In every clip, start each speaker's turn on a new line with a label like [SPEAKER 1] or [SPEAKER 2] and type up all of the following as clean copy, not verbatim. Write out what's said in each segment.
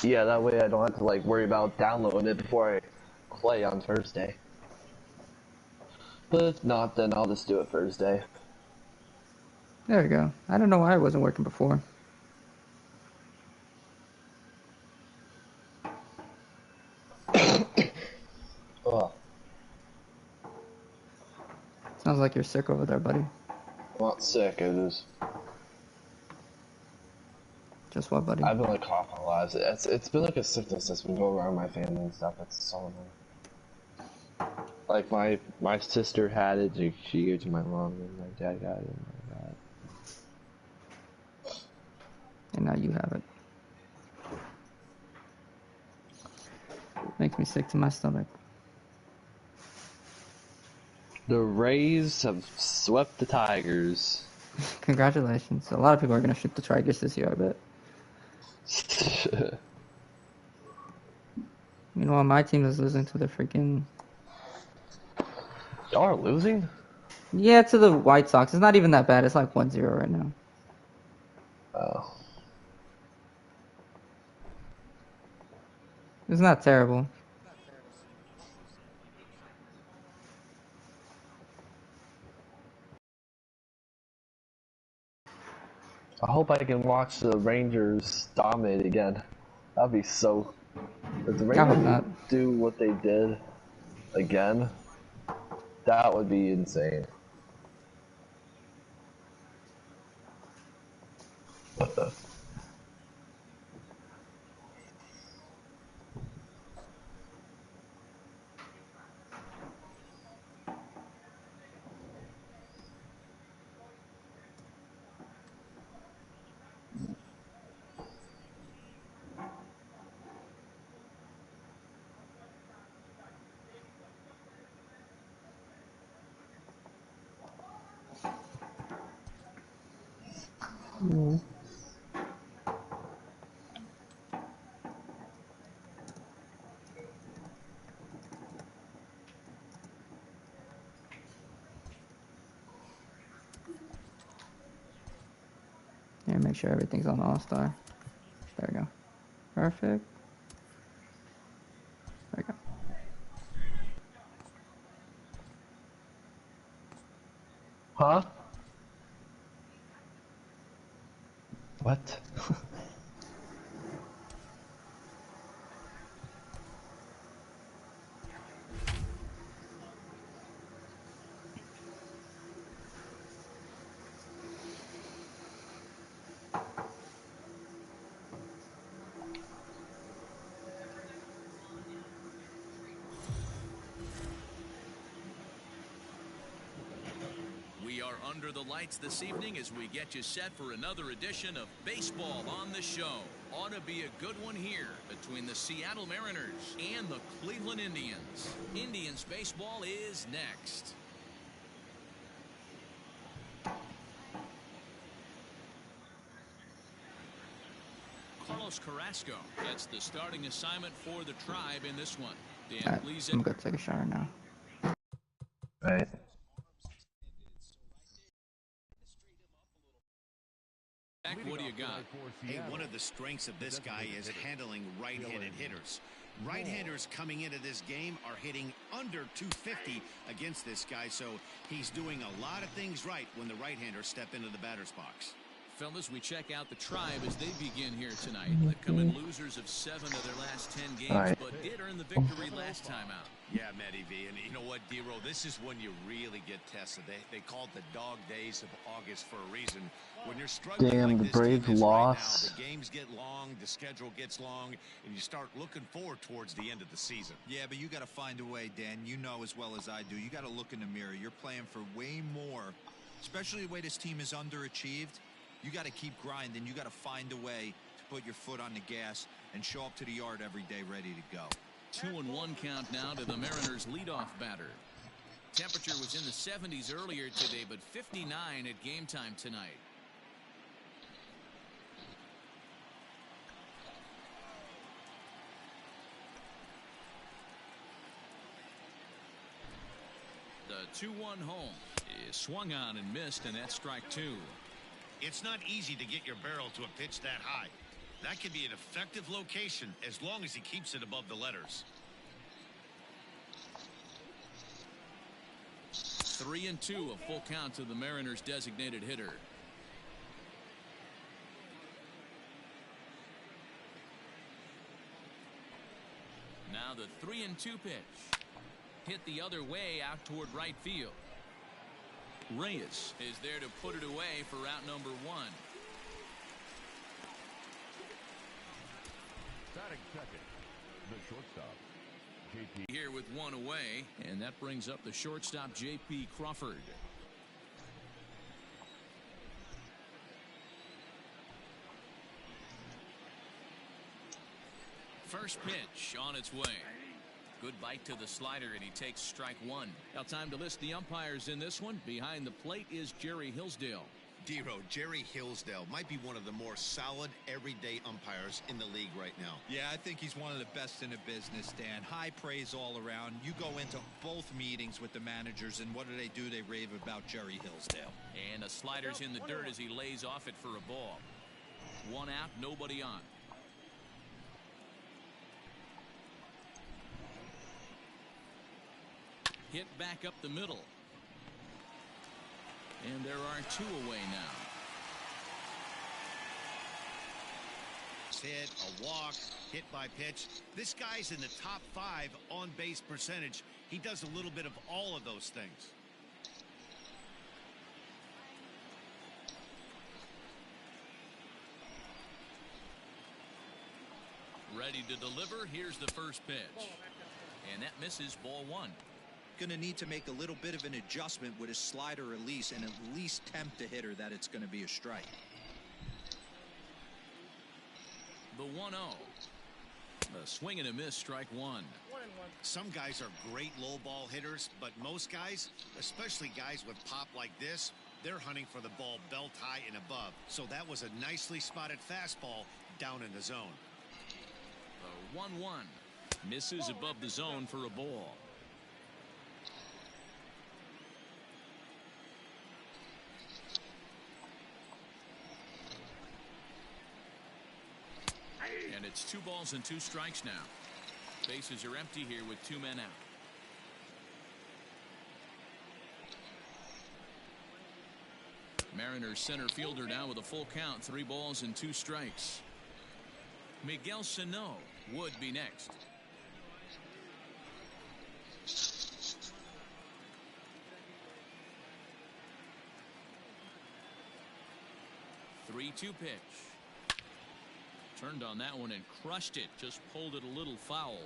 [SPEAKER 1] Yeah, that way I don't have to like worry about downloading it before I play on Thursday. But if not, then I'll just do it Thursday.
[SPEAKER 2] There we go. I don't know why it wasn't working before.
[SPEAKER 1] Oh,
[SPEAKER 2] Sounds like you're sick over there, buddy.
[SPEAKER 1] I'm not sick.
[SPEAKER 2] Just what, buddy?
[SPEAKER 1] I've been like coughing a lot. It's been like a sickness that's been going around my family and stuff. It's so annoying. Like my sister had it. She gave it to my mom, and my dad got it. And my dad.
[SPEAKER 2] And now you have it. Makes me sick to my stomach.
[SPEAKER 1] The Rays have swept the Tigers.
[SPEAKER 2] Congratulations. A lot of people are going to shoot the Tigers this year, I bet. Meanwhile, my team is losing to the freaking...
[SPEAKER 1] Y'all are losing?
[SPEAKER 2] Yeah, to the White Sox. It's not even that bad. It's like 1-0 right now.
[SPEAKER 1] Oh.
[SPEAKER 2] It's not terrible.
[SPEAKER 1] I hope I can watch the Rangers dominate again. That'd be so... If the Rangers do what they did again, that would be insane.
[SPEAKER 2] Yeah, make sure everything's on All-Star. There we go. Perfect. There we go.
[SPEAKER 1] Huh? What?
[SPEAKER 3] We are under the lights this evening as we get you set for another edition of Baseball on the Show. Ought to be a good one here between the Seattle Mariners and the Cleveland Indians. Indians baseball is next. Carrasco gets the starting assignment for the Tribe in this one. Dan, please.
[SPEAKER 2] I'm going to take a shower now.
[SPEAKER 1] Right.
[SPEAKER 3] What do you got?
[SPEAKER 4] Hey, one of the strengths of this guy is handling right-handed hitters. Right-handers coming into this game are hitting under 250 against this guy, so he's doing a lot of things right when the right-handers step into the batter's box.
[SPEAKER 3] Fellas, we check out the Tribe as they begin here tonight. They've come in losers of 7 of their last 10 games, but did earn the victory last time out.
[SPEAKER 4] Yeah, Matty V, and you know what, D-Roll, this is when you really get tested. They call it the dog days of August for a reason. When you're struggling
[SPEAKER 1] Damn,
[SPEAKER 4] like
[SPEAKER 1] the
[SPEAKER 4] this
[SPEAKER 1] Braves
[SPEAKER 4] team is
[SPEAKER 1] lost.
[SPEAKER 4] right now, the games get long, the schedule gets long, and you start looking forward towards the end of the season.
[SPEAKER 5] Yeah, but you got to find a way, Dan. You know as well as I do. You got to look in the mirror. You're playing for way more, especially the way this team is underachieved. You got to keep grinding. You got to find a way to put your foot on the gas and show up to the yard every day ready to go.
[SPEAKER 3] 2-1 count now to the Mariners' leadoff batter. Temperature was in the 70s earlier today, but 59 at game time tonight. The 2-1 home is swung on and missed, and that's strike 2.
[SPEAKER 4] It's not easy to get your barrel to a pitch that high. That could be an effective location as long as he keeps it above the letters.
[SPEAKER 3] 3-2, a full count to the Mariners' designated hitter. Now the 3-2 pitch. Hit the other way out toward right field. Urias is there to put it away for out number 1.
[SPEAKER 6] Batting second, the shortstop, JP.
[SPEAKER 3] Here with one away, and that brings up the shortstop, J.P. Crawford. First pitch on its way. Good bite to the slider, and he takes strike 1. Now time to list the umpires in this one. Behind the plate is Jerry Hillsdale.
[SPEAKER 4] Dero, Jerry Hillsdale might be one of the more solid everyday umpires in the league right now.
[SPEAKER 5] Yeah, I think he's one of the best in the business, Dan. High praise all around. You go into both meetings with the managers, and what do? They rave about Jerry Hillsdale.
[SPEAKER 3] And the slider's in the dirt as he lays off it for a ball. 1 out, nobody on. Hit back up the middle. And there are 2 away now.
[SPEAKER 4] Hit, a walk, hit by pitch. This guy's in the top 5 on base percentage. He does a little bit of all of those things.
[SPEAKER 3] Ready to deliver. Here's the first pitch. And that misses, ball 1.
[SPEAKER 5] Going to need to make a little bit of an adjustment with his slider release and at least tempt the hitter that it's going to be a strike.
[SPEAKER 3] The 1-0. A swing and a miss, strike 1.
[SPEAKER 4] Some guys are great low ball hitters, but most guys, especially guys with pop like this, they're hunting for the ball belt high and above. So that was a nicely spotted fastball down in the zone.
[SPEAKER 3] The 1-1. Misses above the zone for a ball. And it's 2 balls and 2 strikes now. Bases are empty here with 2 men out. Mariners center fielder now with a full count, 3 balls and 2 strikes. Miguel Sano would be next. 3-2 pitch. Turned on that one and crushed it. Just pulled it a little foul.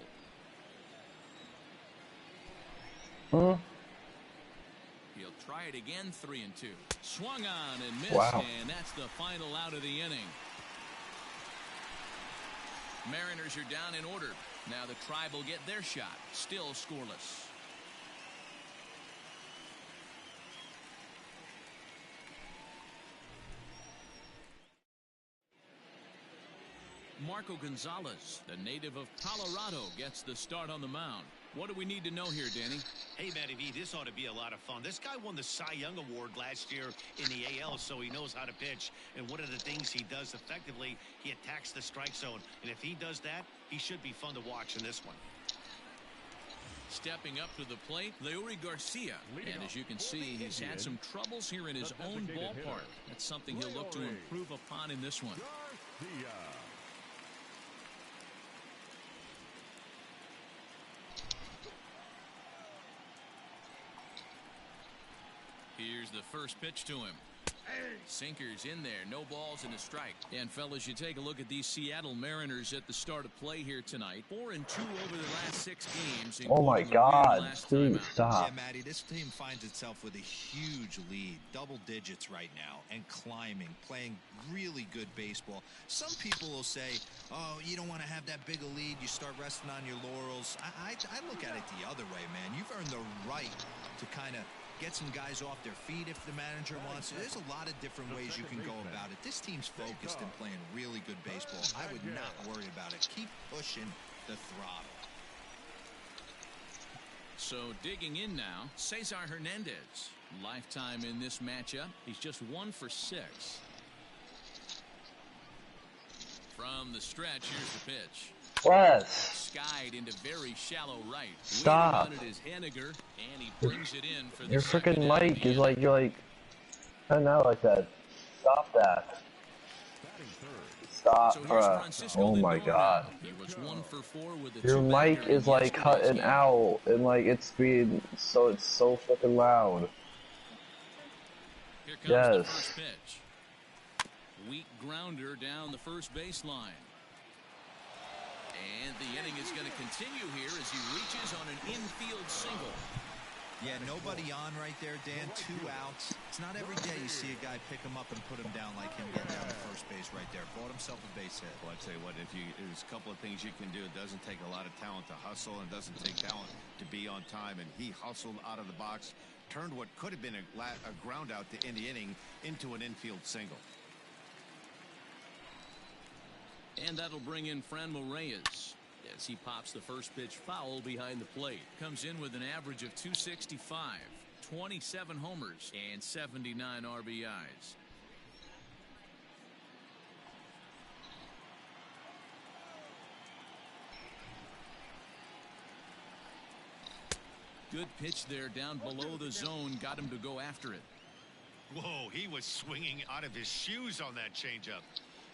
[SPEAKER 3] He'll try it again. 3-2. Swung on and missed.
[SPEAKER 1] Wow.
[SPEAKER 3] And that's the final out of the inning. Mariners are down in order. Now the Tribe will get their shot. Still scoreless. Marco Gonzales, the native of Colorado, gets the start on the mound. What do we need to know here, Danny?
[SPEAKER 4] Hey, Matty V, this ought to be a lot of fun. This guy won the Cy Young Award last year in the AL, so he knows how to pitch. And one of the things he does effectively, he attacks the strike zone. And if he does that, he should be fun to watch in this one.
[SPEAKER 3] Stepping up to the plate, Leury Garcia. And as you can see, he's had some troubles here in his own ballpark. That's something he'll look to improve upon in this one. Here's the first pitch to him. Sinkers in there, no balls and a strike. And fellas, you take a look at these Seattle Mariners at the start of play here tonight. 4-2 over the last 6 games.
[SPEAKER 1] Oh my God! Please stop.
[SPEAKER 5] Yeah, Matty, this team finds itself with a huge lead, double digits right now, and climbing, playing really good baseball. Some people will say, "Oh, you don't want to have that big a lead. You start resting on your laurels." I look at it the other way, man. You've earned the right to kind of get some guys off their feet if the manager wants. There's a lot of different ways you can go about it. This team's focused and playing really good baseball. I would not worry about it. Keep pushing the throttle.
[SPEAKER 3] So digging in now, Cesar Hernandez. Lifetime in this matchup. He's just 1 for 6. From the stretch, here's the pitch.
[SPEAKER 1] Wes.
[SPEAKER 3] Skied into very shallow right.
[SPEAKER 1] Stop.
[SPEAKER 3] Waiting on it is Henniger, and he brings it in for the
[SPEAKER 1] Your
[SPEAKER 3] second
[SPEAKER 1] freaking
[SPEAKER 3] out of
[SPEAKER 1] mic
[SPEAKER 3] the
[SPEAKER 1] is
[SPEAKER 3] inning.
[SPEAKER 1] like, you're like, not like that. Stop that. Stop,
[SPEAKER 3] So here's
[SPEAKER 1] bruh.
[SPEAKER 3] Francisco
[SPEAKER 1] Oh my
[SPEAKER 3] Lindor
[SPEAKER 1] god.
[SPEAKER 3] now. He was 1 for 4 with a
[SPEAKER 1] Your mic
[SPEAKER 3] two-bagger
[SPEAKER 1] is
[SPEAKER 3] in
[SPEAKER 1] like
[SPEAKER 3] yesterday's
[SPEAKER 1] cutting
[SPEAKER 3] game.
[SPEAKER 1] out, and like it's being so, it's so fucking loud.
[SPEAKER 3] Here comes the
[SPEAKER 1] Yes.
[SPEAKER 3] first pitch. Weak grounder down the first baseline. And the inning is going to continue here as he reaches on an infield single.
[SPEAKER 5] Yeah, nobody on right there, Dan. 2 outs. It's not every day you see a guy pick him up and put him down like him getting down to first base right there. Bought himself a base hit.
[SPEAKER 4] Well, I'd say what, there's a couple of things you can do. It doesn't take a lot of talent to hustle, and it doesn't take talent to be on time. And he hustled out of the box, turned what could have been a ground out to end the inning into an infield single.
[SPEAKER 3] And that'll bring in Franmil Reyes as he pops the first pitch foul behind the plate. Comes in with an average of 265, 27 homers, and 79 RBIs. Good pitch there down below the zone. Got him to go after it.
[SPEAKER 4] Whoa, he was swinging out of his shoes on that changeup.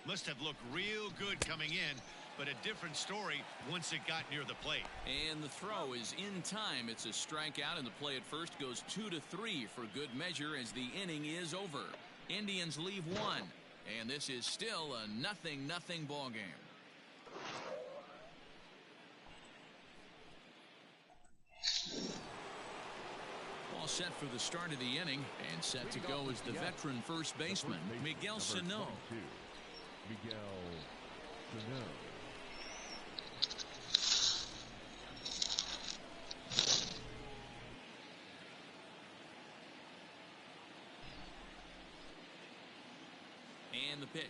[SPEAKER 4] Must have looked real good coming in, but a different story once it got near the plate.
[SPEAKER 3] And the throw is in time. It's a strikeout, and the play at first goes 2-3 for good measure as the inning is over. Indians leave 1, and this is still a 0-0 ball game. All set for the start of the inning, and set to go is the veteran first baseman, Miguel Sano.
[SPEAKER 6] Miguel Sano.
[SPEAKER 3] And the pitch.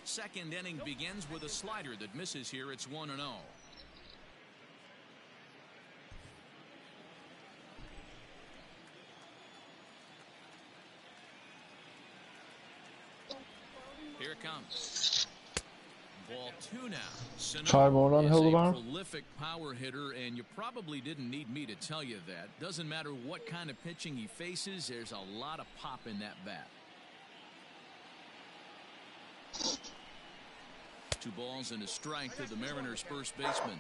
[SPEAKER 3] Second inning begins with a slider that misses here. It's 1-0. Here it comes. Ball 2 now. Sano
[SPEAKER 1] Time on
[SPEAKER 3] is a
[SPEAKER 1] Hildebrand.
[SPEAKER 3] prolific power hitter, and you probably didn't need me to tell you that. Doesn't matter what kind of pitching he faces, there's a lot of pop in that bat. 2 balls and a strike to the Mariners' first baseman.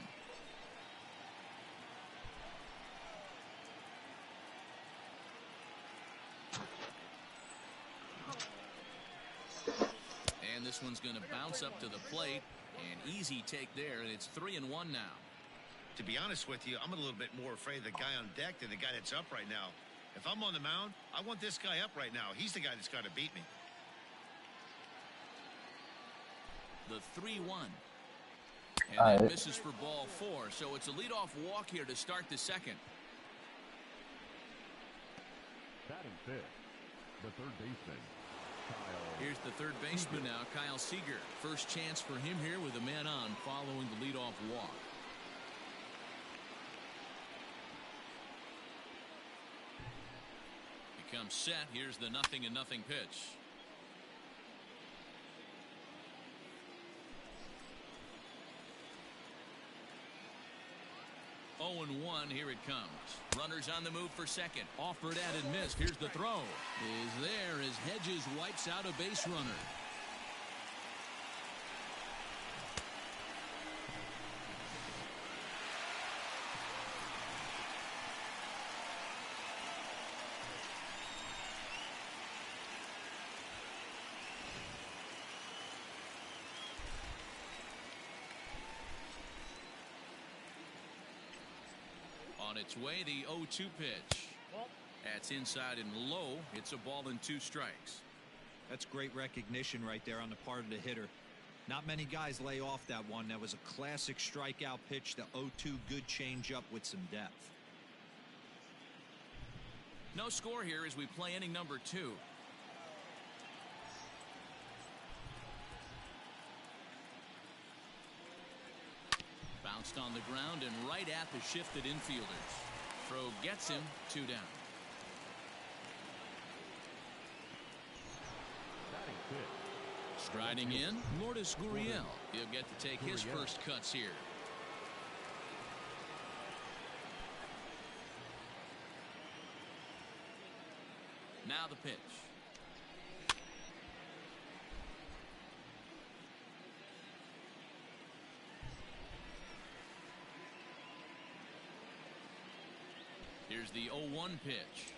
[SPEAKER 3] And this one's going to bounce up to the plate. An easy take there, and it's 3-1 now.
[SPEAKER 4] To be honest with you, I'm a little bit more afraid of the guy on deck than the guy that's up right now. If I'm on the mound, I want this guy up right now. He's the guy that's got to beat me.
[SPEAKER 3] The 3-1. And that misses for ball 4. So it's a leadoff walk here to start the second.
[SPEAKER 6] Batting fifth, the third baseman, Kyle.
[SPEAKER 3] Here's the third baseman now, Kyle Seager. First chance for him here with a man on following the leadoff walk. Becomes set. Here's the 0-0 pitch. 0-1, here it comes. Runners on the move for second. Offered at and missed. Here's the throw. Is there as Hedges wipes out a base runner. On its way, the 0-2 pitch. That's inside and low. It's a ball and 2 strikes.
[SPEAKER 5] That's great recognition right there on the part of the hitter. Not many guys lay off that one. That was a classic strikeout pitch. The 0-2, good changeup with some depth.
[SPEAKER 3] No score here as we play inning number 2. Bounced on the ground and right at the shifted infielders. Throw gets him 2 down.
[SPEAKER 6] Batting fifth,
[SPEAKER 3] Striding in, Lourdes Gurriel. He'll get to take his first cuts here. Now the pitch. Here's the 0-1 pitch.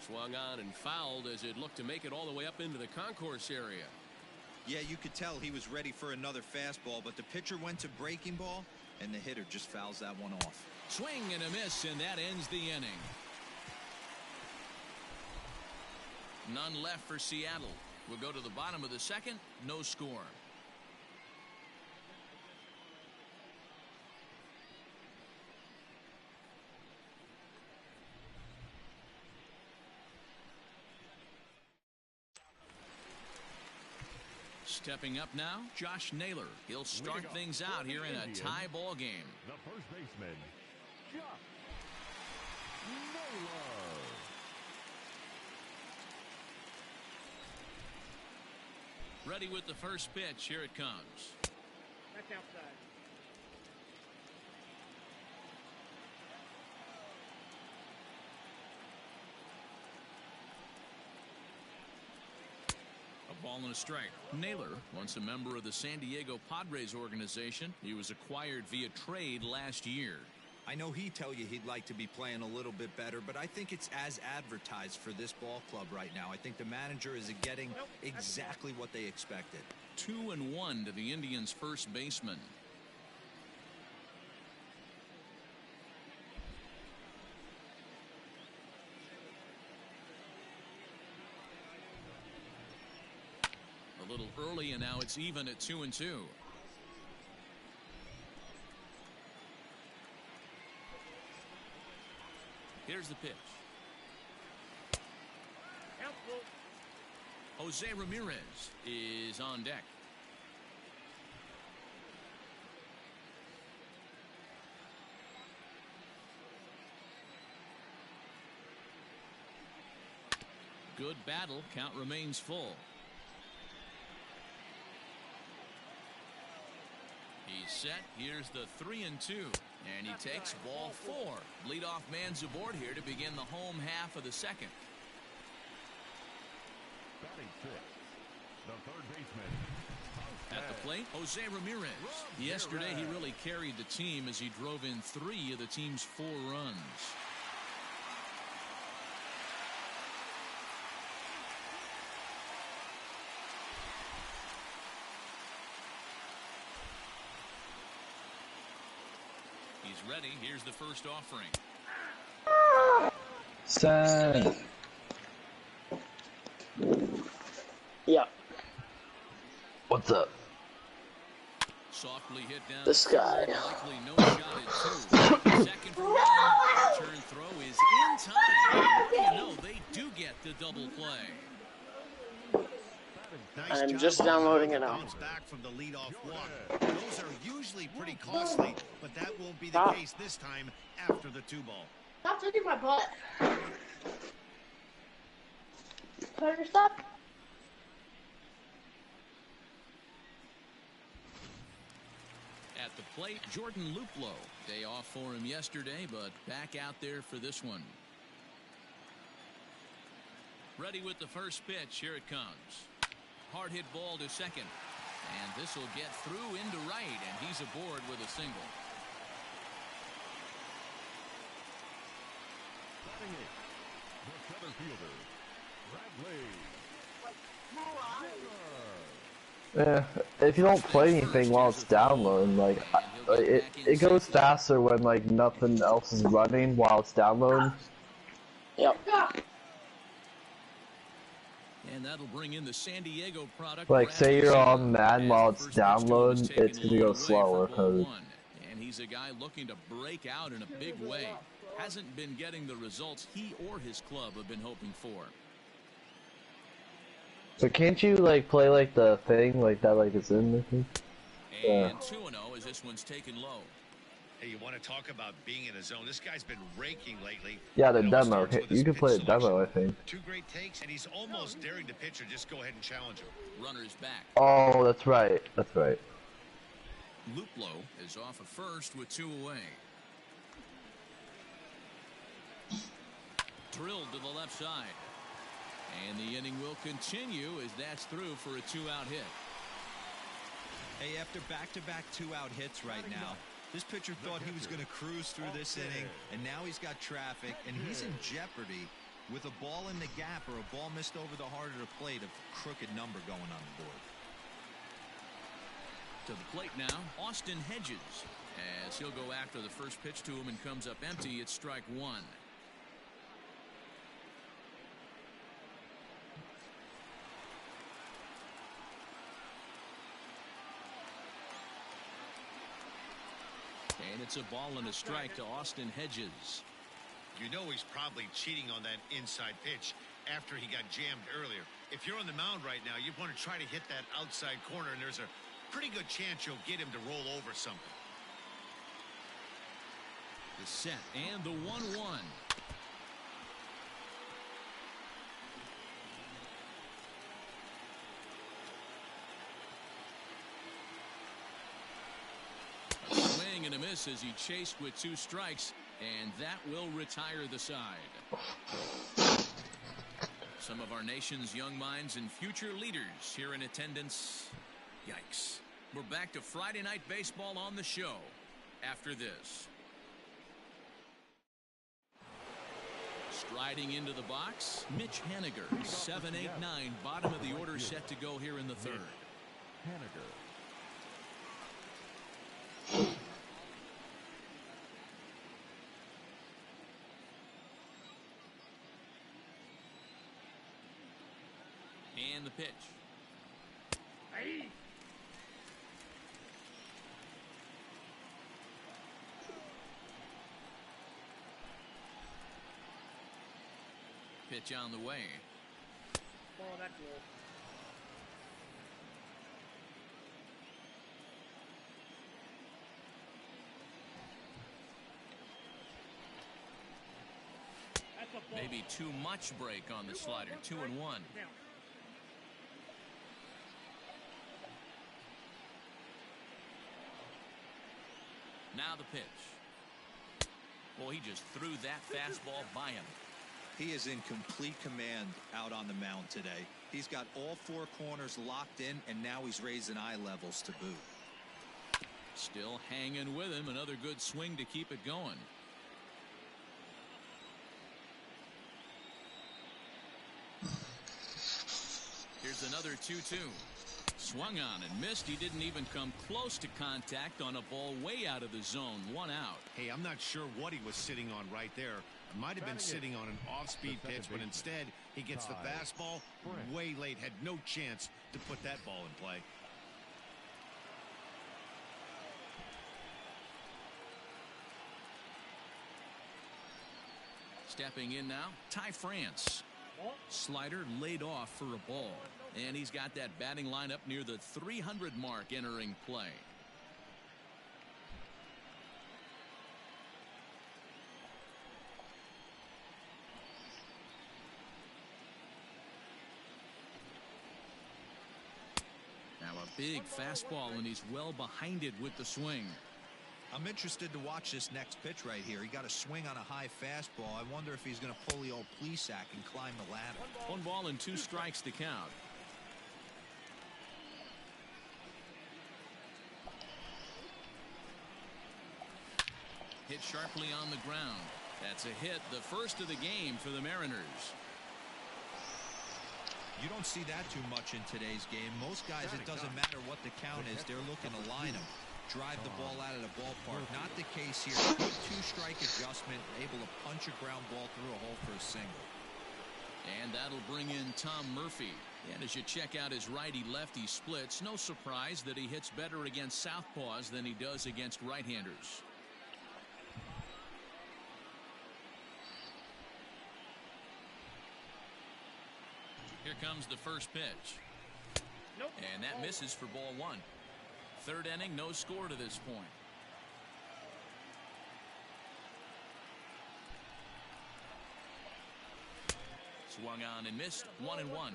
[SPEAKER 7] Swung on and fouled as it looked to make it all the way up into the concourse area.
[SPEAKER 5] Yeah, you could tell he was ready for another fastball, but the pitcher went to breaking ball, and the hitter just fouls that one off.
[SPEAKER 3] Swing and a miss, and that ends the inning. None left for Seattle. We'll go to the bottom of the second. No score. Stepping up now, Josh Naylor. He'll start things out here in a tie ball game.
[SPEAKER 6] The first baseman, Josh Naylor.
[SPEAKER 3] Ready with the first pitch. Here it comes.
[SPEAKER 8] That's outside.
[SPEAKER 3] A ball and a strike. Naylor, once a member of the San Diego Padres organization. He was acquired via trade last year.
[SPEAKER 5] I know he'd tell you he'd like to be playing a little bit better, but I think it's as advertised for this ball club right now. I think the manager is getting exactly what they expected.
[SPEAKER 3] 2-1 to the Indians' first baseman. A little early, and now it's even at 2-2. Here's the pitch. Jose Ramirez is on deck. Good battle. Count remains full. He's set. Here's the 3-2. And he takes ball 4. Leadoff man's aboard here to begin the home half of the second.
[SPEAKER 6] Batting fifth, the third baseman.
[SPEAKER 3] At the plate, Jose Ramirez. Yesterday, he really carried the team as he drove in 3 of the team's 4 runs. He's ready. Here's the first offering.
[SPEAKER 1] Send.
[SPEAKER 9] Yeah.
[SPEAKER 1] What's up?
[SPEAKER 3] Softly hit down.
[SPEAKER 9] This guy.
[SPEAKER 3] Likely no shot at 2. Second for 1. Turn throw is in time. You know, they do get the double play.
[SPEAKER 4] Nice
[SPEAKER 9] I'm
[SPEAKER 4] job
[SPEAKER 9] just downloading it now.
[SPEAKER 4] Bounce back from the leadoff walk. Those are usually pretty costly, but that won't be the
[SPEAKER 9] Stop.
[SPEAKER 4] case this time after the 2-ball.
[SPEAKER 9] Stop touching my butt. Better stop.
[SPEAKER 3] At the plate, Jordan Luplow. Day off for him yesterday, but back out there for this one. Ready with the first pitch. Here it comes. Hard hit ball to second. And this will get through into right, and he's aboard with a single.
[SPEAKER 6] Batting eighth, the center fielder, Bradley.
[SPEAKER 1] Yeah, if you don't play anything while it's downloading, like it goes faster when like nothing else is running while it's downloading.
[SPEAKER 9] Yep.
[SPEAKER 3] And that'll bring in the San Diego product.
[SPEAKER 1] Like say you're on Madden while it's downloading, it's gonna go slower because.
[SPEAKER 3] And he's a guy looking to break out in a big way. Hasn't been getting the results he or his club have been hoping for.
[SPEAKER 1] So can't you like play like the thing like that like it's in the thing?
[SPEAKER 3] And 2-0 as this one's taken low.
[SPEAKER 4] Hey, you want to talk about being in a zone? This guy's been raking lately.
[SPEAKER 1] Yeah, the demo. You can play a demo, I think.
[SPEAKER 4] Two great takes, and he's almost daring the pitcher just go ahead and challenge him.
[SPEAKER 3] Runners back.
[SPEAKER 1] Oh, that's right. That's right.
[SPEAKER 3] Luplo is off at first with 2 away. Drilled to the left side. And the inning will continue as that's through for a 2-out hit.
[SPEAKER 5] Hey, after back-to-back 2-out hits right now, this pitcher thought he was going to cruise through this inning, and now he's got traffic, and he's in jeopardy with a ball in the gap or a ball missed over the heart of the plate, a crooked number going on the board.
[SPEAKER 3] To the plate now, Austin Hedges, as he'll go after the first pitch to him and comes up empty. It's strike 1. And it's a ball and a strike to Austin Hedges.
[SPEAKER 4] You know he's probably cheating on that inside pitch after he got jammed earlier. If you're on the mound right now, you want to try to hit that outside corner, and there's a pretty good chance you'll get him to roll over something.
[SPEAKER 3] The set and the 1-1. Swing and a miss as he chased with 2 strikes, and that will retire the side. Some of our nation's young minds and future leaders here in attendance. Yikes. We're back to Friday Night Baseball on the show after this. Striding into the box, Mitch Haniger, 7-8-9, bottom of the order, set to go here in the 3rd.
[SPEAKER 6] Haniger.
[SPEAKER 3] And the pitch.
[SPEAKER 8] Hey.
[SPEAKER 3] Pitch on the way.
[SPEAKER 8] Ball that goal. That's a ball.
[SPEAKER 3] Maybe too much break on the slider. 2-1. Now the pitch. Well, he just threw that fastball by him.
[SPEAKER 5] He is in complete command out on the mound today. He's got all 4 corners locked in, and now he's raising eye levels to boot.
[SPEAKER 3] Still hanging with him. Another good swing to keep it going. Here's another 2-2. Swung on and missed. He didn't even come close to contact on a ball way out of the zone. 1 out.
[SPEAKER 4] Hey, I'm not sure what he was sitting on right there. Might have been sitting on an off-speed pitch, but instead he gets the fastball way late. Had no chance to put that ball in play.
[SPEAKER 3] Stepping in now, Ty France. Slider laid off for a ball. And he's got that batting lineup near the 300 mark entering play. Now a big fastball, and he's well behind it with the swing.
[SPEAKER 5] I'm interested to watch this next pitch right here. He got a swing on a high fastball. I wonder if he's going to pull the old Plesac and climb the ladder.
[SPEAKER 3] 1 ball and 2 strikes to count. Hit sharply on the ground. That's a hit, the first of the game for the Mariners.
[SPEAKER 5] You don't see that too much in today's game. Most guys, it doesn't matter what the count is. They're looking to line them, drive the ball out of the ballpark. Not the case here. Good 2-strike adjustment, able to punch a ground ball through a hole for a single.
[SPEAKER 3] And that'll bring in Tom Murphy. And as you check out his righty-lefty splits, no surprise that he hits better against southpaws than he does against right-handers. Here comes the first pitch. And that misses for ball 1. 3rd inning, no score to this point. Swung on and missed. 1-1.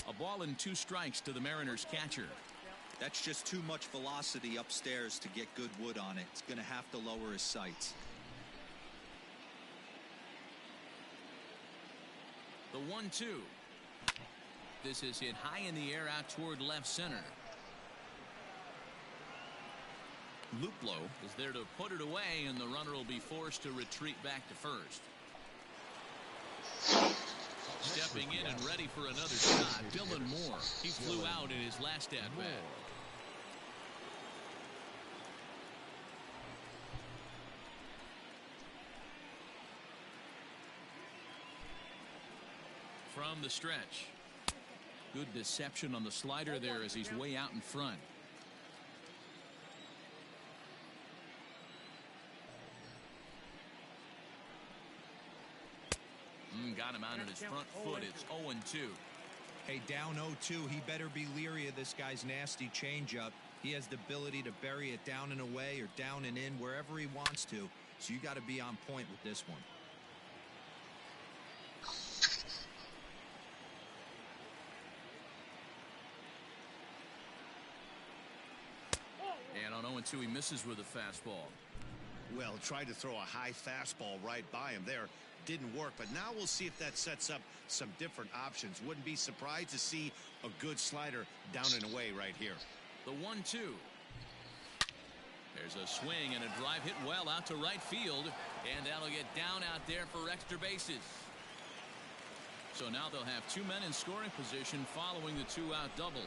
[SPEAKER 3] A ball and 2 strikes to the Mariners catcher.
[SPEAKER 5] That's just too much velocity upstairs to get good wood on it. It's going to have to lower his sights.
[SPEAKER 3] The 1-2. This is hit high in the air out toward left center. Luplo is there to put it away, and the runner will be forced to retreat back to first. Stepping in and ready for another shot, Dylan Moore. He flew out in his last at-bat. From the stretch. Good deception on the slider there as he's way out in front. Got him out on his front foot. It's 0-2.
[SPEAKER 5] Hey, down 0-2. He better be leery of this guy's nasty changeup. He has the ability to bury it down and away or down and in wherever he wants to. So you got to be on point with this one.
[SPEAKER 3] And on 0-2, he misses with a fastball.
[SPEAKER 4] Well, tried to throw a high fastball right by him there. Didn't work, but now we'll see if that sets up some different options. Wouldn't be surprised to see a good slider down and away right here.
[SPEAKER 3] The 1-2. There's a swing and a drive hit well out to right field, and that'll get down out there for extra bases. So now they'll have 2 men in scoring position following the 2-out double.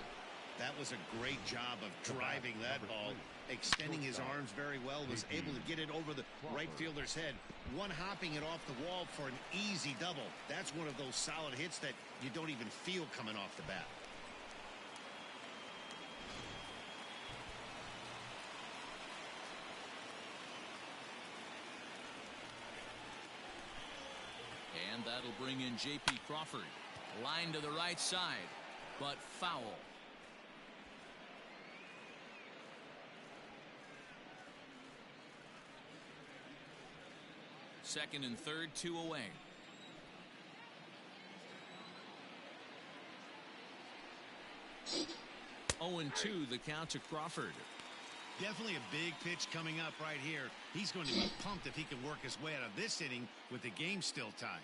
[SPEAKER 4] That was a great job of driving that ball, extending his arms very well, was able to get it over the right fielder's head, one hopping it off the wall for an easy double. That's one of those solid hits that you don't even feel coming off the bat.
[SPEAKER 3] And that'll bring in J.P. Crawford. Line to the right side, but foul. Second and third, 2 away. Oh, and 2, the count to Crawford.
[SPEAKER 4] Definitely a big pitch coming up right here. He's going to be pumped if he can work his way out of this inning with the game still tied.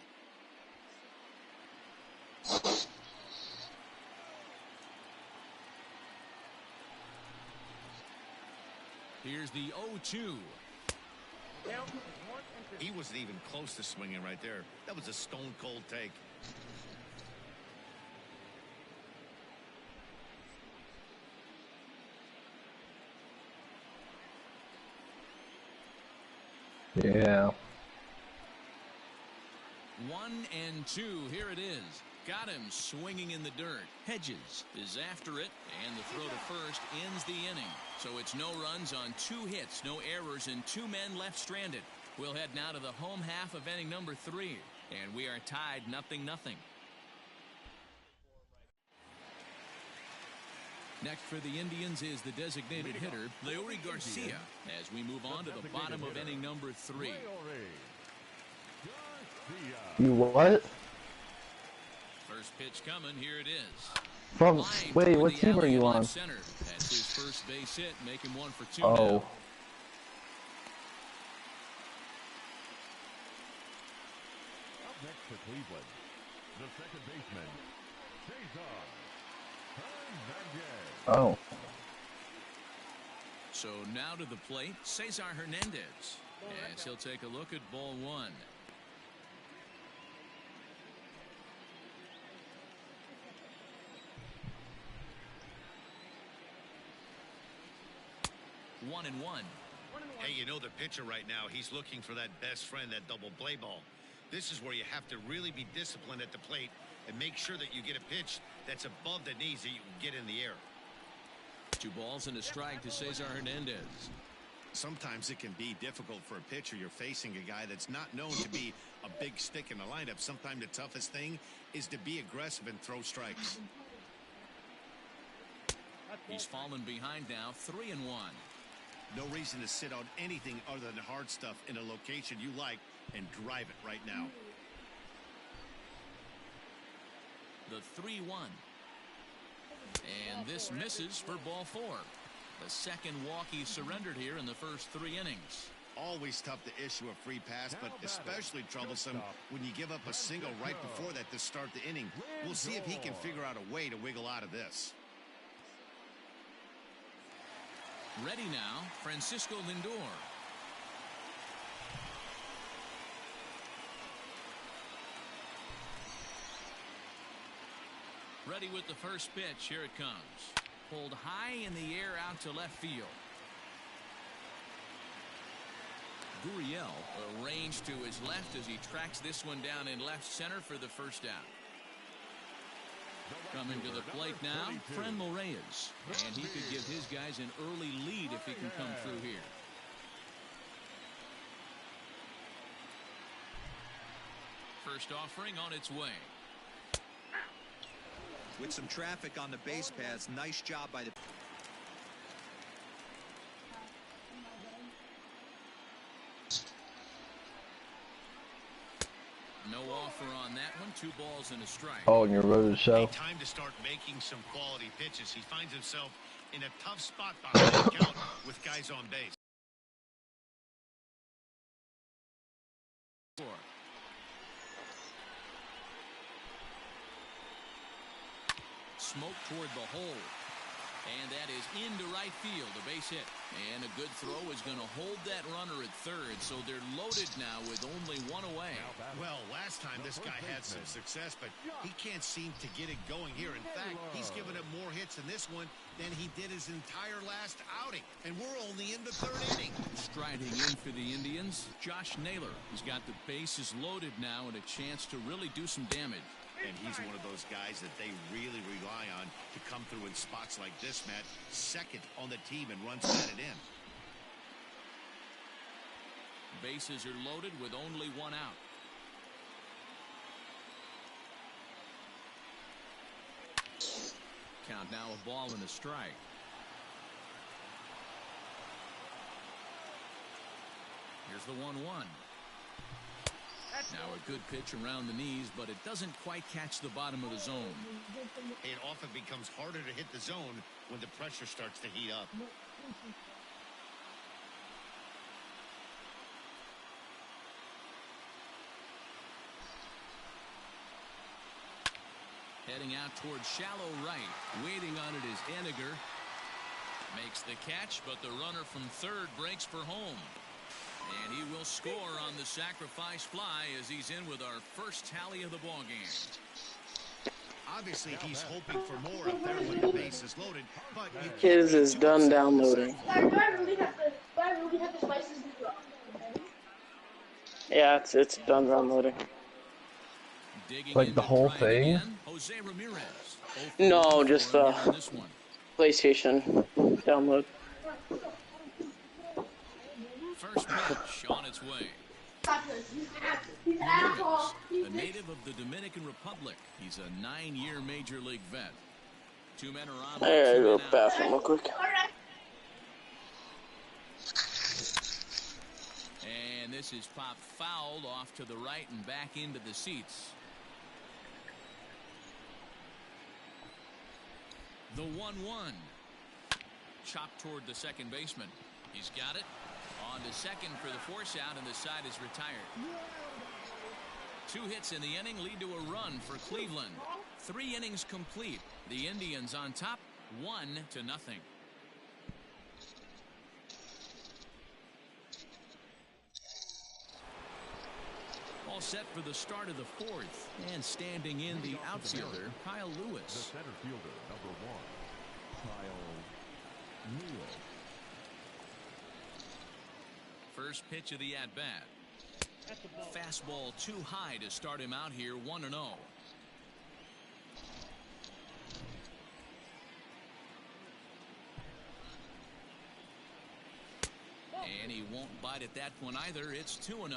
[SPEAKER 3] Here's the 0-2.
[SPEAKER 4] He wasn't even close to swinging right there. That was a stone cold take.
[SPEAKER 1] Yeah.
[SPEAKER 3] 1-2. Here it is. Got him swinging in the dirt. Hedges is after it, and the throw to first ends the inning. So it's no runs on 2 hits, no errors, and 2 men left stranded. We'll head now to the home half of inning number 3, and we are tied 0-0. Next for the Indians is the designated hitter, Urias Garcia, as we move on to the bottom of inning number 3.
[SPEAKER 1] You what?
[SPEAKER 3] First pitch coming, here it is.
[SPEAKER 1] From wait, what team are you on?
[SPEAKER 3] Center. That's his first base hit, making 1 for 2
[SPEAKER 1] Oh.
[SPEAKER 3] now.
[SPEAKER 6] Up next for Cleveland, the second baseman, Cesar Hernandez.
[SPEAKER 1] Oh.
[SPEAKER 3] So now to the plate, Cesar Hernandez, as he'll take a look at ball 1. One and one.
[SPEAKER 4] Hey, you know the pitcher right now, he's looking for that best friend, that double play ball. This is where you have to really be disciplined at the plate and make sure that you get a pitch that's above the knees that you can get in the air.
[SPEAKER 3] 2 balls and a strike to Cesar Hernandez.
[SPEAKER 4] Sometimes it can be difficult for a pitcher. You're facing a guy that's not known to be a big stick in the lineup. Sometimes the toughest thing is to be aggressive and throw strikes.
[SPEAKER 3] He's fallen behind now, 3-1.
[SPEAKER 4] No reason to sit on anything other than hard stuff in a location you like and drive it right now.
[SPEAKER 3] The 3-1. And this misses for ball 4. The second walk he surrendered here in the first 3 innings.
[SPEAKER 4] Always tough to issue a free pass, but especially troublesome when you give up a single right before that to start the inning. We'll see if he can figure out a way to wiggle out of this.
[SPEAKER 3] Ready now, Francisco Lindor. Ready with the first pitch. Here it comes. Pulled high in the air out to left field. Urias arranged to his left as he tracks this one down in left center for the first out. Coming to the plate now, Franmil Reyes. And he could give his guys an early lead if he can come through here. First offering on its way.
[SPEAKER 5] With some traffic on the base paths, nice job by the...
[SPEAKER 3] No offer on that one. 2 balls and a strike.
[SPEAKER 1] Oh, and you're ready to show.
[SPEAKER 4] Time to start making some quality pitches. He finds himself in a tough spot behind the count with guys on base.
[SPEAKER 3] Smoke toward the hole. And that is into right field, a base hit. And a good throw is going to hold that runner at third, so they're loaded now with only 1 away.
[SPEAKER 4] Well, last time this guy had some success, but he can't seem to get it going here. In fact, he's given up more hits in this one than he did his entire last outing. And we're only in the 3rd inning.
[SPEAKER 3] Striding in for the Indians, Josh Naylor. He's got the bases loaded now and a chance to really do some damage.
[SPEAKER 4] And he's one of those guys that they really rely on to come through in spots like this, Matt. Second on the team and runs batted in.
[SPEAKER 3] Bases are loaded with only 1 out. Count now a ball and a strike. Here's the 1-1. Now a good pitch around the knees, but it doesn't quite catch the bottom of the zone.
[SPEAKER 4] It often becomes harder to hit the zone when the pressure starts to heat up.
[SPEAKER 3] Heading out towards shallow right. Waiting on it is Eniger. Makes the catch, but the runner from third breaks for home. And he will score on the sacrifice fly as he's in with our first tally of the ball game.
[SPEAKER 4] Obviously, he's hoping for more up there when the base is loaded, but
[SPEAKER 9] his is done downloading. Yeah, it's done downloading.
[SPEAKER 1] Like the whole thing?
[SPEAKER 3] Jose Ramirez.
[SPEAKER 9] No, just PlayStation download.
[SPEAKER 3] First pitch on its way. Urias, a native of the Dominican Republic. He's a 9-year major league vet. 2 men are on.
[SPEAKER 9] I gotta go to the bathroom real quick.
[SPEAKER 3] And this is popped fouled off to the right and back into the seats. The 1-1. Chopped toward the second baseman. He's got it. On to second for the force out, and the side is retired. 2 hits in the inning lead to a run for Cleveland. 3 innings complete. The Indians on top, 1-0. All set for the start of the 4th. And standing in the outfielder, Kyle Lewis.
[SPEAKER 6] The center fielder, number 1, Kyle Lewis.
[SPEAKER 3] First pitch of the at-bat. Fastball too high to start him out here, 1-0. And he won't bite at that one either. It's 2-0.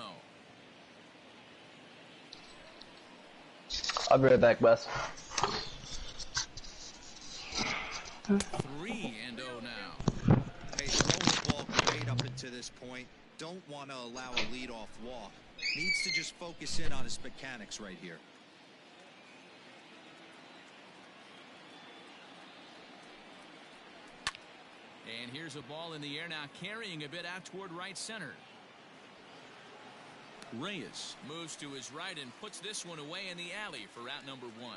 [SPEAKER 1] I'll be right back, Wes.
[SPEAKER 3] 3
[SPEAKER 5] to this point. Don't want to allow a leadoff walk. Needs to just focus in on his mechanics right here.
[SPEAKER 3] And here's a ball in the air now, carrying a bit out toward right center. Reyes moves to his right and puts this one away in the alley for out number 1.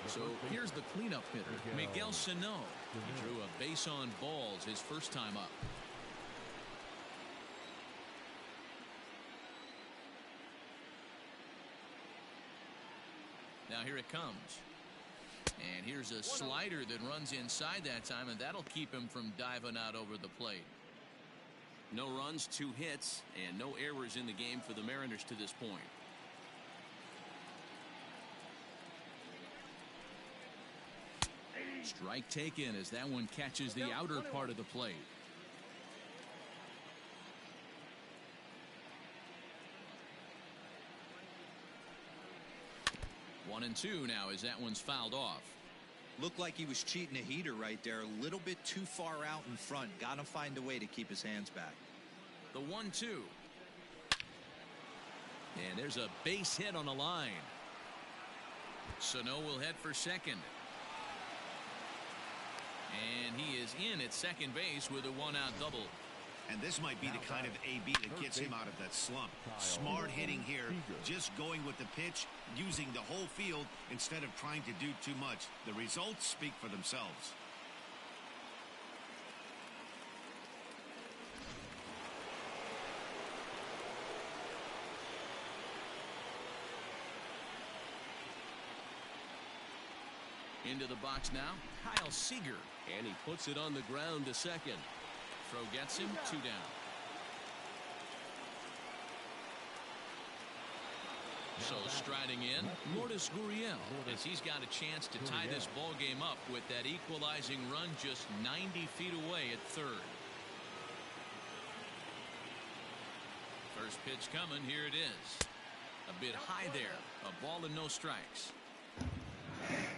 [SPEAKER 3] So here's the cleanup hitter, Miguel Sano. He drew a base on balls his first time up. Now here it comes. And here's a slider that runs inside that time, and that'll keep him from diving out over the plate. No runs, 2 hits, and no errors in the game for the Mariners to this point. Strike taken as that one catches the outer part of the plate. One and two now as that one's fouled off.
[SPEAKER 5] Looked like he was cheating a heater right there. A little bit too far out in front. Got to find a way to keep his hands back.
[SPEAKER 3] The 1-2. And there's a base hit on the line. Sano will head for second. And he is in at second base with a 1-out double.
[SPEAKER 4] And this might be the kind of AB that gets him out of that slump. Smart hitting here, just going with the pitch, using the whole field instead of trying to do too much. The results speak for themselves.
[SPEAKER 3] Into the box now, Kyle Seager.
[SPEAKER 7] And he puts it on the ground to second. Throw gets him, 2 down. So striding in, Lourdes Gurriel, as he's got a chance to tie this ball game up with that equalizing run just 90 feet away at third. First pitch coming, here it is. A bit high there, a ball and no strikes.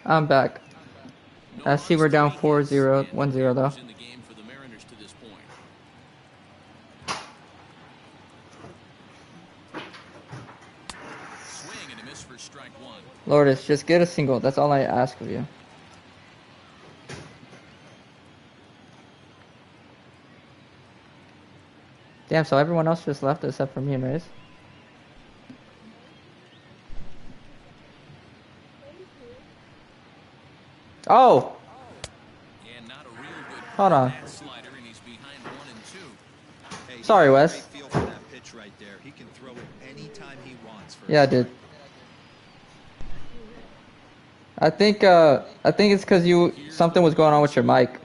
[SPEAKER 2] I'm back. I see we're down 4-0, 1-0 though.
[SPEAKER 3] In the game for the Mariners to this point. Swing and a miss for strike 1.
[SPEAKER 2] Lourdes, just get a single. That's all I ask of you. Damn, so everyone else just left except for me and Reyes. Oh!
[SPEAKER 3] And not a real good
[SPEAKER 2] Hold on.
[SPEAKER 3] slider, and he's behind 1 and 2.
[SPEAKER 5] Hey,
[SPEAKER 2] Sorry,
[SPEAKER 5] he
[SPEAKER 2] Wes.
[SPEAKER 5] has a great feel for that pitch right there. He can throw it anytime he wants.
[SPEAKER 2] Yeah, I did. I think it's because something was going on with your mic.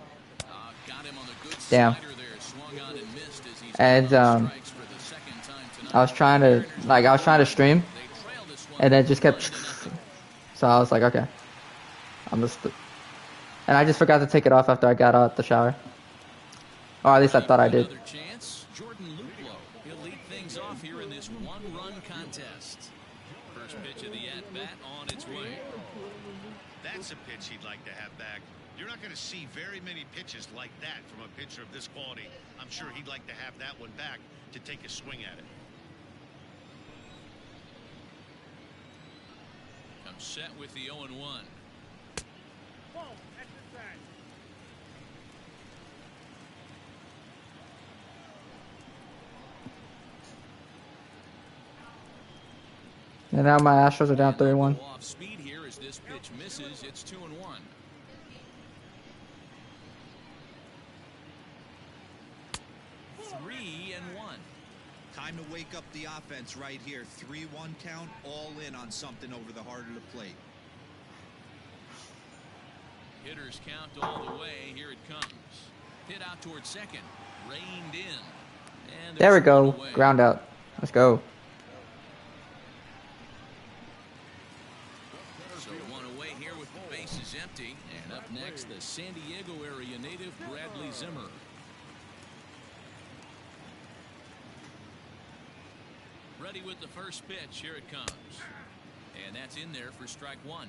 [SPEAKER 3] Got him on the good
[SPEAKER 2] Damn.
[SPEAKER 3] slider there, swung on and missed as he's
[SPEAKER 2] And
[SPEAKER 3] strikes for the second time tonight.
[SPEAKER 2] I was trying to stream,
[SPEAKER 3] They trail this one
[SPEAKER 2] and then just kept.
[SPEAKER 3] 1-0.
[SPEAKER 2] So I was like, okay, and I just forgot to take it off after I got out the shower. Or at least I thought I did.
[SPEAKER 3] Another chance. Jordan Luplow. He'll lead things off here in this one-run contest. First pitch of the at-bat on its way.
[SPEAKER 4] That's a pitch he'd like to have back. You're not going to see very many pitches like that from a pitcher of this quality. I'm sure he'd like to have that one back to take a swing at it.
[SPEAKER 3] I'm set with the 0-1.
[SPEAKER 8] Ball, exercise.
[SPEAKER 2] And now my Astros are down 3-1.
[SPEAKER 3] Off speed here as this pitch misses. It's 2-1. Three and 1.
[SPEAKER 5] Time to wake up the offense right here. 3-1 count, all in on something over the heart of the plate.
[SPEAKER 3] Hitters count all the way. Here it comes. Hit out towards second. Reined in. And
[SPEAKER 2] There we
[SPEAKER 3] there's
[SPEAKER 2] go.
[SPEAKER 3] one away.
[SPEAKER 2] Ground out. Let's go.
[SPEAKER 3] So one away here with the bases empty. And up next, the San Diego area native Bradley Zimmer. Ready with the first pitch. Here it comes. And that's in there for strike 1.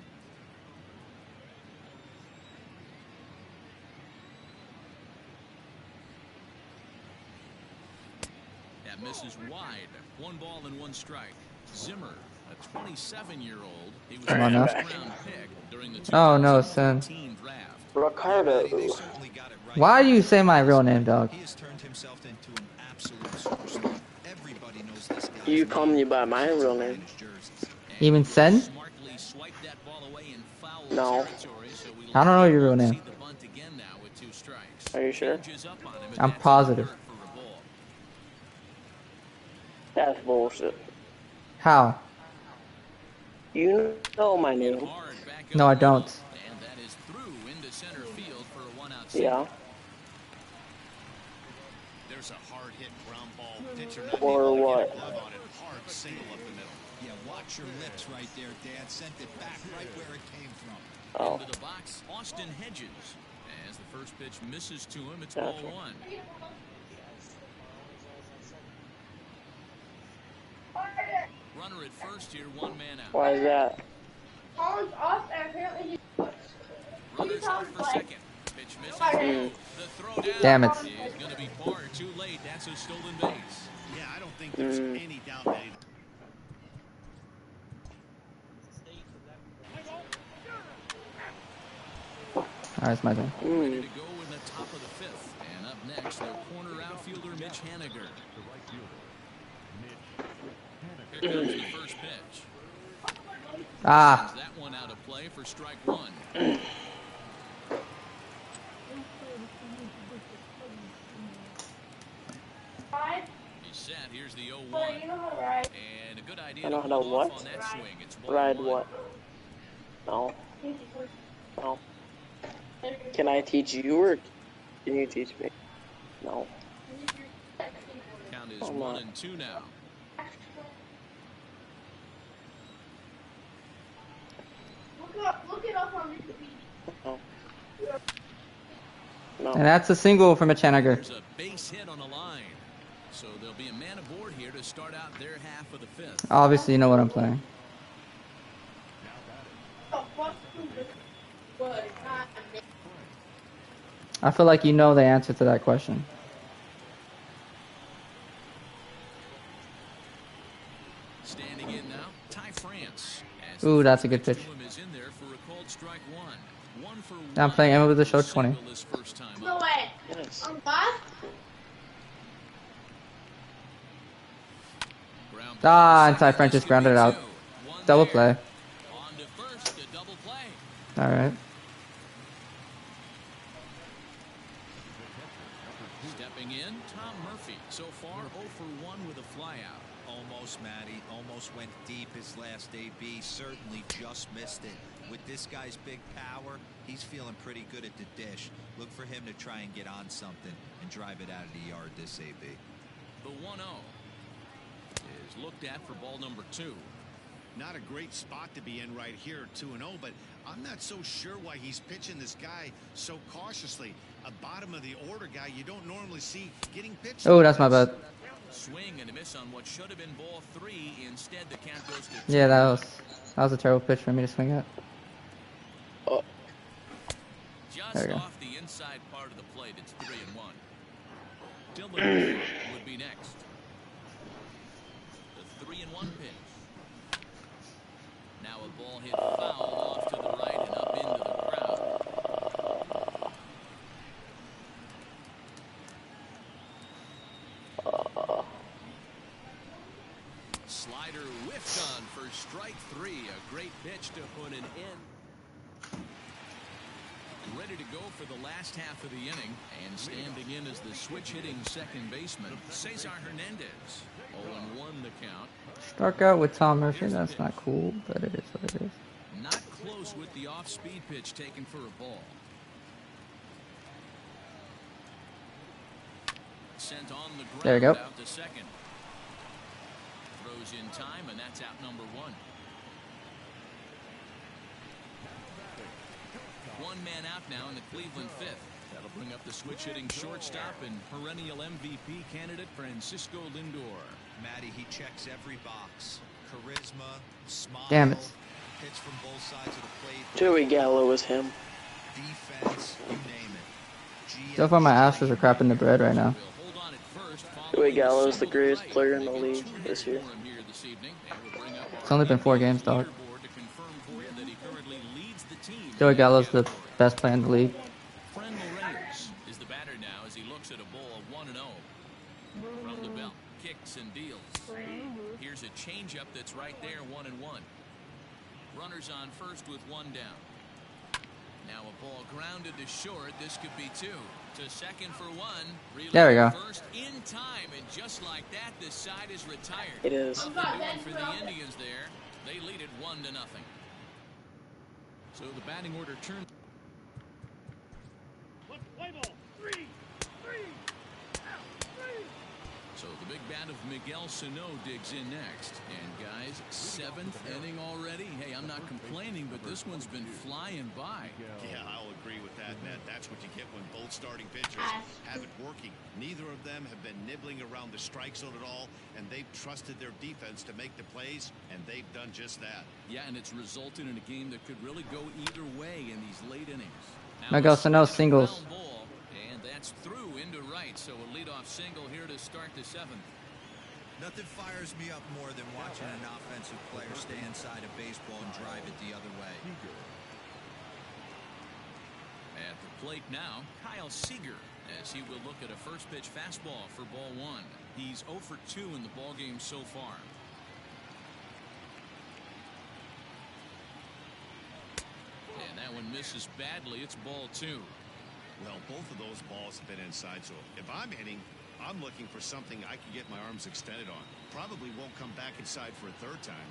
[SPEAKER 3] misses wide. 1 ball and 1 strike. Zimmer, a 27-year-old. He was
[SPEAKER 2] Come
[SPEAKER 3] a
[SPEAKER 2] on now.
[SPEAKER 3] first-round pick during the
[SPEAKER 2] Oh no, son.
[SPEAKER 3] 2014 draft.
[SPEAKER 9] Ricardo.
[SPEAKER 5] They certainly got it right.
[SPEAKER 2] Why do you say my real name, dog?
[SPEAKER 5] He has turned himself into an absolute superstar. Everybody knows this guy.
[SPEAKER 9] You call me by my real name?
[SPEAKER 2] Even Sen?
[SPEAKER 3] Smartly swiped that ball away in foul
[SPEAKER 9] No.
[SPEAKER 3] territory, so we
[SPEAKER 2] I don't know your real name.
[SPEAKER 3] see the bunt again now with 2 strikes.
[SPEAKER 9] Are you sure?
[SPEAKER 3] Changes up on him, and
[SPEAKER 2] I'm
[SPEAKER 3] that's
[SPEAKER 2] positive.
[SPEAKER 3] alert for a ball.
[SPEAKER 9] That's bullshit.
[SPEAKER 2] How?
[SPEAKER 9] You know my name.
[SPEAKER 3] Hard back
[SPEAKER 2] No,
[SPEAKER 3] up
[SPEAKER 2] I
[SPEAKER 3] the middle,
[SPEAKER 2] don't.
[SPEAKER 3] and that is through into center field for a 1-out
[SPEAKER 9] Yeah.
[SPEAKER 3] single.
[SPEAKER 4] There's a hard hit ground ball. Pitcher not
[SPEAKER 9] Or
[SPEAKER 4] able to get
[SPEAKER 9] what?
[SPEAKER 4] a glove on it. Hard single up the middle.
[SPEAKER 5] Yeah, watch your lips right there, Dad. Sent it back right where it came from.
[SPEAKER 9] Oh.
[SPEAKER 3] Into the box, Austin Hedges. As the first pitch misses to him, it's
[SPEAKER 9] Gotcha.
[SPEAKER 3] ball 1. Runner at first here, 1 man out.
[SPEAKER 9] Why is that?
[SPEAKER 8] Collins off, and apparently he.
[SPEAKER 3] Runners off for second. Pitch misses.
[SPEAKER 9] Mm.
[SPEAKER 3] The throw down
[SPEAKER 2] Damn it.
[SPEAKER 3] is going to be far too late. That's a stolen base.
[SPEAKER 4] Yeah, I don't think there's any doubt that he
[SPEAKER 2] Alright, it's my turn.
[SPEAKER 3] Ready to go in the top of the 5th. And up next, their corner outfielder, Mitch Haniger. Here comes the first pitch.
[SPEAKER 2] Ah,
[SPEAKER 3] Sends that one out of play for strike 1. He's set. Here's the 0-1.
[SPEAKER 8] You know how to ride.
[SPEAKER 3] And a good idea
[SPEAKER 9] I
[SPEAKER 3] to
[SPEAKER 9] know how to
[SPEAKER 3] hold
[SPEAKER 9] what?
[SPEAKER 3] off on that swing. It's ball
[SPEAKER 9] Ride
[SPEAKER 3] 1.
[SPEAKER 9] what? No. No. Can I teach you or can you teach me? No.
[SPEAKER 3] Count is
[SPEAKER 9] I'm
[SPEAKER 3] 1
[SPEAKER 9] not.
[SPEAKER 3] and 2 now.
[SPEAKER 8] Look it up on Wikipedia.
[SPEAKER 9] No. No.
[SPEAKER 2] and that's a single from a Chanager.
[SPEAKER 3] There's a base hit on the line. So there'll be a man aboard here to start out their half of the 5th.
[SPEAKER 2] Obviously, you know what I'm playing. I feel like you know the answer to that question.
[SPEAKER 3] Standing in now, Ty France. As
[SPEAKER 2] Ooh,
[SPEAKER 3] the
[SPEAKER 2] that's
[SPEAKER 3] first
[SPEAKER 2] a good pitch.
[SPEAKER 3] to him is in there for a called strike 1. 1 for 1.
[SPEAKER 2] I'm playing MLB The Show 20.
[SPEAKER 3] Single his first time
[SPEAKER 8] No
[SPEAKER 3] up.
[SPEAKER 8] way.
[SPEAKER 9] Yes.
[SPEAKER 8] On what?
[SPEAKER 3] Ground
[SPEAKER 2] Ah,
[SPEAKER 3] ball to
[SPEAKER 2] and Ty
[SPEAKER 3] second.
[SPEAKER 2] French
[SPEAKER 3] This
[SPEAKER 2] just
[SPEAKER 3] could
[SPEAKER 2] grounded
[SPEAKER 3] be
[SPEAKER 2] it out.
[SPEAKER 3] 2. 1
[SPEAKER 2] Double
[SPEAKER 3] there.
[SPEAKER 2] play.
[SPEAKER 3] On to first, a double play.
[SPEAKER 2] Alright.
[SPEAKER 3] Stepping in, Tom Murphy. So far, 0 for 1 with a flyout.
[SPEAKER 5] Almost, Matty. Almost went deep his last AB. Certainly just missed it. With this guy's big power, he's feeling pretty good at the dish. Look for him to try and get on something and drive it out of the yard this AB.
[SPEAKER 3] The 1-0 is looked at for ball number 2.
[SPEAKER 4] Not a great spot to be in right here, 2-0, but I'm not so sure why he's pitching this guy so cautiously. A bottom of the order guy you don't normally see getting pitched.
[SPEAKER 2] Oh, that's my bad.
[SPEAKER 3] Swing and a miss on what should have been ball 3. Instead, the count goes to 2.
[SPEAKER 2] Yeah, that was a terrible pitch for me to swing at.
[SPEAKER 3] Just
[SPEAKER 2] There you go.
[SPEAKER 3] off the inside part of the plate, it's 3-1. Dylan would be next. The 3-1 pitch. Now a ball hit foul off to the right and up into the crowd. Slider whiffed on for strike 3. A great pitch to put an end. Ready to go for the last half of the inning, and standing in as the switch-hitting second baseman, Cesar Hernandez. 0-1 the count.
[SPEAKER 2] Struck out with Tom Murphy. That's not cool, but it is what it is.
[SPEAKER 3] Not close with the off-speed pitch taken for a ball. Sent on the ground.
[SPEAKER 2] There you go.
[SPEAKER 3] Out to second. Throws in time, and that's out number 1. 1 man out now in the Cleveland 5th. That'll bring up the switch-hitting shortstop and perennial MVP candidate Francisco Lindor.
[SPEAKER 5] Matty, he checks every box. Charisma, smile.
[SPEAKER 2] Damn it.
[SPEAKER 5] Hits from both sides of the plate.
[SPEAKER 9] Joey Gallo is him.
[SPEAKER 5] Defense, you name it.
[SPEAKER 2] So far, my Astros are crapping the bread right now.
[SPEAKER 3] Will hold on at first,
[SPEAKER 9] Joey Gallo's the greatest player in the league this year.
[SPEAKER 2] It's only been 4 games, dog. Joey Gallo's the best player in the league.
[SPEAKER 3] Is the batter now as he looks at a ball of 1-0. From the belt, kicks and deals. Here's a changeup that's right there, 1-1. Runners on first with 1 down. Now a ball grounded to short. This could be 2. To second for 1.
[SPEAKER 2] There we go.
[SPEAKER 3] First in time, and just like that, this side is retired.
[SPEAKER 9] It is.
[SPEAKER 3] Nothing doing for the Indians there. They lead it 1-0. So the batting order turns. So the big bat of Miguel Sano digs in next. And guys, 7th inning already. Hey, I'm not complaining, but this one's been flying by.
[SPEAKER 4] Yeah, I'll agree with that, Matt. That's what you get when both starting pitchers have it working. Neither of them have been nibbling around the strike zone at all, and they've trusted their defense to make the plays, and they've done just that.
[SPEAKER 3] Yeah, and it's resulted in a game that could really go either way in these late innings.
[SPEAKER 2] Miguel Sano singles.
[SPEAKER 3] And that's through into right, so a leadoff single here to start the 7th.
[SPEAKER 5] Nothing fires me up more than watching an offensive player stay inside a baseball and drive it the other way.
[SPEAKER 3] At the plate now, Kyle Seager, as he will look at a first pitch fastball for ball 1. He's 0 for 2 in the ball game so far. And that one misses badly. It's ball 2.
[SPEAKER 4] Well, both of those balls have been inside, so if I'm hitting, I'm looking for something I can get my arms extended on. Probably won't come back inside for a 3rd time.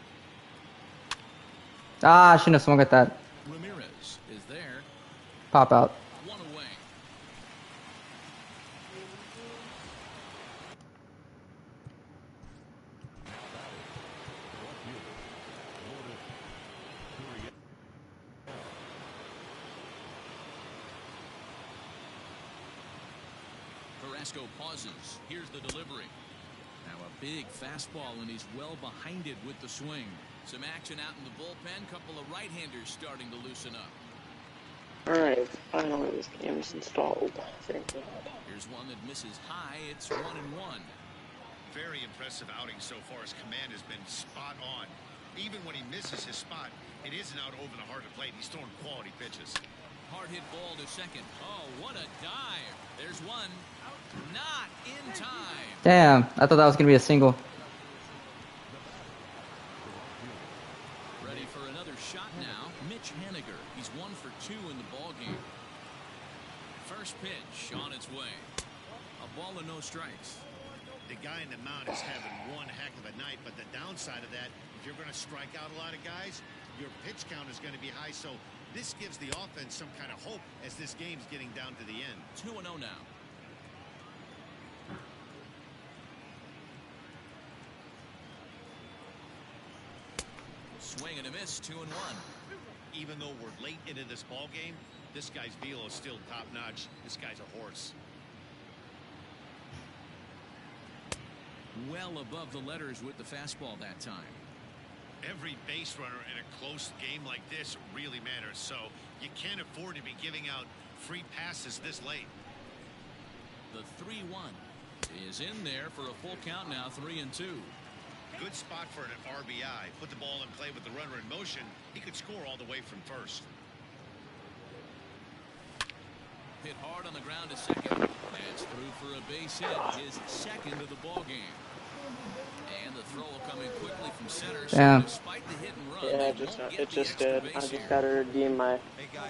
[SPEAKER 2] Ah, I shouldn't have swung at that.
[SPEAKER 3] Ramirez is there.
[SPEAKER 2] Pop out.
[SPEAKER 3] 1 away. Carrasco pauses. Here's the delivery. Now a big fastball, and he's well behind it with the swing. Some action out in the bullpen. Couple of right-handers starting to loosen up.
[SPEAKER 9] Alright, finally this game's installed. Thank God.
[SPEAKER 3] Here's one that misses high. It's 1-1.
[SPEAKER 4] Very impressive outing so far. His command has been spot on. Even when he misses his spot, it isn't out over the heart of the plate. He's throwing quality pitches.
[SPEAKER 3] Hard hit ball to second. Oh, what a dive. There's one. Not in time.
[SPEAKER 2] Damn, I thought that was going to be a single.
[SPEAKER 3] Ready for another shot now. Mitch Haniger. He's 1 for 2 in the ball game. First pitch on its way. A ball and no strikes.
[SPEAKER 4] The guy in the mound is having one heck of a night, but the downside of that, if you're going to strike out a lot of guys, your pitch count is going to be high. So this gives the offense some kind of hope as this game's getting down to the end.
[SPEAKER 3] 2-0 now. Swing and a miss, 2-1.
[SPEAKER 4] Even though we're late into this ball game, this guy's velo is still top notch. This guy's a horse.
[SPEAKER 3] Well above the letters with the fastball that time.
[SPEAKER 4] Every base runner in a close game like this really matters, so you can't afford to be giving out free passes this late.
[SPEAKER 3] The 3-1 is in there for a full count now, 3-2.
[SPEAKER 4] Good spot for an RBI. Put the ball in play with the runner in motion. He could score all the way from first.
[SPEAKER 3] Hit hard on the ground to second. That's through for a base hit, his second of the ball game. And the throw coming quickly from center.
[SPEAKER 2] Damn.
[SPEAKER 3] So despite the hit and run,
[SPEAKER 9] Yeah, it just did. I just gotta redeem my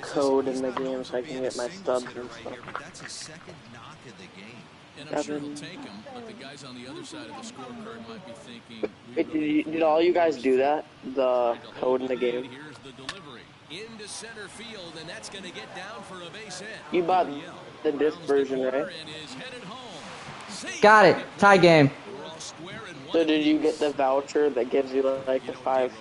[SPEAKER 9] code in the game so I can get my stubs and stuff.
[SPEAKER 5] That's his 2nd knock of the game.
[SPEAKER 3] And I'm sure he'll take him, but the guys on the other side of the scorecard might be thinking.
[SPEAKER 9] Did all you guys do that? The code in the game?
[SPEAKER 3] Here's the delivery into center field, and that's going to get down for a base hit.
[SPEAKER 9] You bought the disc version, right?
[SPEAKER 2] Got it. Tie game.
[SPEAKER 9] So did you get the voucher that gives you like the 5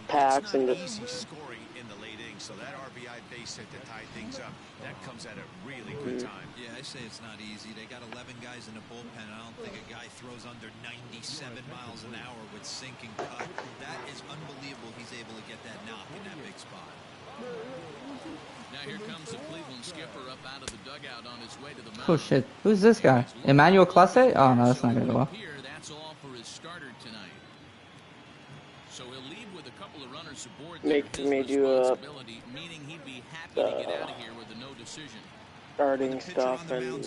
[SPEAKER 9] packs and the
[SPEAKER 4] scoring in the late innings, so that RBI base hit to tie things up, that comes at a really good time.
[SPEAKER 5] Yeah, I say it's not easy. They got 11 guys in the bullpen, and I don't think a guy throws under 97 miles an hour with sinking cut. That is unbelievable. He's able to get that knock in that big spot.
[SPEAKER 3] Now Now here comes the Cleveland skipper up out of the dugout on his way to the mound.
[SPEAKER 2] Oh shit, who's this guy? Emmanuel Clase? Oh no, that's not gonna go well.
[SPEAKER 3] That's all for his starter tonight. So he'll leave with a couple of runners aboard.
[SPEAKER 9] Made you a
[SPEAKER 3] meaning he'd be happy to get out of here with a no decision.
[SPEAKER 9] Starting stuff and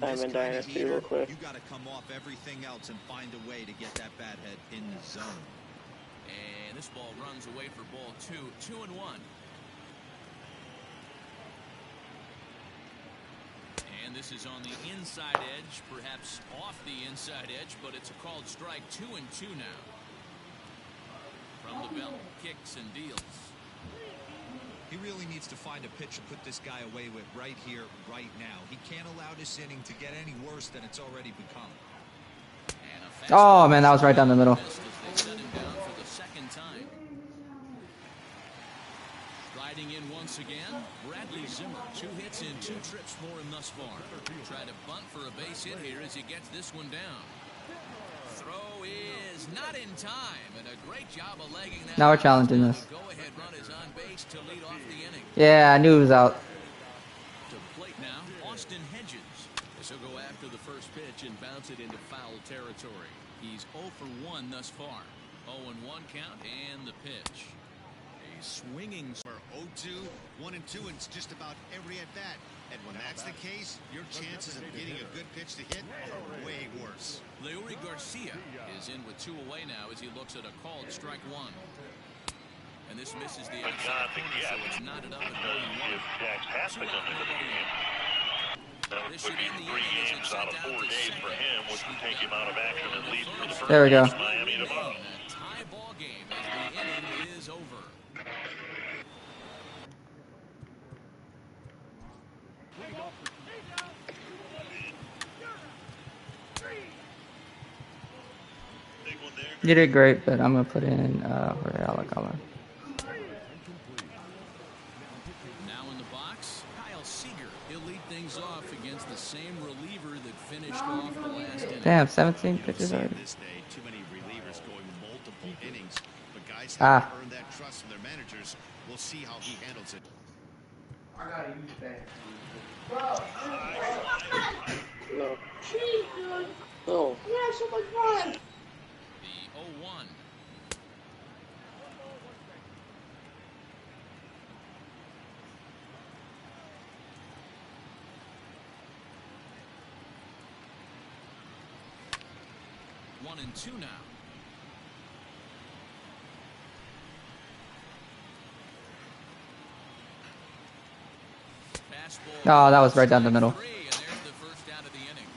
[SPEAKER 9] I'm in Dynasty real quick.
[SPEAKER 5] You got to come off everything else and find a way to get that bat head in the zone.
[SPEAKER 3] And this ball runs away for ball 2, 2-1. And this is on the inside edge, perhaps off the inside edge, but it's a called strike. 2-2 now. From the belt, kicks and deals.
[SPEAKER 5] He really needs to find a pitch to put this guy away with right here, right now. He can't allow this inning to get any worse than it's already become.
[SPEAKER 2] Oh man, that was right down the middle.
[SPEAKER 3] Riding in once again, Bradley Zimmer. 2 hits in 2 trips for him thus far. Try to bunt for a base hit here as he gets this one down. Throw is not in time, and a great job of legging that.
[SPEAKER 2] Now we're challenging this.
[SPEAKER 3] Go-ahead run is on base to lead off the inning.
[SPEAKER 2] Yeah, I knew he was out.
[SPEAKER 3] To the plate now, Austin Hedges. This will go after the first pitch and bounce it into foul territory. He's 0 for 1 thus far. 0-1 count and the pitch. A swinging
[SPEAKER 4] for 0-2, 1-2, and it's just about every at bat. And when that's the case, your chances of getting a good pitch to hit are way worse.
[SPEAKER 3] Leury Garcia is in with 2 away now as he looks at a called strike 1. And this misses the outside corner, so it's knotted up at 1-1. This should end the inning as it's sent down to second.
[SPEAKER 2] There we go.
[SPEAKER 3] A tie ball game as the inning is over.
[SPEAKER 2] You did great, but I'm gonna put in Real Color.
[SPEAKER 3] Now in the box, Kyle Seager. He'll lead things off against the same reliever that finished off the last inning.
[SPEAKER 2] Damn, 17 pitches already.
[SPEAKER 4] This day, too many relievers going multiple innings, but guys have earned that trust from their managers. We'll see how he handles it.
[SPEAKER 8] I gotta use that.
[SPEAKER 9] No.
[SPEAKER 8] Jeez, dude.
[SPEAKER 9] No.
[SPEAKER 8] We had so much fun.
[SPEAKER 3] The 0-1. One and 2 now.
[SPEAKER 2] Oh, that was right down the middle.
[SPEAKER 3] And there's the first out of the inning.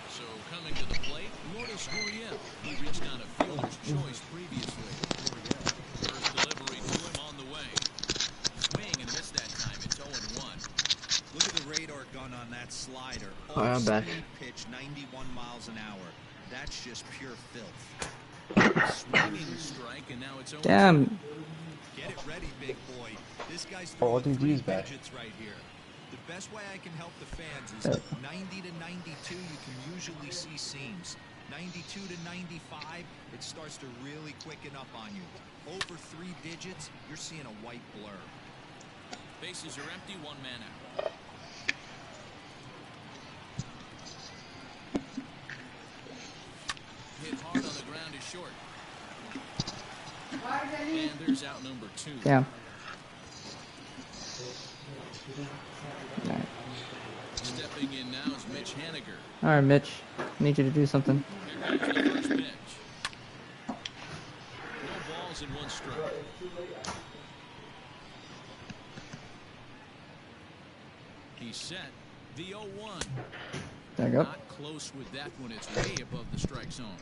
[SPEAKER 3] So coming to the plate, Urias. He reached on a fielder's choice previously. First delivery to him on the way. Swing and missed that time. It's 0-1.
[SPEAKER 5] Look at the radar gun on that slider.
[SPEAKER 2] I'm back.
[SPEAKER 5] Pitch 91 miles an hour. That's just pure filth.
[SPEAKER 3] Swinging strike, and now it's 0-2.
[SPEAKER 2] Damn.
[SPEAKER 5] Get it ready, big boy. This guy's
[SPEAKER 1] Oh,
[SPEAKER 5] throwing
[SPEAKER 1] DG's
[SPEAKER 5] 3
[SPEAKER 1] back.
[SPEAKER 5] digits right here. The best way I can help the fans is 90 to 92. You can usually see seams. 92 to 95, it starts to really quicken up on you. Over 3 digits, you're seeing a white blur.
[SPEAKER 3] Bases are empty, 1 man out. Hit hard on the ground is short. And there's out number 2.
[SPEAKER 2] Damn.
[SPEAKER 3] Stepping in now is Mitch Haniger.
[SPEAKER 2] Alright, Mitch. I need you to do something.
[SPEAKER 3] Here comes the first pitch. No balls and 1 strike. He's set. The 0-1.
[SPEAKER 2] There you go.
[SPEAKER 3] Not close with that one. It's way above the strike zone.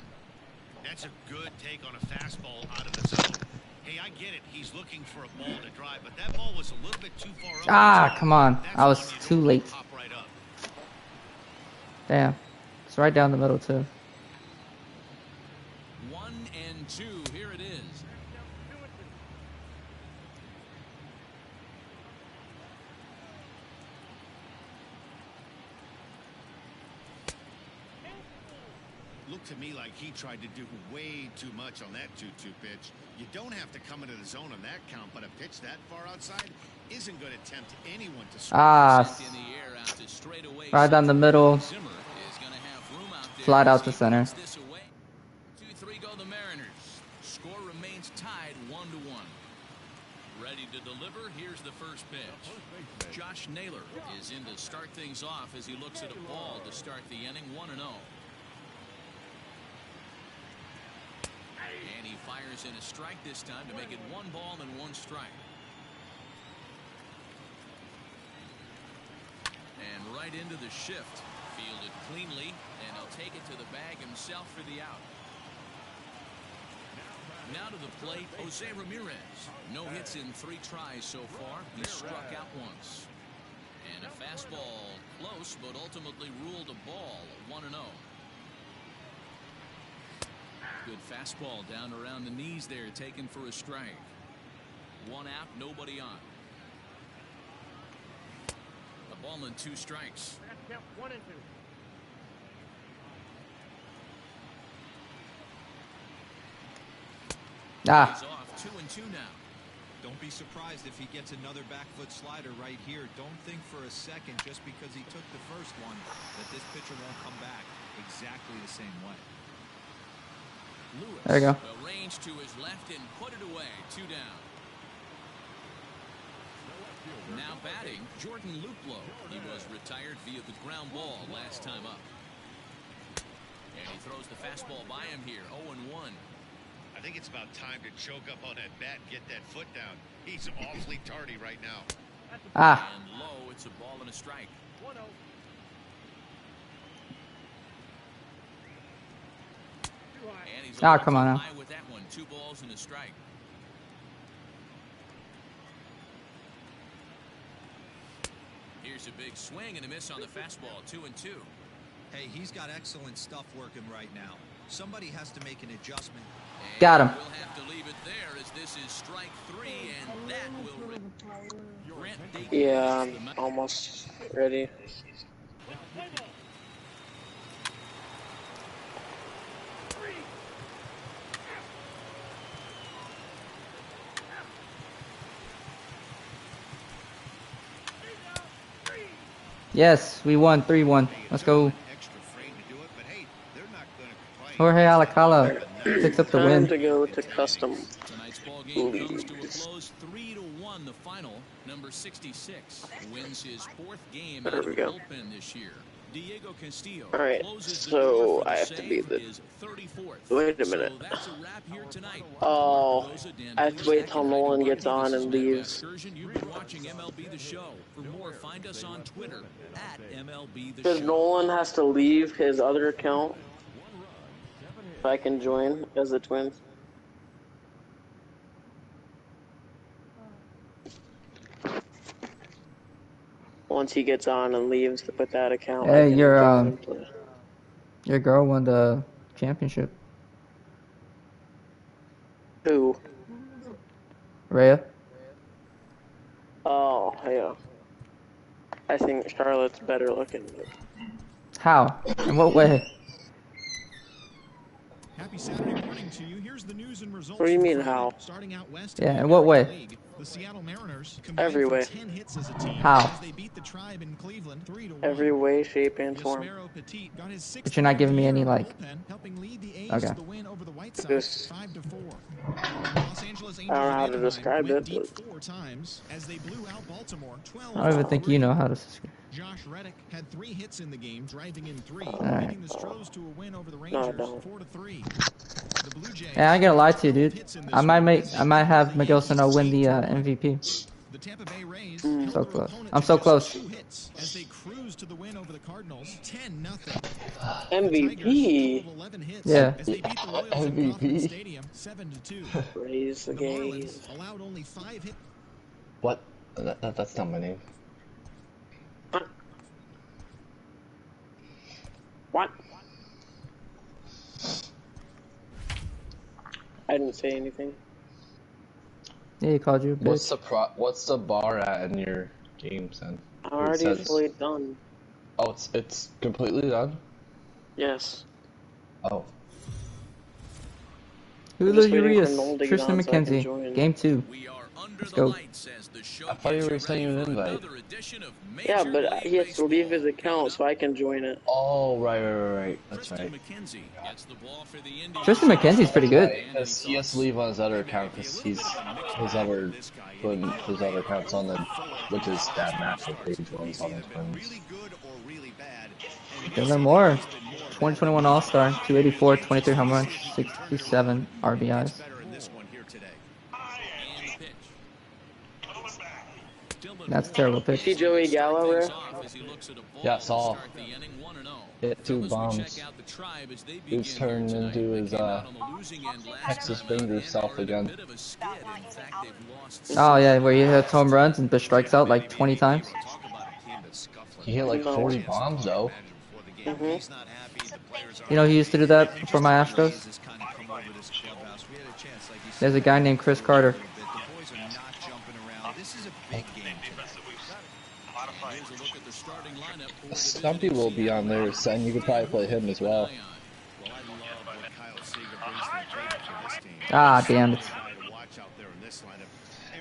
[SPEAKER 4] That's a good take on a fastball out of the zone. Hey, I get it. He's looking for a ball to drive, but that ball was a little bit too far up.
[SPEAKER 2] Ah, come on. I was too late.
[SPEAKER 4] Pop right up.
[SPEAKER 2] Damn. It's right down the middle, too.
[SPEAKER 3] 1 and 2. Here it is.
[SPEAKER 4] looked to me like he tried to do way too much on that 2-2 pitch. You don't have to come into the zone on that count, but a pitch that far outside isn't going to tempt anyone to swing.
[SPEAKER 3] In the air out to straightaway.
[SPEAKER 2] Right down the middle.
[SPEAKER 3] Zimmer is going to have room out there.
[SPEAKER 2] Flat out to center.
[SPEAKER 3] 2-3 go the Mariners. Score remains tied 1-1. Ready to deliver. Here's the first pitch. Josh Naylor is in to start things off as he looks at a ball to start the inning 1-0. And he fires in a strike this time to make it 1 ball and 1 strike. And right into the shift. Fielded cleanly, and he'll take it to the bag himself for the out. Now to the plate, Jose Ramirez. No hits in 3 tries so far. He struck out once. And a fastball close, but ultimately ruled a ball, 1-0. Good fastball down around the knees there, taken for a strike. 1 out, nobody on. A ball and 2 strikes.
[SPEAKER 8] 1 and 2.
[SPEAKER 3] He's off 2 and 2 now.
[SPEAKER 5] Don't be surprised if he gets another back foot slider right here. Don't think for a second, just because he took the first one, that this pitcher won't come back exactly the same way.
[SPEAKER 3] Lewis,
[SPEAKER 2] there you go.
[SPEAKER 3] Range to his left and put it away. 2 down. Now batting, Jordan Luplow. He was retired via the ground ball last time up. And he throws the fastball by him here. 0-1.
[SPEAKER 4] I think it's about time to choke up on that bat and get that foot down. He's awfully tardy right now.
[SPEAKER 3] And low, it's a ball and a strike.
[SPEAKER 8] 1-0.
[SPEAKER 3] And he's
[SPEAKER 2] come on now.
[SPEAKER 3] high with that one. 2 balls and a strike. Here's a big swing and a miss on the fastball. 2 and 2.
[SPEAKER 5] Hey, he's got excellent stuff working right now. Somebody has to make an adjustment.
[SPEAKER 3] And
[SPEAKER 2] got him.
[SPEAKER 3] We'll have to leave it there as this is strike 3, and that will.
[SPEAKER 9] Yeah, I'm almost ready.
[SPEAKER 2] Yes, we won 3-1. Let's go. Jorge Alcala picks up the
[SPEAKER 9] Time
[SPEAKER 2] win.
[SPEAKER 9] to go to custom.
[SPEAKER 3] Tonight's ball game comes to a close 3-1. The final. Number 66 wins his 4th game out of the bullpen this year. Diego Castillo.
[SPEAKER 9] All right, so I have to be the. Wait a minute.
[SPEAKER 3] So that's a wrap here tonight.
[SPEAKER 9] Oh, I have to wait till Nolan gets on and leaves.
[SPEAKER 3] You've been watching MLB The Show. For more, find us on Twitter at MLB The
[SPEAKER 9] Because
[SPEAKER 3] Show.
[SPEAKER 9] Nolan has to leave his other account, so I can join as the Twins. Once he gets on and leaves to put that account.
[SPEAKER 2] Hey, your girl won the championship.
[SPEAKER 9] Who?
[SPEAKER 2] Rhea.
[SPEAKER 9] Oh, yeah. I think Charlotte's better looking.
[SPEAKER 2] How? In what way?
[SPEAKER 10] Happy Saturday morning to you. Here's the news and results.
[SPEAKER 9] What do you mean how?
[SPEAKER 10] Starting out west.
[SPEAKER 2] Yeah, in what way?
[SPEAKER 10] The Seattle Mariners
[SPEAKER 9] Every way.
[SPEAKER 10] 10 hits as a team.
[SPEAKER 2] How?
[SPEAKER 10] As they beat the Tribe in Cleveland 3-1.
[SPEAKER 9] Every way, shape, and form.
[SPEAKER 2] But you're not giving me any like.
[SPEAKER 10] Helping lead the A's
[SPEAKER 2] Okay.
[SPEAKER 10] to the win over the White Sox
[SPEAKER 9] Just,
[SPEAKER 10] 5-4. Los Angeles
[SPEAKER 9] I don't know how to describe
[SPEAKER 10] went
[SPEAKER 9] it.
[SPEAKER 10] deep
[SPEAKER 9] But
[SPEAKER 10] 4 times as they blew out Baltimore 12.
[SPEAKER 2] I don't even think you know how to.
[SPEAKER 10] Josh Reddick had 3 hits in the game, driving in 3,
[SPEAKER 2] right.
[SPEAKER 10] leading the Stros to a win over the
[SPEAKER 9] No,
[SPEAKER 10] Rangers
[SPEAKER 9] I don't.
[SPEAKER 10] 4-3. The Blue Jays.
[SPEAKER 2] Yeah, I ain't gonna lie to you, dude. I might have Miguel Sano win the MVP.
[SPEAKER 10] The Tampa Bay Rays
[SPEAKER 2] So close. I'm so close.
[SPEAKER 10] 2 hits as they cruise to the win over the Cardinals 10-0.
[SPEAKER 9] MVP.
[SPEAKER 10] 11 hits
[SPEAKER 2] Yeah.
[SPEAKER 10] as they beat the Royals in
[SPEAKER 1] MVP.
[SPEAKER 10] Kauffman Stadium 7-2.
[SPEAKER 9] Raise the
[SPEAKER 10] The
[SPEAKER 9] game.
[SPEAKER 10] Marlins allowed only 5 hits.
[SPEAKER 1] What? That's not my name.
[SPEAKER 9] What? I didn't say anything.
[SPEAKER 2] Yeah, he called you a bitch.
[SPEAKER 1] What's the bar at in your games then?
[SPEAKER 9] I'm already fully done.
[SPEAKER 1] Oh, it's completely done.
[SPEAKER 9] Yes.
[SPEAKER 1] Oh.
[SPEAKER 2] Julio
[SPEAKER 9] just waiting for
[SPEAKER 2] Urias,
[SPEAKER 9] Noel to get
[SPEAKER 2] Triston
[SPEAKER 9] on so I can
[SPEAKER 2] McKenzie.
[SPEAKER 9] join.
[SPEAKER 2] Game 2. Let's go.
[SPEAKER 1] I thought you were sending an invite.
[SPEAKER 9] Yeah, but he has to leave his account so I can join it.
[SPEAKER 1] Oh, right. That's right.
[SPEAKER 2] Triston McKenzie's pretty good.
[SPEAKER 1] Because he has to leave on his other account because he's his other account's on the which is that massive page one's on his friends.
[SPEAKER 2] Dylan Moore, 2021 All-Star, 284, 23 home runs, 67 RBIs. That's a terrible pitch.
[SPEAKER 9] See Joey Gallo there?
[SPEAKER 1] Yeah, saw. Hit 2 bombs. He's turned into his Texas Rangers self again.
[SPEAKER 2] Oh yeah, where he hits home runs and strikes out like 20 times.
[SPEAKER 1] He hit like 40 bombs though.
[SPEAKER 2] You know, he used to do that for my Astros. There's a guy named Chris Carter.
[SPEAKER 1] Stumpy will be on there, and you could probably play him as well.
[SPEAKER 2] Ah, damn it.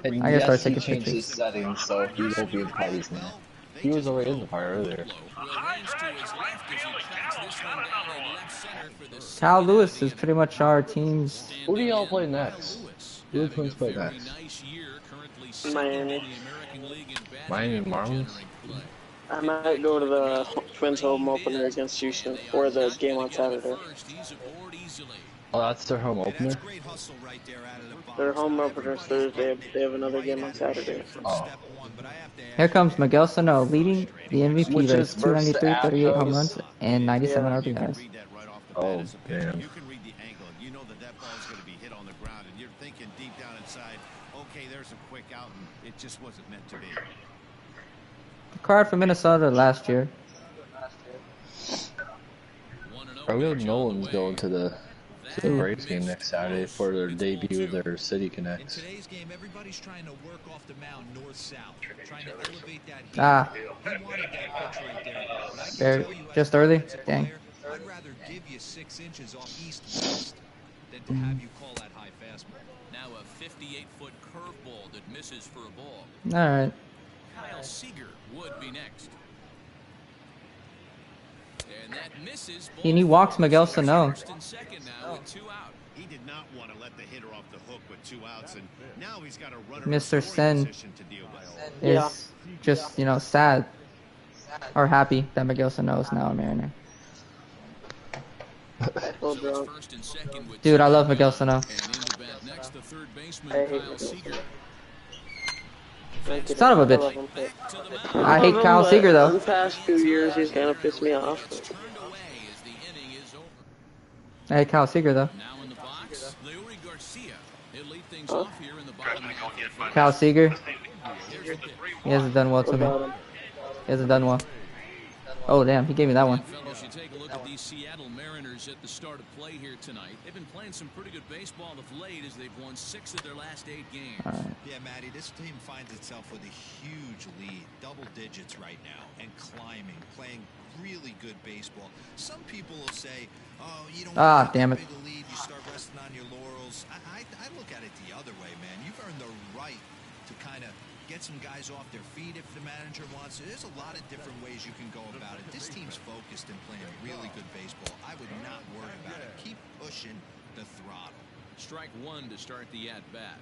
[SPEAKER 1] And
[SPEAKER 2] I gotta start
[SPEAKER 1] he
[SPEAKER 2] taking
[SPEAKER 1] changed his
[SPEAKER 2] pictures.
[SPEAKER 1] settings, so he won't be in parties now. He was already in the party earlier.
[SPEAKER 2] Cal Lewis is pretty much our team's.
[SPEAKER 1] Who do y'all play next? Who do the Twins play next?
[SPEAKER 9] Miami.
[SPEAKER 1] Miami Marlins?
[SPEAKER 9] I might go to the Twins home opener against Houston, or the game on Saturday.
[SPEAKER 1] Oh, that's their home opener?
[SPEAKER 9] Their home opener's Thursday. They have another game on Saturday.
[SPEAKER 1] Oh.
[SPEAKER 2] Here comes Miguel Sano leading the MVP
[SPEAKER 1] Which
[SPEAKER 2] race,
[SPEAKER 1] is versus
[SPEAKER 2] 293, 38 home
[SPEAKER 1] Astros.
[SPEAKER 2] runs, and 97 RBIs.
[SPEAKER 1] Oh, damn.
[SPEAKER 4] You can read the angle. You know that ball is going to be hit on the ground, and you're thinking deep down inside, okay, there's a quick out, and it just wasn't meant to be.
[SPEAKER 2] The card for Minnesota last year.
[SPEAKER 1] I really know Nolan's going to the Braves game next Saturday for their debut of their City Connect.
[SPEAKER 10] In today's game, everybody's trying to work off the mound north-south, trying to elevate that heat.
[SPEAKER 2] Ah.
[SPEAKER 10] He wanted that pitch right there. But I can
[SPEAKER 2] There,
[SPEAKER 10] tell you
[SPEAKER 2] just
[SPEAKER 10] as a
[SPEAKER 2] early?
[SPEAKER 10] defensive
[SPEAKER 2] Dang.
[SPEAKER 10] player, I'd rather give you 6 inches off east-west than to have you call that high fastball.
[SPEAKER 3] Now a 58-foot curveball that misses for a ball.
[SPEAKER 2] Alright.
[SPEAKER 3] Kyle Seager would be next. And that misses.
[SPEAKER 2] And he walks Miguel Sano.
[SPEAKER 3] First and second now with 2 out.
[SPEAKER 4] He did not want to let the hitter off the hook with 2 outs, and now he's got a runner
[SPEAKER 2] Mr.
[SPEAKER 4] in scoring
[SPEAKER 2] Sen
[SPEAKER 4] position to deal with.
[SPEAKER 2] is just, you know, sad or happy that Miguel Sano is now a Mariner.
[SPEAKER 9] So drunk.
[SPEAKER 3] First and second with
[SPEAKER 2] Dude, I love Miguel Sano.
[SPEAKER 3] and into bat next, the third baseman
[SPEAKER 9] I hate
[SPEAKER 3] Kyle
[SPEAKER 9] him.
[SPEAKER 3] Seager.
[SPEAKER 2] Son of a bitch. I hate Kyle Seager
[SPEAKER 9] The
[SPEAKER 2] though.
[SPEAKER 9] past few years, he's kind of pissed me off.
[SPEAKER 3] Turned away as the inning is over.
[SPEAKER 2] I hate Kyle Seager though.
[SPEAKER 3] Now in the box, Urias Garcia. He'll lead things off here in the bottom half of the first.
[SPEAKER 2] Kyle Seager,
[SPEAKER 3] Here's the pitch.
[SPEAKER 2] he hasn't done well to me.
[SPEAKER 9] Without him.
[SPEAKER 2] He hasn't done well. Oh damn, he gave me that one.
[SPEAKER 3] Fellas, you take a look at these Seattle Mariners at the start of play here tonight. They've been playing some pretty good baseball of late as they've won 6 of their last 8 games.
[SPEAKER 5] Yeah, Matty, this team finds itself with a huge lead, double digits right now, and climbing, playing really good baseball. Some people will say, oh, you don't want
[SPEAKER 2] Damn it.
[SPEAKER 5] big a lead, you start resting on your laurels. I look at it the other way, man. You've earned the right to kind of get some guys off their feet if the manager wants to. There's a lot of different ways you can go about it. This team's focused and playing really good baseball. I would not worry about it. Keep pushing the throttle.
[SPEAKER 3] Strike 1 to start the at-bat.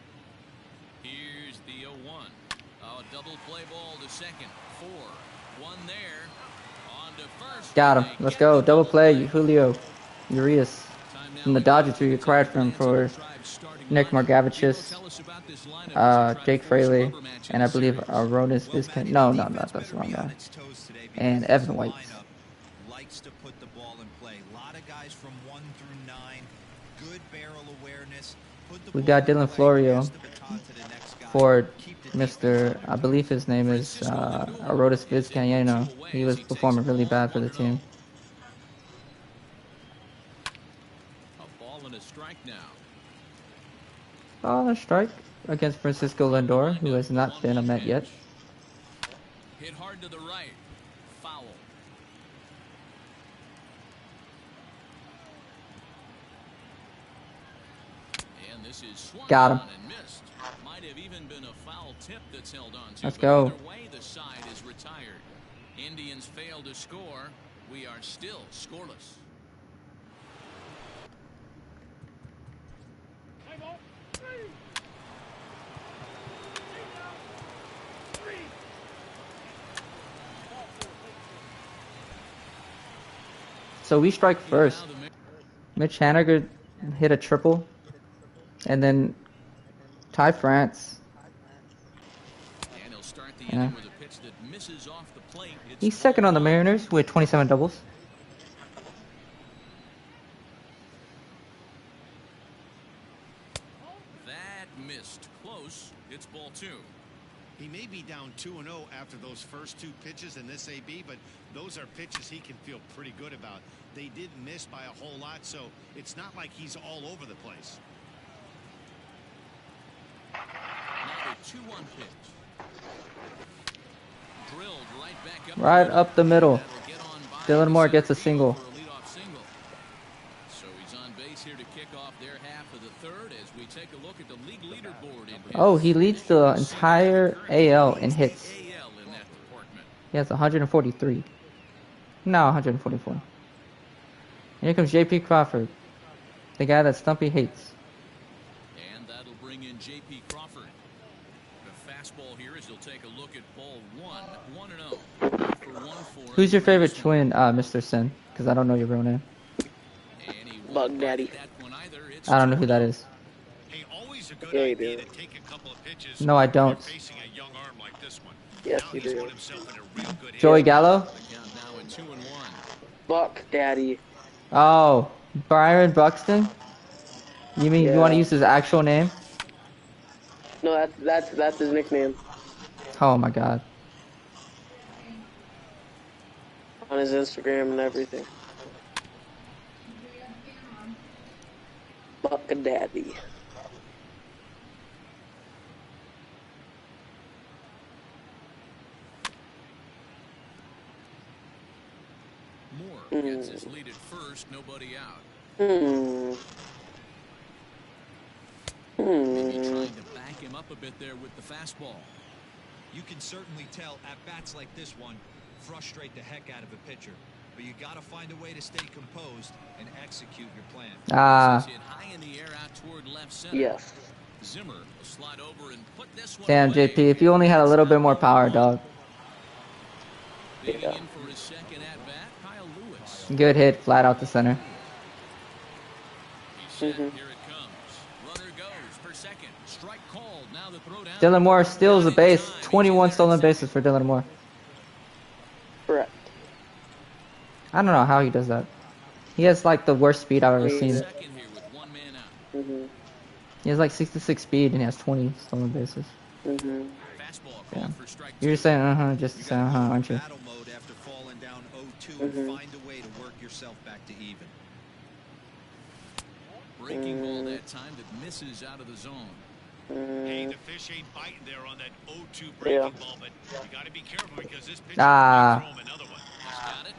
[SPEAKER 3] Here's the 0-1. A double play ball to second. 4. 1 there. On to first.
[SPEAKER 2] Got him. Let's go. Double play, Julio Urias. From the Dodgers we acquired from for Nick Margavich's, Jake Fraley, and I believe Aronis Vizcan. No, that's the wrong guy. And Evan White.
[SPEAKER 5] Likes to put the ball in play. A lot of guys from 1 through 9. Good barrel awareness.
[SPEAKER 2] We got Dylan Florio for Mr. I believe his name is Aronis Vizcan. He was performing really bad for the team.
[SPEAKER 3] A ball and a strike now.
[SPEAKER 2] Oh, a strike against Francisco Lindor, who has not been a Met yet.
[SPEAKER 3] Hit hard to the right. Foul. And this is swung
[SPEAKER 2] Got him.
[SPEAKER 3] on and missed. Might have even been a foul tip that's held on to.
[SPEAKER 2] Let's
[SPEAKER 3] but
[SPEAKER 2] go.
[SPEAKER 3] Either way, the side is retired. Indians fail to score. We are still scoreless.
[SPEAKER 2] So we strike first. Mitch Haniger hit a triple, and then Ty France.
[SPEAKER 3] And he'll start the
[SPEAKER 2] Yeah.
[SPEAKER 3] inning with a pitch that misses off the plate. It's
[SPEAKER 2] He's second on the Mariners with 27 doubles.
[SPEAKER 3] That missed. Close. It's ball 2.
[SPEAKER 4] He may be down 2-0 after those first 2 pitches in this AB, but those are pitches he can feel pretty good about. They did miss by a whole lot, so it's not like he's all over the place.
[SPEAKER 3] Now the 2-1 pitch. Drilled
[SPEAKER 2] Right up the middle. Dylan Moore gets a single.
[SPEAKER 3] So he's on base here to kick off their half of the third as we take a look at the league leaderboard in hits.
[SPEAKER 2] Oh, he leads the entire AL in hits.
[SPEAKER 3] AL in that department.
[SPEAKER 2] He has 143. No, 144. And here comes J.P. Crawford, the guy that Stumpy hates.
[SPEAKER 3] And that'll bring in J.P. Crawford. The fastball here is he'll take a look at ball 1. 1-0. For 1-4.
[SPEAKER 2] Who's your favorite twin, Mr. Sin? Because I don't know your real name.
[SPEAKER 9] Bug Daddy.
[SPEAKER 2] I don't know who that is.
[SPEAKER 9] Yeah, you do.
[SPEAKER 2] No, I don't.
[SPEAKER 9] Yes, you do.
[SPEAKER 2] Joey Gallo?
[SPEAKER 9] Buck Daddy.
[SPEAKER 2] Oh, Byron Buxton? You mean you want to
[SPEAKER 9] Yeah.
[SPEAKER 2] use his actual name?
[SPEAKER 9] No, that's his nickname
[SPEAKER 2] Oh my god.
[SPEAKER 9] on his Instagram and everything. Buck Daddy.
[SPEAKER 3] Moore gets his lead at first, nobody out. Maybe trying to back him up a bit there with the fastball.
[SPEAKER 10] You can certainly tell at bats like this one frustrate the heck out of a pitcher. But you got to find a way to stay composed and execute your plan.
[SPEAKER 2] Ah.
[SPEAKER 3] Hit high in the air out toward left center.
[SPEAKER 9] Yes.
[SPEAKER 3] Zimmer will slide over and put this one
[SPEAKER 2] Damn,
[SPEAKER 3] away.
[SPEAKER 2] JP, if you only had a little bit more power, dog.
[SPEAKER 3] Digging in for his second at bat, Kyle Lewis.
[SPEAKER 2] Good hit, flat out the center.
[SPEAKER 3] He's set. Here it comes. Runner goes for second. Strike called. Now the throw down.
[SPEAKER 2] Dylan Moore steals the base. 21 stolen bases for Dylan Moore.
[SPEAKER 9] Correct.
[SPEAKER 2] I don't know how he does that. He has like the worst speed I've ever seen.
[SPEAKER 3] Second here with one man out.
[SPEAKER 2] He has like 66 speed and he has 20 stolen bases.
[SPEAKER 3] Fastball
[SPEAKER 2] Yeah.
[SPEAKER 3] called for strike
[SPEAKER 2] You're just saying just to say aren't you?
[SPEAKER 5] Battle mode after falling down 0-2 and find a way to work yourself back to even.
[SPEAKER 3] Breaking ball that time that misses out of the zone.
[SPEAKER 4] Hey, the fish ain't biting there on that 0-2 breaking ball, but you got to be careful because this pitcher
[SPEAKER 2] Ah.
[SPEAKER 4] might throw him another one.
[SPEAKER 3] He's got it.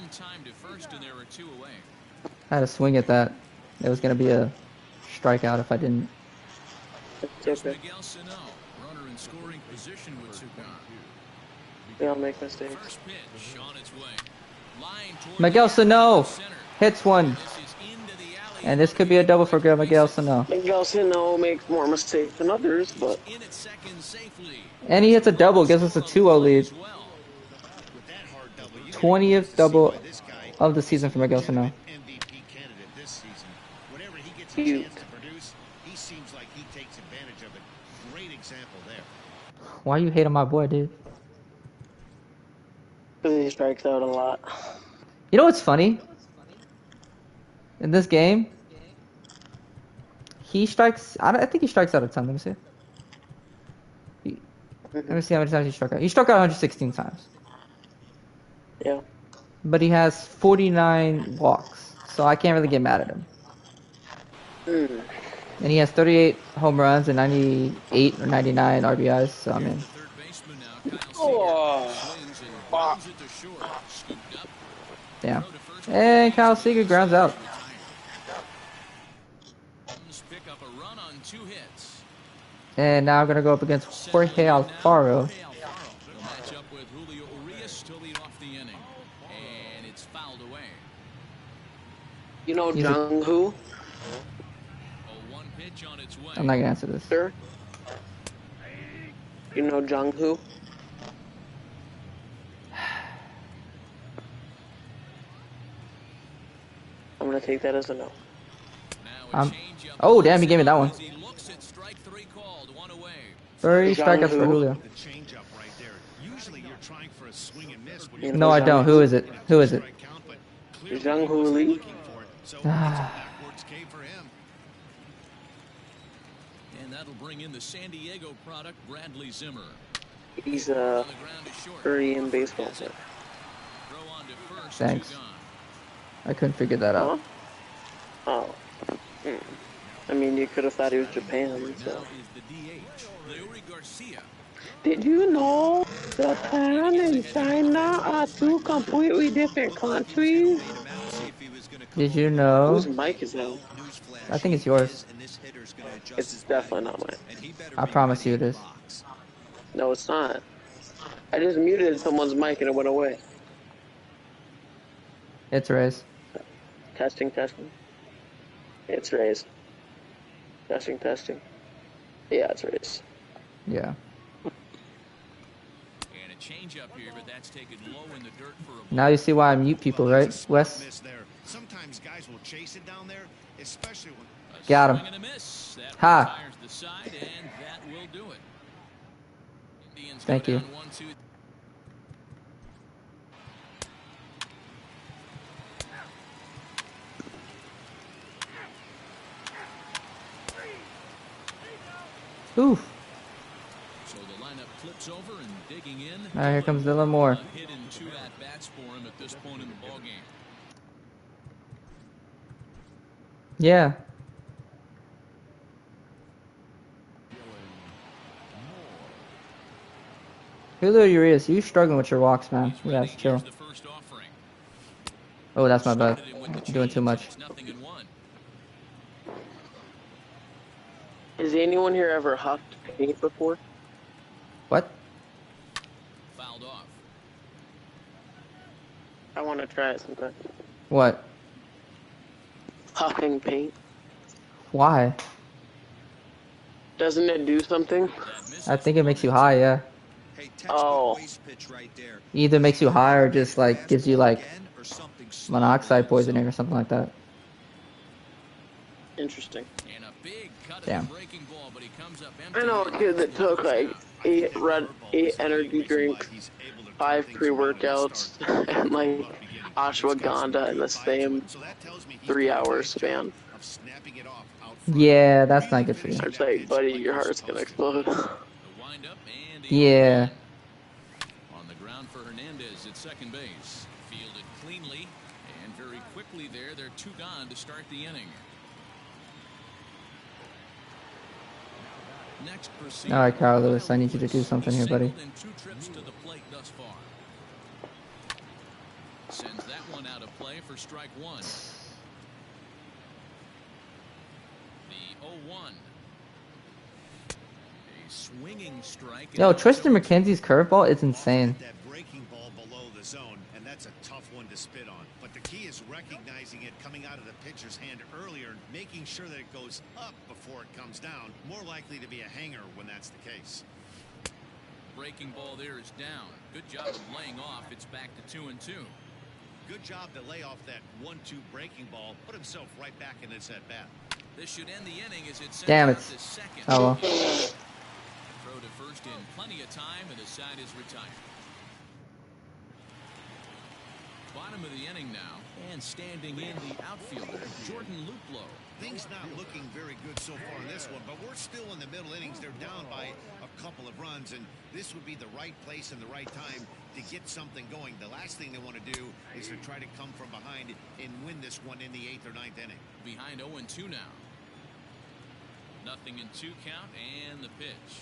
[SPEAKER 3] In time to first, and there are 2 away.
[SPEAKER 2] I had to swing at that. It was gonna be a strikeout if I didn't.
[SPEAKER 3] There's Miguel Sano, runner in scoring position with Sugar.
[SPEAKER 9] We all make mistakes.
[SPEAKER 3] First pitch on its way. Line toward
[SPEAKER 2] Miguel
[SPEAKER 3] the
[SPEAKER 2] Sano
[SPEAKER 3] center.
[SPEAKER 2] hits one.
[SPEAKER 3] This is into the alley.
[SPEAKER 2] And this could be a double for Miguel Sano.
[SPEAKER 9] Miguel Sano makes more mistakes than others, but
[SPEAKER 3] In at second safely.
[SPEAKER 2] And he hits a double, gives us a 2-0 lead.
[SPEAKER 3] As well.
[SPEAKER 4] With that hard double, you
[SPEAKER 2] 20th double
[SPEAKER 4] this guy
[SPEAKER 2] of the season for Miguel Sano.
[SPEAKER 4] MVP candidate this season. Whenever he gets a
[SPEAKER 9] Cute.
[SPEAKER 4] chance to produce, he seems like he takes advantage of it. Great example there.
[SPEAKER 2] Why you hating my boy, dude?
[SPEAKER 9] because he strikes out a lot.
[SPEAKER 2] You know what's funny? In this game, he strikes. I think he strikes out a ton. Let me see. Let me see how many times he struck out. He struck out 116 times.
[SPEAKER 9] Yeah.
[SPEAKER 2] But he has 49 walks, so I can't really get mad at him. And he has 38 home runs and 98 or 99 RBIs. So I mean,
[SPEAKER 3] Third baseman now, Kyle
[SPEAKER 9] Oh.
[SPEAKER 3] Seager swings and grounds it to short. Scooped up.
[SPEAKER 2] damn. And Kyle Seager grounds out.
[SPEAKER 3] Comes Rangers pick up a run on 2 hits.
[SPEAKER 2] And now I'm going to go up against Jorge Alfaro.
[SPEAKER 3] He'll match up with Julio Urias to lead off the inning. And it's fouled away.
[SPEAKER 9] You know Jung Hoo?
[SPEAKER 3] Pitch on its way.
[SPEAKER 2] I'm not going to answer this.
[SPEAKER 9] Sure. You know Jung Hoo? I'm going to take that as a no.
[SPEAKER 2] Oh, damn, he gave me that one. 3 strikeouts for Julio. No, I don't. Who is it? Who is it?
[SPEAKER 9] Jung Hoo Lee.
[SPEAKER 3] And that'll bring in the San Diego product, Bradley Zimmer.
[SPEAKER 9] He's a Korean baseball player.
[SPEAKER 2] Thanks. I couldn't figure that out.
[SPEAKER 9] Oh. I mean, you could have thought he was Japan. So. Did you know Japan and China are 2 completely different countries?
[SPEAKER 2] Did you know?
[SPEAKER 9] Whose mic is that?
[SPEAKER 2] I think it's yours.
[SPEAKER 9] It's definitely not mine.
[SPEAKER 2] I promise you it is.
[SPEAKER 9] No, it's not. I just muted someone's mic and it went away.
[SPEAKER 2] It's Ray's.
[SPEAKER 9] Testing. It's Ray's. Testing. Yeah, it's Ray's.
[SPEAKER 2] Yeah.
[SPEAKER 3] And a change up here, but that's taken low in the dirt for a
[SPEAKER 2] now you see why I mute people, right, Wes?
[SPEAKER 4] Sometimes guys will chase it down there, especially when
[SPEAKER 2] got him. Ha. Thank you. Oof.
[SPEAKER 3] So the lineup flips over and digging in.
[SPEAKER 2] All right, here comes Dylan Moore.
[SPEAKER 3] Hit in 2 at-bats for him at this point in the ball game.
[SPEAKER 2] Yeah. Julio Urias, you struggling with your walks, man. We gotta chill. Oh, that's my bad. I'm doing too much.
[SPEAKER 9] Has anyone here ever huffed paint before?
[SPEAKER 2] What?
[SPEAKER 3] Fouled off.
[SPEAKER 9] I want to try it sometime.
[SPEAKER 2] What?
[SPEAKER 9] Huffing paint.
[SPEAKER 2] Why?
[SPEAKER 9] Doesn't it do something?
[SPEAKER 2] I think it makes you high, yeah.
[SPEAKER 9] Oh.
[SPEAKER 2] Either makes you high or just like gives you like monoxide poisoning or something like that.
[SPEAKER 9] Interesting.
[SPEAKER 2] Damn.
[SPEAKER 9] I know a kid that took like 8 energy drinks, 5 pre-workouts, and like ashwagandha in the same 3-hour span.
[SPEAKER 2] Yeah, that's not good for you.
[SPEAKER 9] I was like, buddy, your heart's gonna explode.
[SPEAKER 2] Yeah.
[SPEAKER 3] On the ground for Hernandez at second base. Fielded cleanly and very quickly there. They're 2 gone to start the inning. Next,
[SPEAKER 2] all right, Carl Lewis, I need you to do something here, buddy.
[SPEAKER 3] 2 trips to the plate thus far. Sends that one out of play for strike 1. The 0-1. A swinging strike.
[SPEAKER 2] Yo, Triston McKenzie's curveball is insane.
[SPEAKER 4] That breaking ball below the zone, and that's a tough one to spit on. But the key is recognizing it coming out of the pitcher's hand earlier and making sure that it goes up before it comes down. More likely to be a hanger when that's the case.
[SPEAKER 3] Breaking ball there is down. Good job of laying off. It's back to 2-2.
[SPEAKER 4] Good job to lay off that 1-2 breaking ball. Put himself right back in this at bat.
[SPEAKER 3] This should end the inning as it's
[SPEAKER 2] damn it.
[SPEAKER 3] Second.
[SPEAKER 2] Oh well.
[SPEAKER 3] Throw to first in plenty of time, and the side is retired. Bottom of the inning now, and standing in the outfielder, Jordan Luplow.
[SPEAKER 4] Things not looking very good so far in this one, but we're still in the middle innings. They're down by a couple of runs, and this would be the right place and the right time to get something going. The last thing they want to do is to try to come from behind and win this one in the 8th or 9th inning.
[SPEAKER 3] Behind 0-2 now. Nothing in 2 count, and the pitch.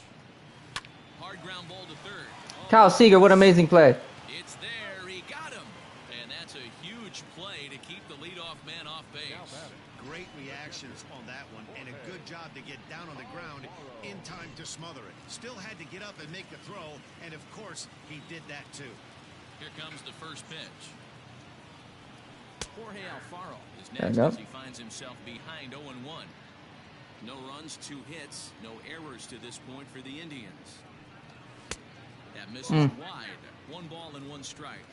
[SPEAKER 3] Hard ground ball to third.
[SPEAKER 2] Kyle Seager, what amazing play.
[SPEAKER 3] It's there. He got him. And that's a huge play to keep the leadoff man off base.
[SPEAKER 4] great reactions on that one, and a good job to get down on the ground in time to smother it. Still had to get up and make the throw, and of course, he did that too.
[SPEAKER 3] Here comes the first pitch. Jorge Alfaro is next as he finds himself behind 0-1. No runs, 2 hits, no errors to this point for the Indians. That misses wide. 1 ball and 1 strike.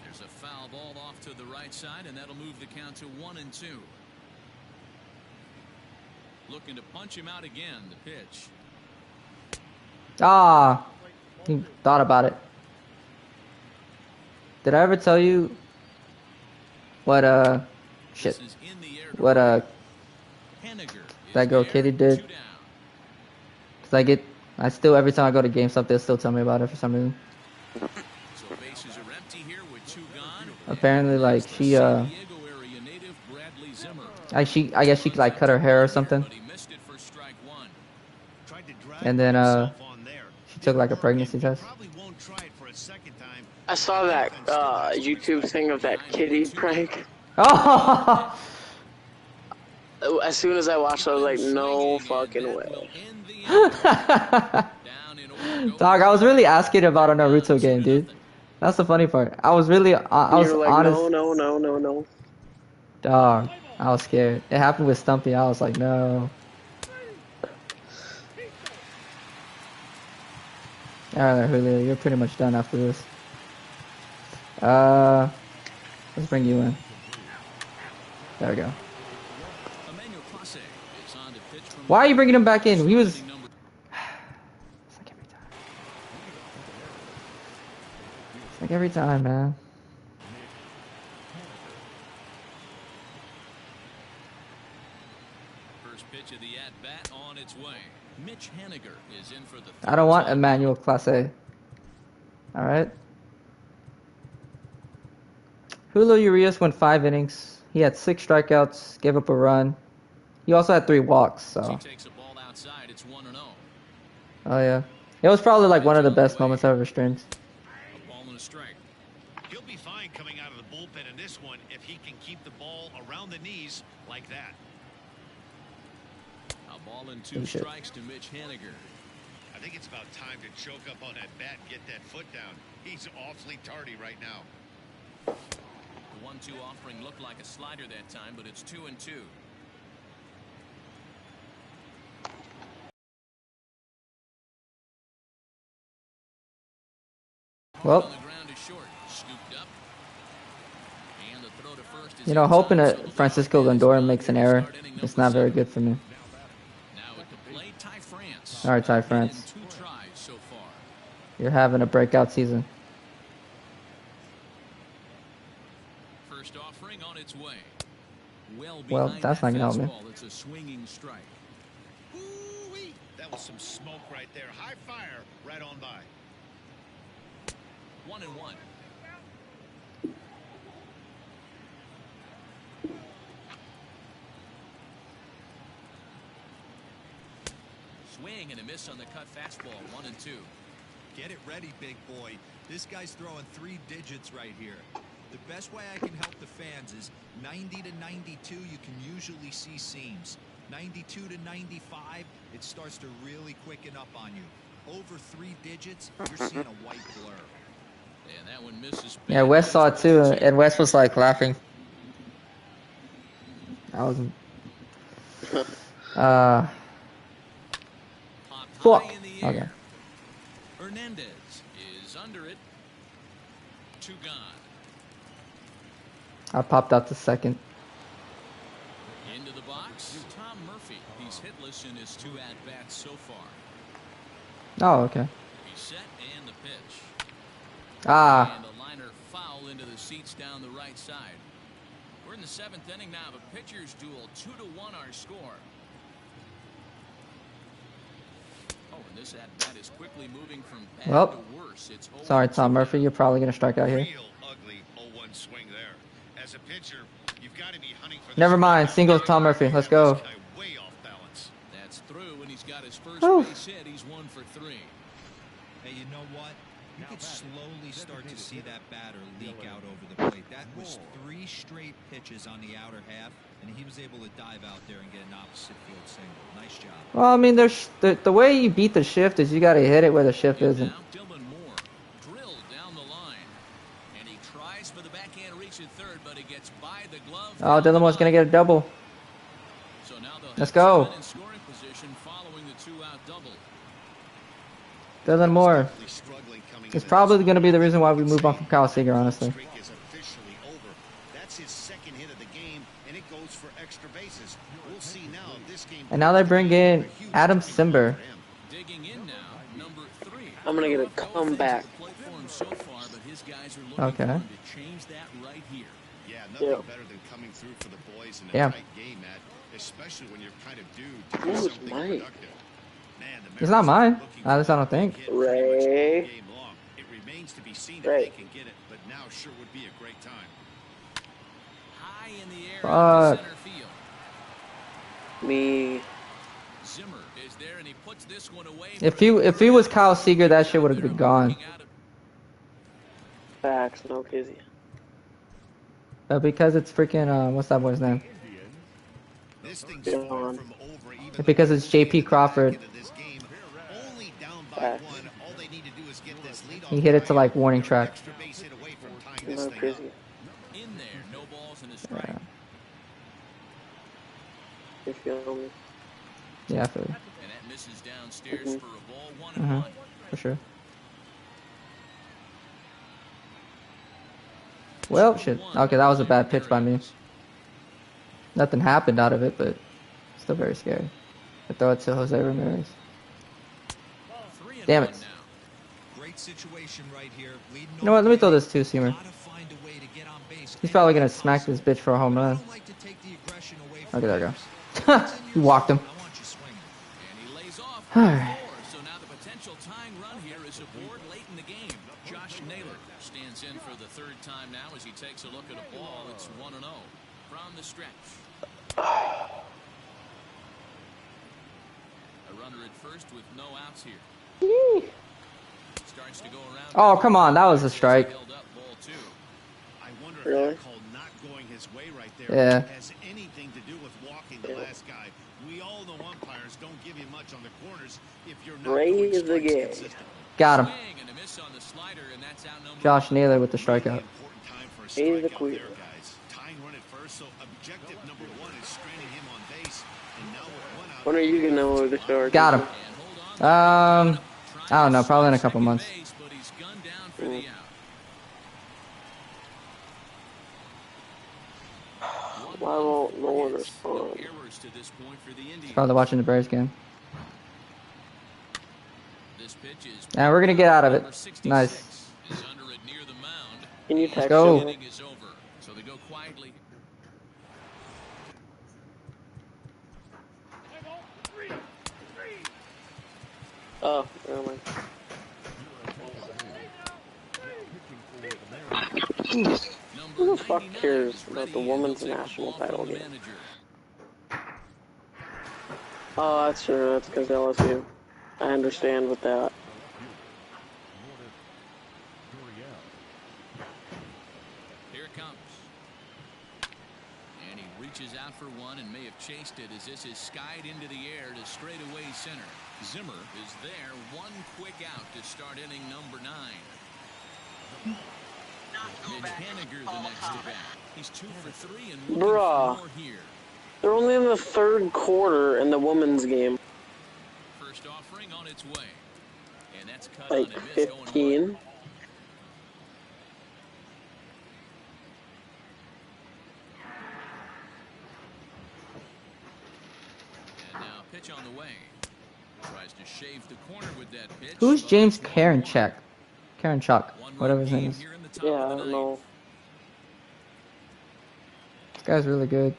[SPEAKER 3] There's a foul ball off to the right side, and that'll move the count to 1-2. Looking to punch him out again. The pitch.
[SPEAKER 2] Ah, he thought about it. Did I ever tell you what shit? What that girl Kitty did? Cause I still every time I go to GameStop, they still tell me about it for some reason. Apparently, like she I guess she like cut her hair or something, and then she took like a pregnancy test.
[SPEAKER 9] I saw that YouTube thing of that kitty prank.
[SPEAKER 2] Oh!
[SPEAKER 9] As soon as I watched it, I was like, no fucking way.
[SPEAKER 2] Dog, I was really asking about a Naruto game, dude. That's the funny part. I was really, I was
[SPEAKER 9] like,
[SPEAKER 2] honest.
[SPEAKER 9] No.
[SPEAKER 2] Dog, I was scared. It happened with Stumpy. I was like, no. Alright, Julio, you're pretty much done after this. Let's bring you in. There we go. Why are you bringing him back in? He was... It's like every time. It's like every time, man.
[SPEAKER 3] First pitch of the at-bat on its way. Mitch Haniger is in for the...
[SPEAKER 2] I don't want Emmanuel Clase. Alright. Julio Urias went 5 innings. He had 6 strikeouts, gave up a run. He also had 3 walks, so.
[SPEAKER 3] He takes a ball outside, it's 1-0.
[SPEAKER 2] Oh yeah. It was probably like one of the best moments I've ever streamed.
[SPEAKER 3] A ball and a strike.
[SPEAKER 4] He'll be fine coming out of the bullpen in this one if he can keep the ball around the knees like that.
[SPEAKER 3] A ball and 2 strikes to Mitch Haniger.
[SPEAKER 4] I think it's about time to choke up on that bat and get that foot down. He's awfully tardy right now.
[SPEAKER 3] The 1-2 offering looked like a slider that time, but it's 2-2.
[SPEAKER 2] Well, you know, hoping that Francisco Lindor makes an error, it's not very good for me. Alright, Ty France. You're having a breakout season.
[SPEAKER 3] First offering on its way.
[SPEAKER 2] Well, that's not gonna help me.
[SPEAKER 3] It's a swinging strike.
[SPEAKER 4] Ooh-wee. That was some smoke right there. High fire right on by.
[SPEAKER 3] 1-1. Swing and a miss on the cut fastball. 1-2.
[SPEAKER 10] Get it ready, big boy. This guy's throwing 3 digits right here. The best way I can help the fans is 90 to 92, you can usually see seams. 92 to 95, it starts to really quicken up on you. Over 3 digits, you're seeing a white blur.
[SPEAKER 3] And that one misses.
[SPEAKER 2] Yeah, Wes saw it too, and Wes was like laughing. I was. Fuck. Okay.
[SPEAKER 3] Hernandez is under it. 2 gone.
[SPEAKER 2] I popped out the second.
[SPEAKER 3] Into the box, Tom Murphy. He's hitless in his 2 at-bats so far.
[SPEAKER 2] Oh, okay.
[SPEAKER 3] He's set and the pitch.
[SPEAKER 2] Ah.
[SPEAKER 3] And a liner foul into the seats down the right side. We're in the 7th inning now of a pitcher's duel. 2-1 our score. Oh, and this at-bat is quickly moving from bad to worse. It's
[SPEAKER 2] sorry, Tom Murphy. You're probably going to strike out here.
[SPEAKER 4] Real ugly 0-1 swing there. As a pitcher, you've got to be hunting for
[SPEAKER 2] Never mind. Singles Tom Murphy. Let's go.
[SPEAKER 4] Way off balance.
[SPEAKER 3] That's through, and he's got his first base hit. He's 1 for 3.
[SPEAKER 10] Hey, you know what? You could slowly start to see that batter leak out over the plate. That was 3 straight pitches on the outer half, and he was able to dive out there and get an opposite field single. Nice job.
[SPEAKER 2] Well, I mean, there's the way you beat the shift is you got to hit it where the shift isn't.
[SPEAKER 3] Drilled down the line, and he tries for the backhand reach at third, but he gets by the glove.
[SPEAKER 2] Oh, Dylan Moore's gonna get a double.
[SPEAKER 3] So now
[SPEAKER 2] let's go.
[SPEAKER 3] In scoring position following the 2-out double.
[SPEAKER 2] Dylan Moore. It's probably going to be the reason why we move on from Kyle Seager, honestly.
[SPEAKER 4] That's his second hit of the game, and it goes for extra bases. We'll see now if this game.
[SPEAKER 2] And now they bring in Adam Simber.
[SPEAKER 3] Digging in now, number 3.
[SPEAKER 9] I'm gonna get a comeback.
[SPEAKER 2] Okay.
[SPEAKER 4] Yeah, nothing better than coming through for the boys in a tight game, Matt, especially when you're kind of due to do something productive.
[SPEAKER 2] It's not mine. At least I don't think.
[SPEAKER 9] Ray.
[SPEAKER 4] It remains to be seen if they can get it, but now sure would be a great time.
[SPEAKER 3] High in the air
[SPEAKER 2] Fuck.
[SPEAKER 3] center field.
[SPEAKER 9] Me.
[SPEAKER 3] Zimmer is there, and he puts this one away.
[SPEAKER 2] If he was Kyle Seager, that shit would have been gone.
[SPEAKER 9] Facts, no kizzy.
[SPEAKER 2] But because it's freaking what's that boy's name? Because it's JP Crawford. He hit it to like warning track.
[SPEAKER 9] No kizzy.
[SPEAKER 3] In there, no balls in a strike.
[SPEAKER 2] Yeah.
[SPEAKER 9] You feel me?
[SPEAKER 2] Yeah, I feel you.
[SPEAKER 3] And that misses downstairs for a ball 1-1.
[SPEAKER 2] For sure. Well, shit. Okay, that was a bad pitch by me. Nothing happened out of it, but still very scary. I throw it to Jose Ramirez. Damn it.
[SPEAKER 10] Great situation right here.
[SPEAKER 2] You know what? Let me throw this to Seamer. He's probably gonna smack this bitch for a home run. Okay, there we go. You walked him. Alright.
[SPEAKER 3] So now the potential tying run here is aboard late in the game. Josh Naylor stands in for the 3rd time now as he takes a look at a ball. It's 1-0 from the stretch. A runner at first with no outs here. Starts to go around.
[SPEAKER 2] Oh, come on. That was a strike.
[SPEAKER 4] I wonder if
[SPEAKER 9] Really?
[SPEAKER 4] that call not going his way right there has anything to do with walking the last guy. We all know umpires don't give you much on the corners if you're not
[SPEAKER 9] Raise the game.
[SPEAKER 2] Got him. Josh Naylor with the strikeout.
[SPEAKER 9] He's the queen. When are you gonna know the start?
[SPEAKER 2] Got him. I don't know. Probably in a couple months.
[SPEAKER 9] Why won't no one respond?
[SPEAKER 2] Probably watching the Braves game. And we're gonna get out of it. Nice.
[SPEAKER 9] Can you
[SPEAKER 2] Let's
[SPEAKER 9] text
[SPEAKER 2] go.
[SPEAKER 9] him? Oh, never mind. Who the fuck cares about the women's national title game? Oh, that's true. That's because LSU. I understand with that.
[SPEAKER 3] Here it comes. And he reaches out for one and may have chased it as this is skied into the air to straightaway center. Zimmer is there. One quick out to start inning number 9. Mitch Haniger the next to bat. He's 2 for 3 and looking for more here.
[SPEAKER 9] They're only in the 3rd quarter in the women's game.
[SPEAKER 3] First offering on its way. And that's cut
[SPEAKER 9] Like
[SPEAKER 3] on a miss
[SPEAKER 9] 15.
[SPEAKER 3] And now pitch on the way. Tries to shave the corner with that pitch.
[SPEAKER 2] Who's James Karinchak? Karinchak, whatever his name is.
[SPEAKER 9] Yeah, I don't know.
[SPEAKER 2] This guy's really good.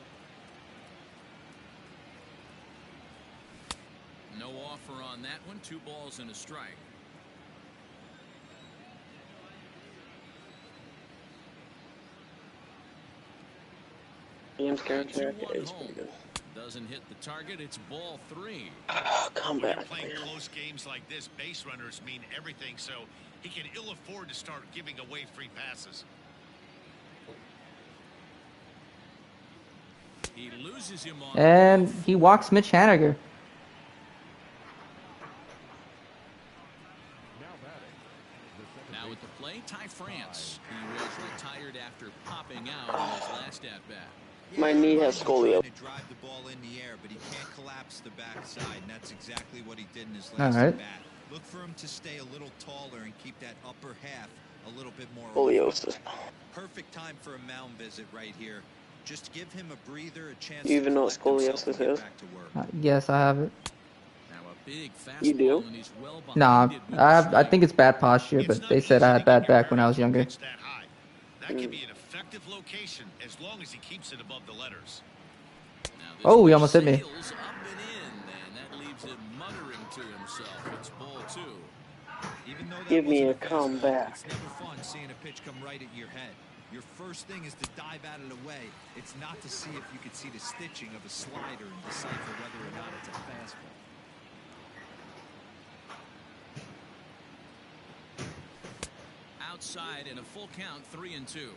[SPEAKER 3] No offer on that one. 2 balls and a strike.
[SPEAKER 9] James Karinchak is pretty good.
[SPEAKER 3] Doesn't hit the target. It's ball 3.
[SPEAKER 9] Come
[SPEAKER 4] When
[SPEAKER 9] back.
[SPEAKER 4] you're playing close games like this, base runners mean everything. So He can ill afford to start giving away free passes.
[SPEAKER 3] He loses him on
[SPEAKER 2] And he walks Mitch Haniger.
[SPEAKER 3] Now at the plate, Ty France. He was retired after popping out in his last at-bat.
[SPEAKER 9] My knee has scoliosis.
[SPEAKER 10] Trying to drive the ball in the air, but he can't collapse the backside, and that's exactly what he did in his last
[SPEAKER 2] All right.
[SPEAKER 10] at-bat. Look for him to stay a little taller and keep that upper half a little bit more
[SPEAKER 9] Scoliosis.
[SPEAKER 10] Perfect time for a mound visit right here. Just give him a breather, a chance
[SPEAKER 9] You even
[SPEAKER 10] to
[SPEAKER 9] know what
[SPEAKER 10] collect himself
[SPEAKER 9] scoliosis
[SPEAKER 10] and get
[SPEAKER 9] is?
[SPEAKER 10] back to work.
[SPEAKER 2] Yes, I have it.
[SPEAKER 3] Now a big
[SPEAKER 9] You do?
[SPEAKER 3] fastball, and he's well
[SPEAKER 2] Nah,
[SPEAKER 3] behind it with
[SPEAKER 2] I
[SPEAKER 3] the
[SPEAKER 2] have. I
[SPEAKER 3] strike.
[SPEAKER 2] think it's bad posture,
[SPEAKER 4] It's
[SPEAKER 2] but
[SPEAKER 4] not
[SPEAKER 2] they said
[SPEAKER 4] easy
[SPEAKER 2] I
[SPEAKER 4] to
[SPEAKER 2] had bad
[SPEAKER 4] get your
[SPEAKER 2] back when I was
[SPEAKER 4] barrel
[SPEAKER 2] younger.
[SPEAKER 4] pitched that high. That can be an effective location as long as he keeps it above the letters.
[SPEAKER 3] Now this
[SPEAKER 2] Oh, he
[SPEAKER 3] one
[SPEAKER 2] almost hit me.
[SPEAKER 3] sails up and in, and that leaves him muttering to himself. It's ball 2.
[SPEAKER 10] Even though that
[SPEAKER 9] Give me
[SPEAKER 10] wasn't
[SPEAKER 9] a
[SPEAKER 10] fastball,
[SPEAKER 9] comeback.
[SPEAKER 10] it's never fun seeing a pitch come right at your head. Your first thing is to dive out of the way. It's not to see if you could see the stitching of a slider and decipher whether or not it's a fastball.
[SPEAKER 3] Outside in a full count, 3-2.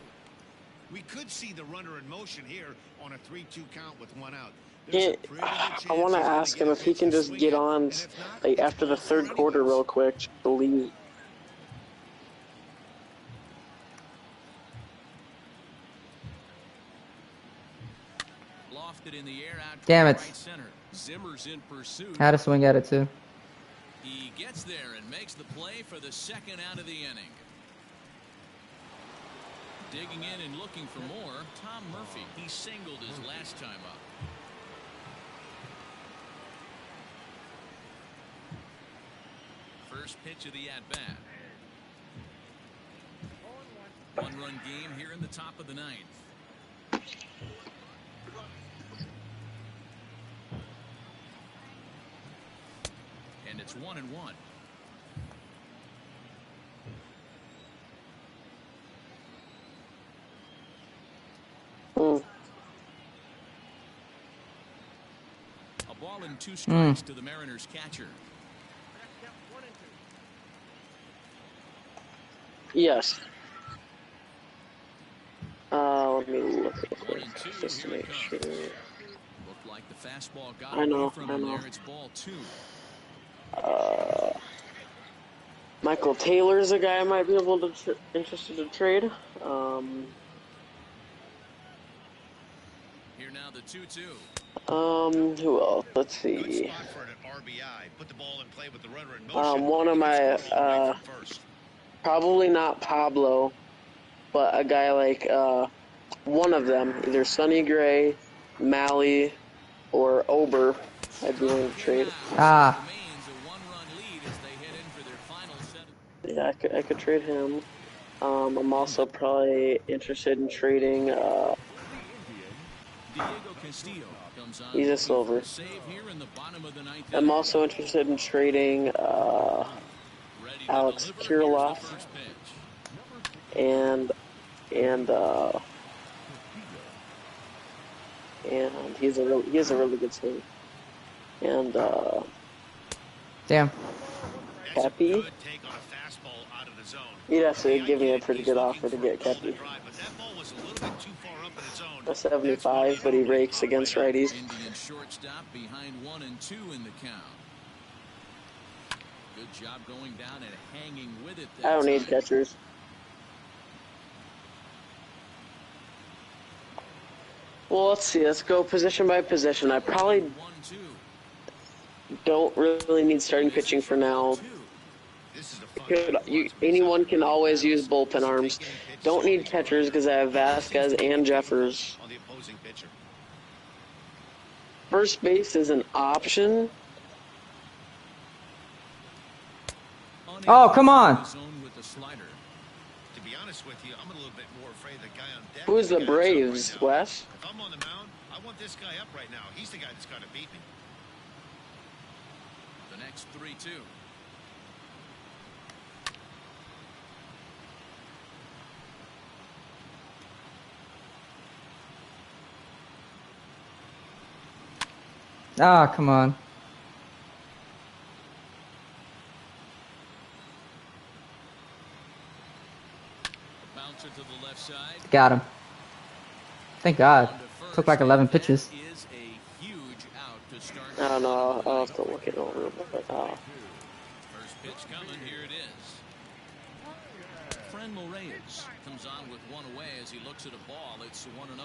[SPEAKER 4] We could see the runner in motion here on a 3-2 count with one out.
[SPEAKER 9] Yeah, I want to ask him if he can just get on like after the third quarter real quick. Just believe.
[SPEAKER 3] Lofted in the air out
[SPEAKER 2] Damn
[SPEAKER 3] toward
[SPEAKER 2] it.
[SPEAKER 3] right center. Zimmer's in pursuit.
[SPEAKER 2] I had to swing at it too.
[SPEAKER 3] He gets there and makes the play for the second out of the inning. Digging in and looking for more, Tom Murphy. He singled his last time up. First pitch of the at-bat. One-run game here in the top of the ninth. And it's 1-1. A ball and 2 strikes to the Mariners catcher.
[SPEAKER 9] Yes. Let me look at
[SPEAKER 3] 1
[SPEAKER 9] it
[SPEAKER 3] and 2.
[SPEAKER 9] just to
[SPEAKER 3] Here
[SPEAKER 9] make
[SPEAKER 3] it
[SPEAKER 9] sure.
[SPEAKER 3] comes. Looked like the fastball got
[SPEAKER 9] I know,
[SPEAKER 3] away from him
[SPEAKER 9] I know.
[SPEAKER 3] there. It's ball 2.
[SPEAKER 9] Michael Taylor's a guy I might be able to interested to trade.
[SPEAKER 3] Here now the 2-2.
[SPEAKER 9] Who else? Let's
[SPEAKER 4] Good
[SPEAKER 9] see.
[SPEAKER 4] spot for an RBI. Put the ball in play with the runner in motion.
[SPEAKER 9] One of
[SPEAKER 4] He can
[SPEAKER 9] my
[SPEAKER 4] score a run right from first.
[SPEAKER 9] probably not Pablo, but a guy like one of them, either Sonny Gray, Malley, or Ober. I'd be willing to trade.
[SPEAKER 2] Ah.
[SPEAKER 3] Remains a 1-run lead as they head in for their final set.
[SPEAKER 9] Yeah, I could trade him. I'm also probably interested in trading.
[SPEAKER 3] Diego Castillo comes on
[SPEAKER 9] He's a
[SPEAKER 3] looking for
[SPEAKER 9] silver.
[SPEAKER 3] a save here in the bottom of the ninth
[SPEAKER 9] I'm
[SPEAKER 3] inning.
[SPEAKER 9] also interested in trading
[SPEAKER 3] Ready to
[SPEAKER 9] Alex
[SPEAKER 3] deliver. Here's the
[SPEAKER 9] Kirilloff
[SPEAKER 3] first pitch.
[SPEAKER 9] and he has a really good swing. And
[SPEAKER 2] Damn.
[SPEAKER 4] That's a
[SPEAKER 9] Kepi.
[SPEAKER 4] good take on a fastball out of the zone.
[SPEAKER 9] He'd have to
[SPEAKER 4] I
[SPEAKER 9] give me
[SPEAKER 4] get
[SPEAKER 9] a
[SPEAKER 4] it.
[SPEAKER 9] pretty
[SPEAKER 4] He's
[SPEAKER 9] good
[SPEAKER 4] looking
[SPEAKER 9] offer to
[SPEAKER 4] for
[SPEAKER 9] get
[SPEAKER 4] a ball
[SPEAKER 9] Kepi.
[SPEAKER 4] drive, but that ball was a little bit too far up in the zone.
[SPEAKER 9] A 75, but he rakes against righties.
[SPEAKER 3] Indian shortstop behind 1 and 2 in the count. Good job going down and hanging with it.
[SPEAKER 9] I don't need
[SPEAKER 3] time.
[SPEAKER 9] catchers. Well, let's see. Let's go position by position. I probably
[SPEAKER 3] 1-2.
[SPEAKER 9] don't really need starting pitching for now.
[SPEAKER 4] This is a fun
[SPEAKER 9] Anyone can always use bullpen arms. Don't need catchers because I have Vasquez and Jeffers.
[SPEAKER 4] on the opposing pitcher.
[SPEAKER 9] First base is an option.
[SPEAKER 2] Oh, come on.
[SPEAKER 3] With the slider.
[SPEAKER 4] To be honest with you, I'm a little bit more afraid of the guy on deck.
[SPEAKER 9] Who's the
[SPEAKER 4] than guy that's up
[SPEAKER 9] Braves,
[SPEAKER 4] right now.
[SPEAKER 9] Wes?
[SPEAKER 4] If I'm on the mound, I want this guy up right now. He's the guy that's got to beat me.
[SPEAKER 3] The next 3-2.
[SPEAKER 2] Ah, come on. Got him. Thank God. Took like 11 pitches.
[SPEAKER 9] I don't know. I'll have to look it over, but
[SPEAKER 3] First pitch coming. Here it is. Franmil Reyes comes on with one away as he looks at a ball. It's 1-0.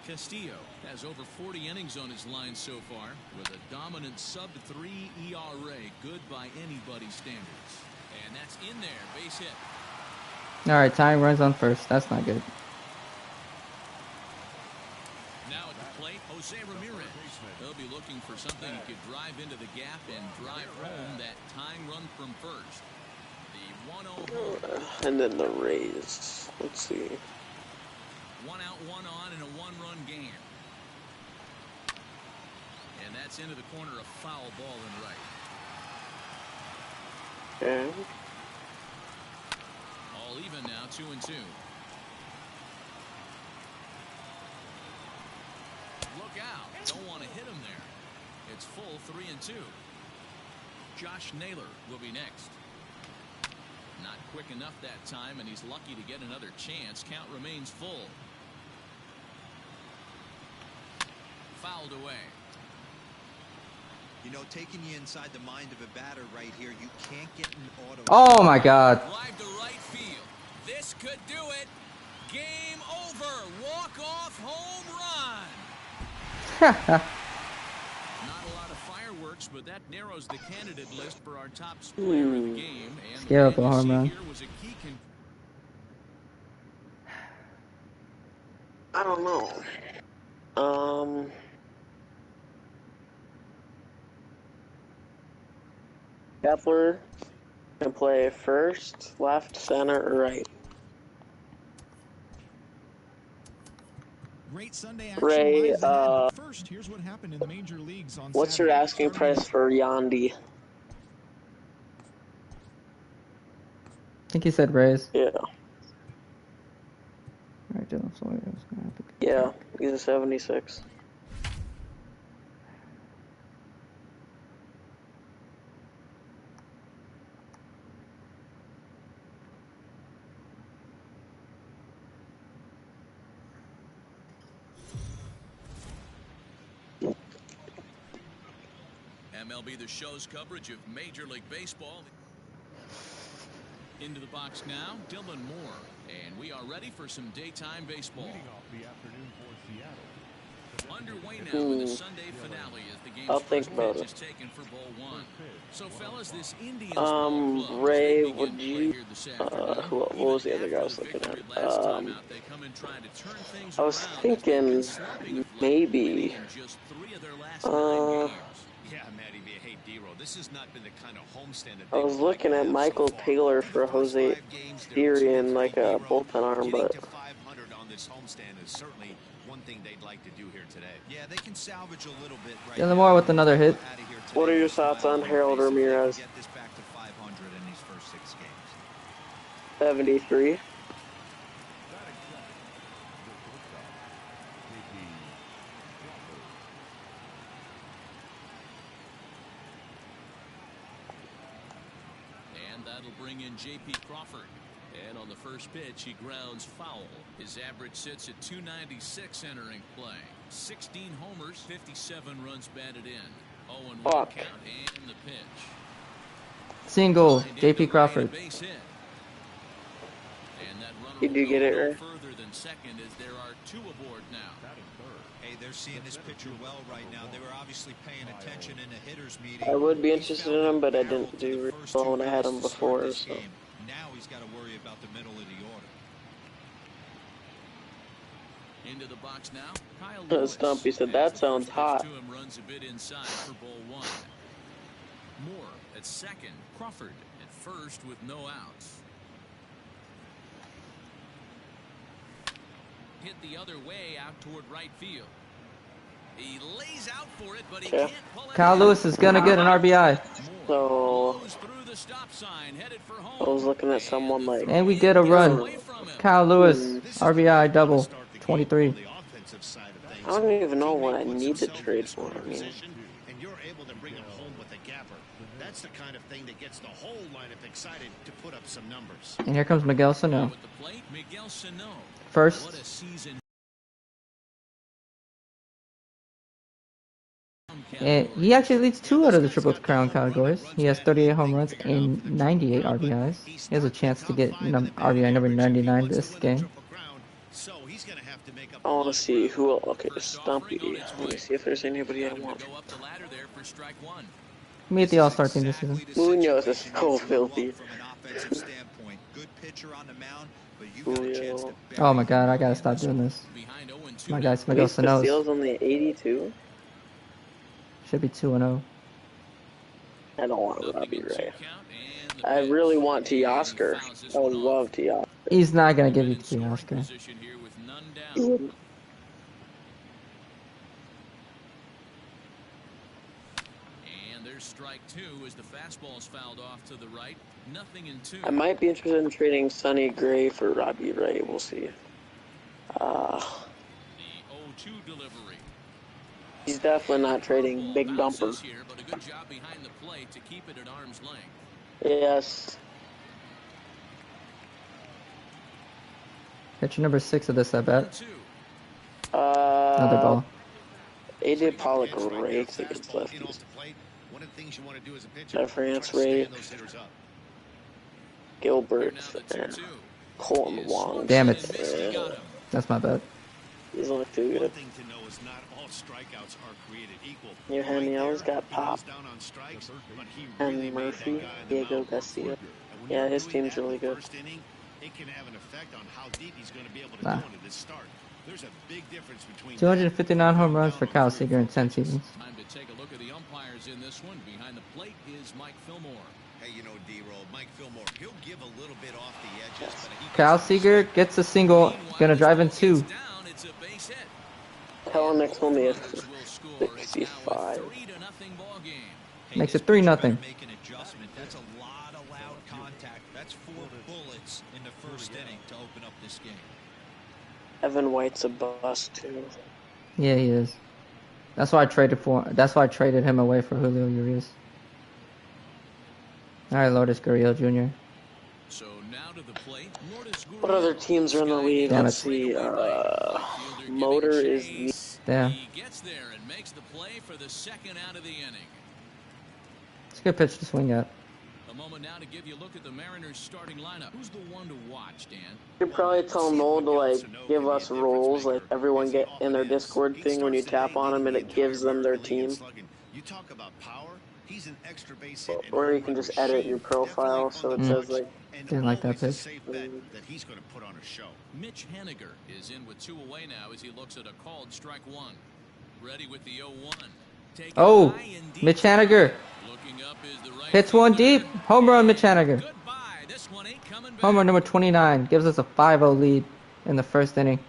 [SPEAKER 3] Castillo has over 40 innings on his line so far with a dominant sub-3 ERA. Good by anybody's standards. And that's in there. Base hit.
[SPEAKER 2] All right, tying runs on first. That's not good.
[SPEAKER 3] Now at the plate, Jose Ramirez. He'll be looking for something he could drive into the gap and drive home that tying run from first. The 1-0.
[SPEAKER 9] And then the Rays. Let's see.
[SPEAKER 3] 1 out, 1 on in a 1-run game. And that's into the corner, a foul ball in right.
[SPEAKER 9] Okay.
[SPEAKER 3] All even now, 2-2. Look out. Don't want to hit him there. It's full 3-2. Josh Naylor will be next. Not quick enough that time, and he's lucky to get another chance. Count remains full. Fouled away.
[SPEAKER 5] You know, taking you inside the mind of a batter right here, you can't get an auto.
[SPEAKER 2] Oh my God.
[SPEAKER 3] Drive to right field. This could do it. Game over. Walk-off home run. Not a lot of fireworks, but that narrows the candidate list for our top player of the game. And
[SPEAKER 2] Scale up a home run.
[SPEAKER 9] I don't know. Kepler can play first, left, center, or right.
[SPEAKER 11] Great Sunday action.
[SPEAKER 9] Ray,
[SPEAKER 11] first, here's what happened in the major leagues on
[SPEAKER 9] what's your asking price for Yandy?
[SPEAKER 2] I think he said Rays.
[SPEAKER 9] Yeah.
[SPEAKER 2] Alright, Dylan Sawyer.
[SPEAKER 9] Yeah, he's a 76.
[SPEAKER 3] MLB The Show's coverage of Major League Baseball. Into the box now, Dylan Moore. And we are ready for some daytime baseball. Underway now in the Sunday finale as the game's first pitch is taken for ball one. So fellas, this Indians ball club,
[SPEAKER 9] Ray, would you what was the other guy I was looking at? I was thinking maybe I was looking at Michael Taylor for Jose Urias, like a bullpen arm, but
[SPEAKER 4] one thing they'd like to do here today.
[SPEAKER 5] Yeah, they can salvage a little bit right
[SPEAKER 2] Dylan Moore with another hit.
[SPEAKER 9] What are your thoughts on Harold Ramirez?
[SPEAKER 5] Get this back to 500 in these first 6 games.
[SPEAKER 9] 73.
[SPEAKER 3] And that'll bring in J.P. Crawford. And on the first pitch, he grounds foul. His average sits at 296 entering play. 16 homers, 57 runs batted in. 0-1 count and the pitch.
[SPEAKER 2] Single, J.P. Crawford.
[SPEAKER 9] Did you get it right?
[SPEAKER 3] Further than second as there are 2 aboard now.
[SPEAKER 5] Hey, they're seeing this pitcher well right now. They were obviously paying attention in a hitter's meeting.
[SPEAKER 9] I would be interested in him, but I didn't do well when I had him before. So.
[SPEAKER 5] Now he's got to worry about the middle of the order.
[SPEAKER 3] Into the box now. Kyle
[SPEAKER 9] Lewis. Stumpy said that sounds hot.
[SPEAKER 3] Runs a bit inside for ball one. Moore at second. Crawford at first with no outs. Hit the other way out toward right field. He lays out for it, but he can't pull it.
[SPEAKER 2] Kyle Lewis is gonna get an RBI.
[SPEAKER 9] So I was looking at someone like.
[SPEAKER 2] And we get a run. Kyle Lewis, RBI double, 23.
[SPEAKER 9] I don't even know what I need to trade for. I mean,
[SPEAKER 4] That's the kind of thing that gets the whole lineup excited to put up some numbers.
[SPEAKER 2] And here comes Miguel Sano.
[SPEAKER 3] With the plate, Miguel Sano.
[SPEAKER 2] First.
[SPEAKER 3] What a season.
[SPEAKER 2] And he actually leads 2 out of the Triple Crown categories. He has 38 home runs and 98 RBIs. He has a chance to get RBI number 99 this game.
[SPEAKER 9] I want to see who. Okay, Stumpy. Let me see if there's anybody I want.
[SPEAKER 2] Meet the All-Star team this season.
[SPEAKER 9] Munoz is so filthy. Julio.
[SPEAKER 2] Oh my god, I gotta stop doing this. My guy's Miguel Sano.
[SPEAKER 9] Steals only 82.
[SPEAKER 2] Should be 2-0.
[SPEAKER 9] I don't want Robbie Ray. I really want Teoscar. I would love Teoscar.
[SPEAKER 2] He's not gonna give you Teoscar.
[SPEAKER 3] And there's strike 2 as the fastball's fouled off to the right. Nothing in 2.
[SPEAKER 9] I might be interested in trading Sonny Gray for Robbie Ray. We'll see.
[SPEAKER 3] The 0-2 delivery.
[SPEAKER 9] He's definitely not trading Big Dumper.
[SPEAKER 3] Here, but a good job behind the plate to keep it at arm's length.
[SPEAKER 9] Yes.
[SPEAKER 2] Pitcher number 6 of this, I bet.
[SPEAKER 9] Another
[SPEAKER 2] ball.
[SPEAKER 9] AJ Pollock rakes against lefties. France Ray, Gilbert, and Colton Wong.
[SPEAKER 2] Damn it. That's my bad.
[SPEAKER 9] He's only too good. Your Haniel's got Pop. And Murphy, Diego Garcia. Yeah, his team's really good.
[SPEAKER 4] It can have an effect on how deep he's going to be able to go into this start. There's a big difference between
[SPEAKER 2] 259 home runs for Kyle Seager in 10 seasons.
[SPEAKER 3] Time to take a look at the umpires in this one. Behind the plate is Mike Fillmore.
[SPEAKER 4] Hey, you know, D-Roll, Mike Fillmore, he'll give a little bit off the edges, but
[SPEAKER 2] Kyle Seager gets a single, gonna drive in 2.
[SPEAKER 9] Helen told me it's 65.
[SPEAKER 2] Makes it 3-0.
[SPEAKER 10] That's a lot of loud contact. That's 4 bullets in the first inning to open up this game.
[SPEAKER 9] Evan White's a bust too.
[SPEAKER 2] Yeah, he is. That's why I traded him away for Julio Urias. All right, Lourdes Gurriel Jr.
[SPEAKER 3] So now to the plate.
[SPEAKER 9] What other teams are in the league?
[SPEAKER 2] Damn
[SPEAKER 9] Let's see. Motor is.
[SPEAKER 2] Damn.
[SPEAKER 3] He gets there and makes the play for the second out of the inning.
[SPEAKER 2] It's a good pitch to swing at.
[SPEAKER 3] A moment now to give you a look at the Mariners starting lineup. Who's the one to watch, Dan?
[SPEAKER 9] You could probably tell Noel to give us roles, everyone get in their Discord thing when you tap on them and it gives them their team.
[SPEAKER 4] You talk about power, he's an extra base
[SPEAKER 9] or you can just edit your profile so it says
[SPEAKER 2] didn't like that pitch.
[SPEAKER 4] that he's going to put on a show.
[SPEAKER 3] Mitch Haniger is in with 2 away now as he looks at a called strike 1. Ready with the 0-1.
[SPEAKER 2] Oh, Mitch Haniger. Hits one deep. Home run, Mitch Haniger. Home run number 29. Gives us a 5-0 lead in the first inning.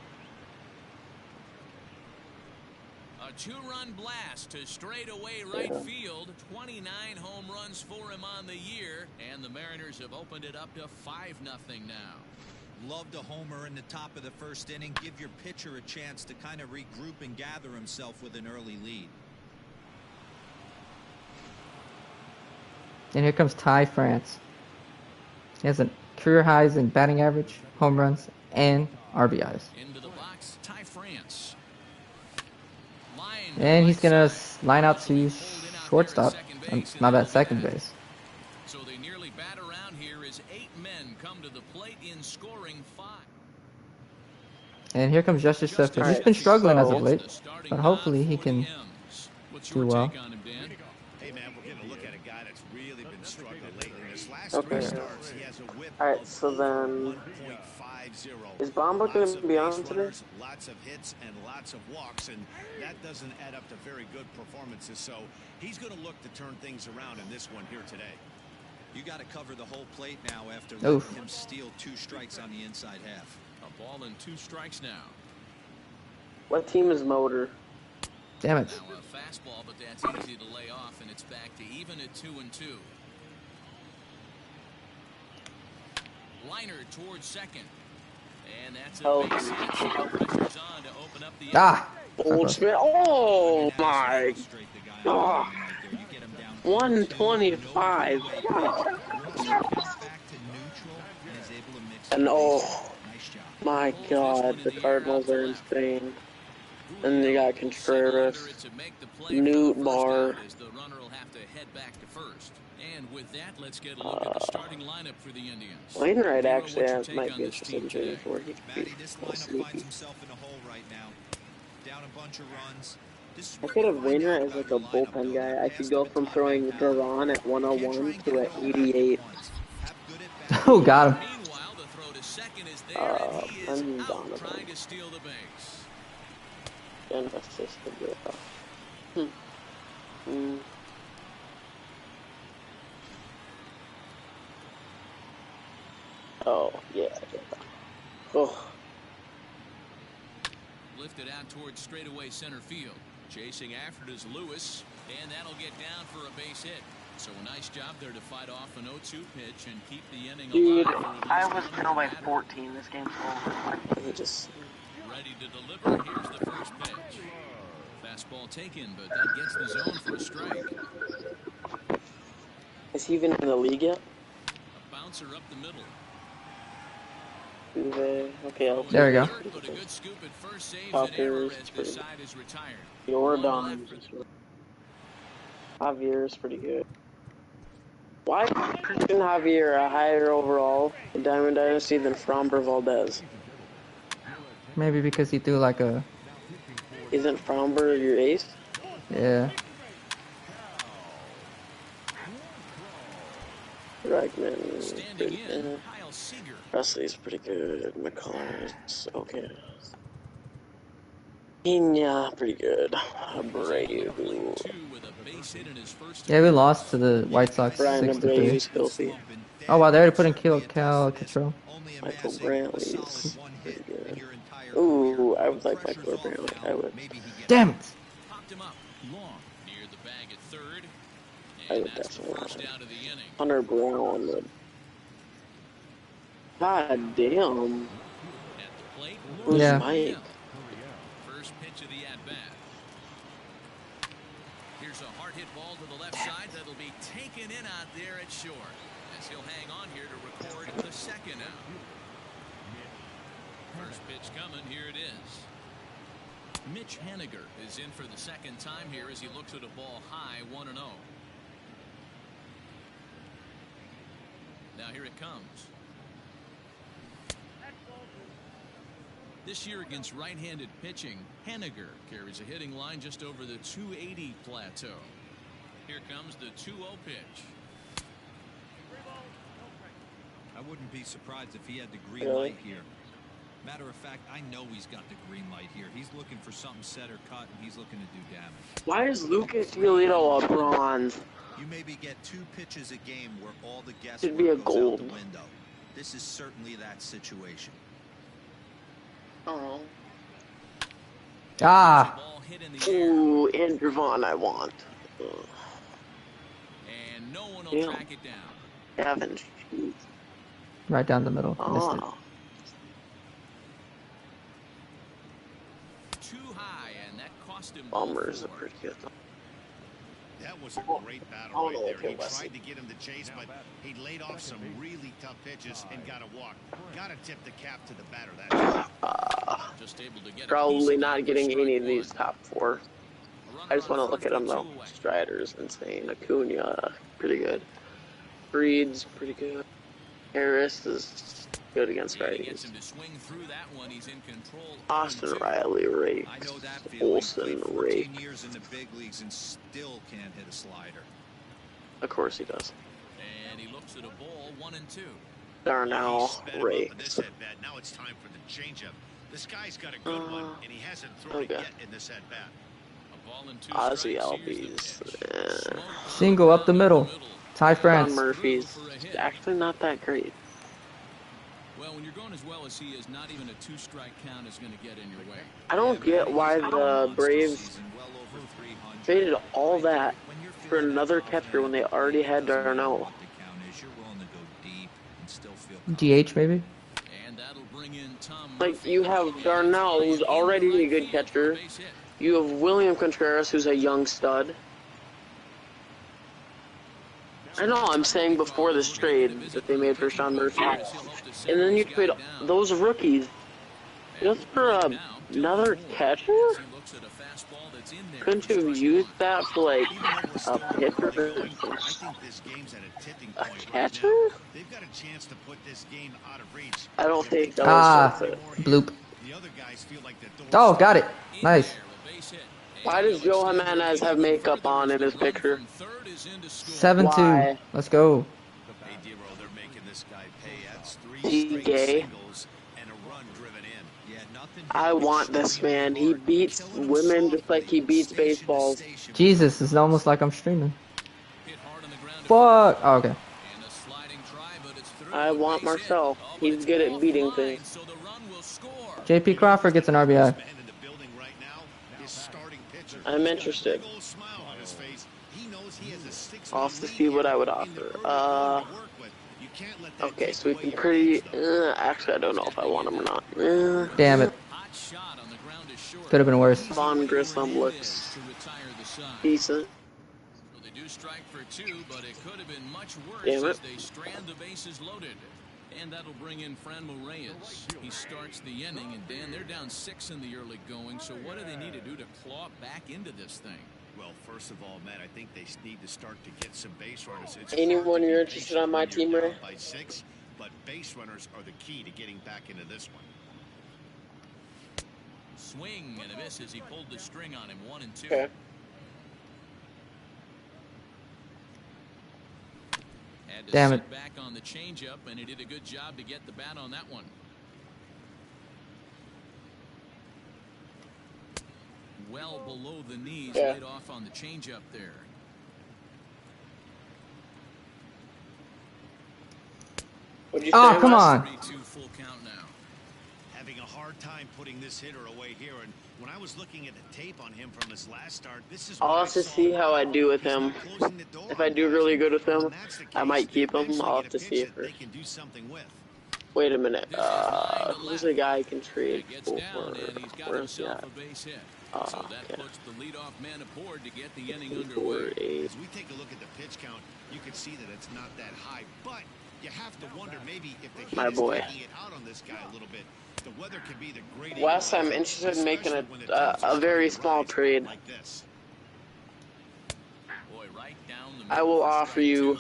[SPEAKER 3] A 2-run blast to straightaway right field. 29 home runs for him on the year. And the Mariners have opened it up to 5-0 now.
[SPEAKER 10] Love to homer in the top of the first inning. Give your pitcher a chance to kind of regroup and gather himself with an early lead.
[SPEAKER 2] And here comes Ty France. He has a career highs in batting average, home runs, and RBIs.
[SPEAKER 3] Into the box, Ty France.
[SPEAKER 2] And he's gonna line out to shortstop. Not at second base.
[SPEAKER 3] So they nearly bat around here as 8 men come to the plate in scoring 5.
[SPEAKER 2] And here comes Justus Sheffield. He's been struggling as of late, but hopefully he can do well.
[SPEAKER 4] Hey man, we're getting a look at a guy that's really been struggling lately. This last
[SPEAKER 9] Okay.
[SPEAKER 4] 3 starts, he has a whip.
[SPEAKER 9] Alright, so then
[SPEAKER 4] 1.50.
[SPEAKER 9] is Bomba going to be on today?
[SPEAKER 4] Lots of hits and lots of walks, and that doesn't add up to very good performances. So he's going to look to turn things around in this one here today.
[SPEAKER 10] You got to cover the whole plate now after letting him steal 2 strikes on the inside half.
[SPEAKER 3] A ball and 2 strikes now.
[SPEAKER 9] What team is Motor?
[SPEAKER 2] Damn it.
[SPEAKER 3] Now a fastball, but that's easy to lay off, and it's back to even at 2-2. Liner towards second. And that's a base hit. So pressure's on to open up the
[SPEAKER 9] Goldsmith. Oh my God.
[SPEAKER 10] You get him down
[SPEAKER 9] 125. And oh my God, the Cardinals are insane. And they got Contreras, Newt Bar.
[SPEAKER 3] And with that, let's get a look at the starting lineup for the Indians.
[SPEAKER 9] Wainwright actually might be interested in trading for. He could be
[SPEAKER 10] This
[SPEAKER 9] a little
[SPEAKER 10] lineup finds
[SPEAKER 9] sneaky.
[SPEAKER 10] himself in a hole right now. Down a bunch of runs. This is
[SPEAKER 9] I
[SPEAKER 10] where
[SPEAKER 9] could
[SPEAKER 10] you
[SPEAKER 9] have
[SPEAKER 10] find
[SPEAKER 9] Wainwright
[SPEAKER 10] out
[SPEAKER 9] as like
[SPEAKER 10] about
[SPEAKER 9] a
[SPEAKER 10] your lineup,
[SPEAKER 9] bullpen
[SPEAKER 10] though.
[SPEAKER 9] guy.
[SPEAKER 10] The
[SPEAKER 9] I
[SPEAKER 10] best
[SPEAKER 9] could
[SPEAKER 10] of
[SPEAKER 9] go
[SPEAKER 10] a
[SPEAKER 9] from
[SPEAKER 10] top
[SPEAKER 9] throwing
[SPEAKER 10] end talent.
[SPEAKER 9] Duran at
[SPEAKER 10] Can't try
[SPEAKER 9] 101
[SPEAKER 10] and
[SPEAKER 9] to
[SPEAKER 10] get it
[SPEAKER 9] at
[SPEAKER 10] all back
[SPEAKER 9] 88.
[SPEAKER 10] at once. Have good at bats.
[SPEAKER 2] Oh, got him.
[SPEAKER 3] Meanwhile, the throw to second is there, and he is
[SPEAKER 9] I'm
[SPEAKER 3] out
[SPEAKER 9] Donovan.
[SPEAKER 3] trying to steal the base.
[SPEAKER 9] And assisted with Oh, yeah, I get that. Oh.
[SPEAKER 3] Lifted out towards straightaway center field. Chasing after it is Lewis, and that'll get down for a base hit. So a nice job there to fight off an 0-2 pitch and keep the inning
[SPEAKER 9] Dude,
[SPEAKER 3] alive.
[SPEAKER 9] I was down by 14. This game's over. He just...
[SPEAKER 3] Ready to deliver. Here's the first pitch. Fastball taken, but that gets the zone for a strike.
[SPEAKER 9] Is he even in the league yet?
[SPEAKER 3] A bouncer up the middle.
[SPEAKER 9] Okay, I'll
[SPEAKER 2] There we go.
[SPEAKER 3] But a good scoop at first, saves
[SPEAKER 9] Top
[SPEAKER 3] an error
[SPEAKER 9] years,
[SPEAKER 3] as the side is retired.
[SPEAKER 9] Jordan. Javier is pretty good. Why is Christian Javier a higher overall in Diamond Dynasty than Framber Valdez?
[SPEAKER 2] Maybe because he threw like a...
[SPEAKER 9] Isn't Framber your ace?
[SPEAKER 2] Yeah.
[SPEAKER 9] Reichman. Presley's pretty good. McCullers, okay. Pena, pretty good. Abreu.
[SPEAKER 2] Yeah, we lost to the White Sox
[SPEAKER 9] Brian
[SPEAKER 2] 6-3.
[SPEAKER 9] Abreu's filthy.
[SPEAKER 2] Oh wow, they already put in Cal Control.
[SPEAKER 9] Michael Brantley's pretty good. Ooh, I would like Michael Brantley. I would.
[SPEAKER 2] Damn it!
[SPEAKER 9] I would definitely want him. Hunter Brown would. God damn. Who's
[SPEAKER 2] Yeah.
[SPEAKER 9] Mike?
[SPEAKER 3] First pitch of the at-bat. Here's a hard hit ball to the left side that'll be taken in out there at short. As he'll hang on here to record the second out. First pitch coming, here it is. Mitch Haniger is in for the second time here as he looks at a ball high, 1-0. Now here it comes. This year against right-handed pitching, Haniger carries a hitting line just over the 280 plateau. Here comes the 2-0 pitch.
[SPEAKER 10] I wouldn't be surprised if he had the green light here. Matter of fact, I know he's got the green light here. He's looking for something set or cut, and he's looking to do damage.
[SPEAKER 9] Why is Lucas Giolito a bronze?
[SPEAKER 5] You maybe get 2 pitches a game where all the guesswork
[SPEAKER 9] Should be a
[SPEAKER 5] goes
[SPEAKER 9] gold.
[SPEAKER 5] out the window. This is certainly that situation.
[SPEAKER 9] Oh.
[SPEAKER 2] Ah!
[SPEAKER 9] Ooh, Andrew Vaughn I want.
[SPEAKER 3] And no one will track it down.
[SPEAKER 9] Gavin.
[SPEAKER 2] Right down the middle. Missed it.
[SPEAKER 3] Too high, and that cost him.
[SPEAKER 9] Bombers are pretty good.
[SPEAKER 4] That was a great battle right there. He tried to get him to chase, but he laid off some really tough pitches and got a walk. Got to tip the cap to the batter that time.
[SPEAKER 3] Just able to get
[SPEAKER 9] Probably not getting any of these top 4. I just want to look at them though. Strider's insane. Acuna, pretty good. Breed's pretty good. Harris is good against righties. Austin Riley rakes.
[SPEAKER 10] I know that
[SPEAKER 9] Olsen rakes.
[SPEAKER 10] 14 years in the big leagues and still can't hit a slider.
[SPEAKER 9] Of course he does.
[SPEAKER 3] And he looks at a ball, 1-2.
[SPEAKER 9] Darnell rakes.
[SPEAKER 4] Now it's time for the changeup. This guy's got a good one, and he hasn't thrown it yet in this at bat.
[SPEAKER 9] Ozzy Albies.
[SPEAKER 2] Single up the middle. Ty
[SPEAKER 9] John
[SPEAKER 2] France.
[SPEAKER 9] Murphy's actually not that great.
[SPEAKER 3] Well, when you're going as well as he is, not even a 2-strike count is going to get in your way.
[SPEAKER 9] I don't get why the Braves traded all that for another catcher when they already had Darnell.
[SPEAKER 2] DH maybe?
[SPEAKER 9] Like, you have Darnell, who's already a good catcher. You have William Contreras, who's a young stud. I know, I'm saying before this trade that they made for Sean Murphy. And then you trade those rookies just for another catcher? Couldn't you have used that for, like, a pitcher or a catcher? I don't think that was worth it.
[SPEAKER 2] Bloop. Oh, got it. Nice.
[SPEAKER 9] Why does Joe Jimenez have makeup on in his picture?
[SPEAKER 2] 7-2. Let's go.
[SPEAKER 9] He gay? I want this man. He beats women just like he beats baseballs.
[SPEAKER 2] Jesus, it's almost like I'm streaming. Fuck. Oh, okay.
[SPEAKER 9] I want Marcel. He's good at beating things.
[SPEAKER 2] JP Crawford gets an RBI.
[SPEAKER 9] I'm interested. I'll have to see what I would offer. Okay, so we can pretty... actually, I don't know if I want him or not.
[SPEAKER 2] Damn it. Could have been worse.
[SPEAKER 9] Vaughn Grissom looks decent.
[SPEAKER 3] They do strike for 2, but it could have been much worse.
[SPEAKER 9] Damn it.
[SPEAKER 3] As they strand the bases loaded. And that'll bring in Franmil Reyes. He starts the inning, and Dan, they're down 6 in the early going. So what do they need to do to claw back into this thing?
[SPEAKER 4] Well, first of all, Matt, I think they need to start to get some base runners.
[SPEAKER 9] Anyone you're interested on my team, Ray?
[SPEAKER 4] By 6, but base runners are the key to getting back into this one.
[SPEAKER 3] Swing and a miss as he pulled the string on him. 1 and 2.
[SPEAKER 9] Okay.
[SPEAKER 3] Had to
[SPEAKER 2] Damn
[SPEAKER 3] sit
[SPEAKER 2] it.
[SPEAKER 3] back on the changeup, and he did a good job to get the bat on that one. Well below the knees, laid off on the changeup there.
[SPEAKER 9] What'd you
[SPEAKER 2] Oh,
[SPEAKER 9] say,
[SPEAKER 2] come
[SPEAKER 9] Wes?
[SPEAKER 2] on.
[SPEAKER 3] 3-2 full count now.
[SPEAKER 4] Having a hard time putting this hitter away here, and when I was looking at the tape on him from his last start, this is
[SPEAKER 9] I'll have to see how I do with him. If I do really good with him, I might keep him. I'll have to see if
[SPEAKER 4] they can do something with.
[SPEAKER 9] Wait a minute. Who's the guy I can trade for? Where's he at?
[SPEAKER 3] So that puts the leadoff man aboard to get the inning underway.
[SPEAKER 4] As we take a look at the pitch count, you can see that it's not that high, but you have to wonder maybe if the heat is taking it out on this guy a little bit. The weather could be the great.
[SPEAKER 9] Wes, I'm interested in making a very small trade.
[SPEAKER 4] Like this.
[SPEAKER 3] Boy, right down the
[SPEAKER 9] I will offer you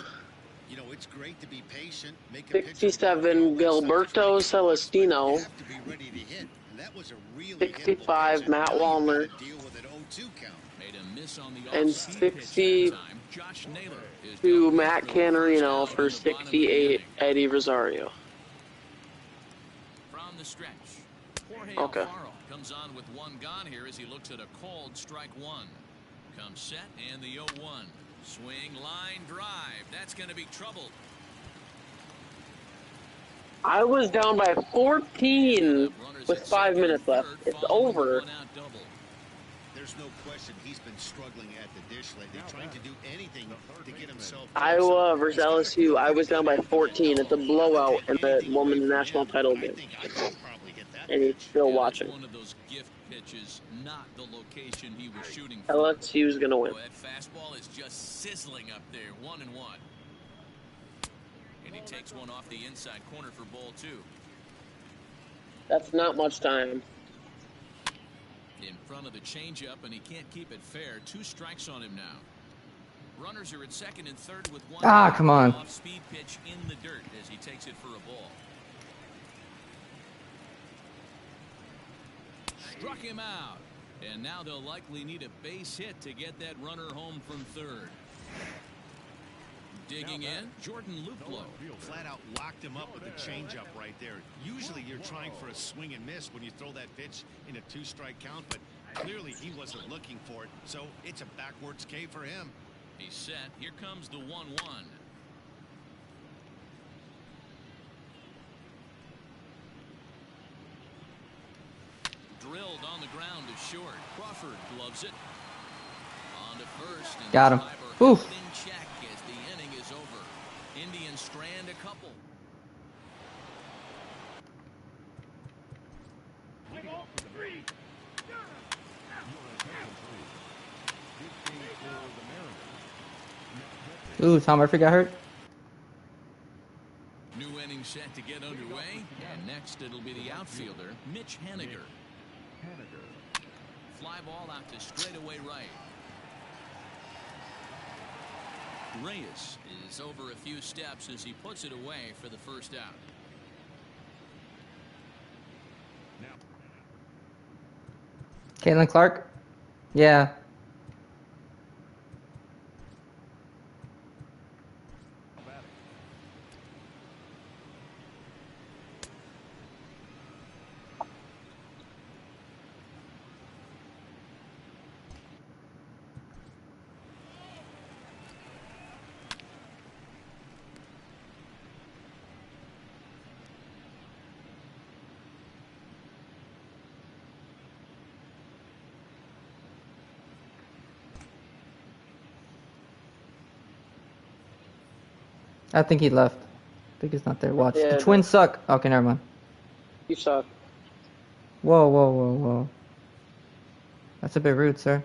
[SPEAKER 4] You know, it's great to be patient.
[SPEAKER 9] 67 Gilberto Celestino,
[SPEAKER 4] Have to be ready to hit. That was a really
[SPEAKER 9] 65 Matt Wallner,
[SPEAKER 4] deal with an 0-2 count.
[SPEAKER 3] made a miss on the
[SPEAKER 9] and
[SPEAKER 3] off-speed pitch
[SPEAKER 9] 60
[SPEAKER 3] that time. Josh Naylor is
[SPEAKER 9] to Matt Canarino for 68 Eddie Rosario.
[SPEAKER 3] from the stretch. Jorge
[SPEAKER 9] Okay.
[SPEAKER 3] Alfaro comes on with 1 gone here as he looks at a called strike 1. Comes set and the 0-1. Swing, line, drive. That's going to be trouble.
[SPEAKER 9] I was down by 14 with 5 minutes left. It's over.
[SPEAKER 4] There's no question he's been struggling at the dish lately, trying to do anything to get himself.
[SPEAKER 9] Iowa versus LSU. I was down by 14. It's a blowout in the women's national title game. And he's still watching.
[SPEAKER 3] One of those gift pitches, not the location he was shooting for.
[SPEAKER 9] LSU's gonna win.
[SPEAKER 3] That fastball is just sizzling up there. 1-1. And he takes one off the inside corner for ball 2.
[SPEAKER 9] That's not much time.
[SPEAKER 3] In front of the changeup, and he can't keep it fair. 2 strikes on him now. Runners are at second and third with 1.
[SPEAKER 2] Ah, come on.
[SPEAKER 3] Off-speed pitch in the dirt as he takes it for a ball. Struck him out. And now they'll likely need a base hit to get that runner home from third. Digging in, Jordan Luplow.
[SPEAKER 4] Flat out locked him up with the changeup right there. Usually you're trying for a swing and miss when you throw that pitch in a 2-strike count, but clearly he wasn't looking for it, so it's a backwards K for him.
[SPEAKER 3] He's set. Here comes the 1-1. Drilled on the ground to short. Crawford gloves it. On to first. And
[SPEAKER 2] Got him.
[SPEAKER 3] Schreiber held
[SPEAKER 2] Oof.
[SPEAKER 3] in check as the inning is over. Indians strand a couple.
[SPEAKER 2] Ooh, Tom Murphy got hurt.
[SPEAKER 3] New inning set to get underway, and next it'll be the outfielder, Mitch Haniger. Fly ball out to straightaway right. Reyes is over a few steps as he puts it away for the first out.
[SPEAKER 2] Caitlin Clark? Yeah. I think he left. I think he's not there. Watch.
[SPEAKER 9] Yeah,
[SPEAKER 2] the Twins suck. Okay, never mind.
[SPEAKER 9] You suck.
[SPEAKER 2] Whoa, whoa, whoa, whoa. That's a bit rude, sir.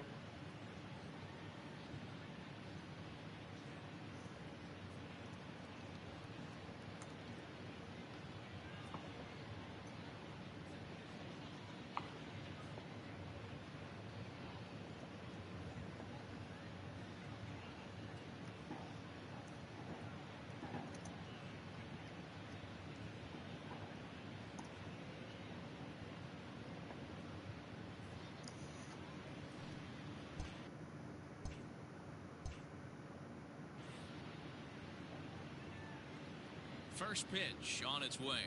[SPEAKER 3] First pitch on its way.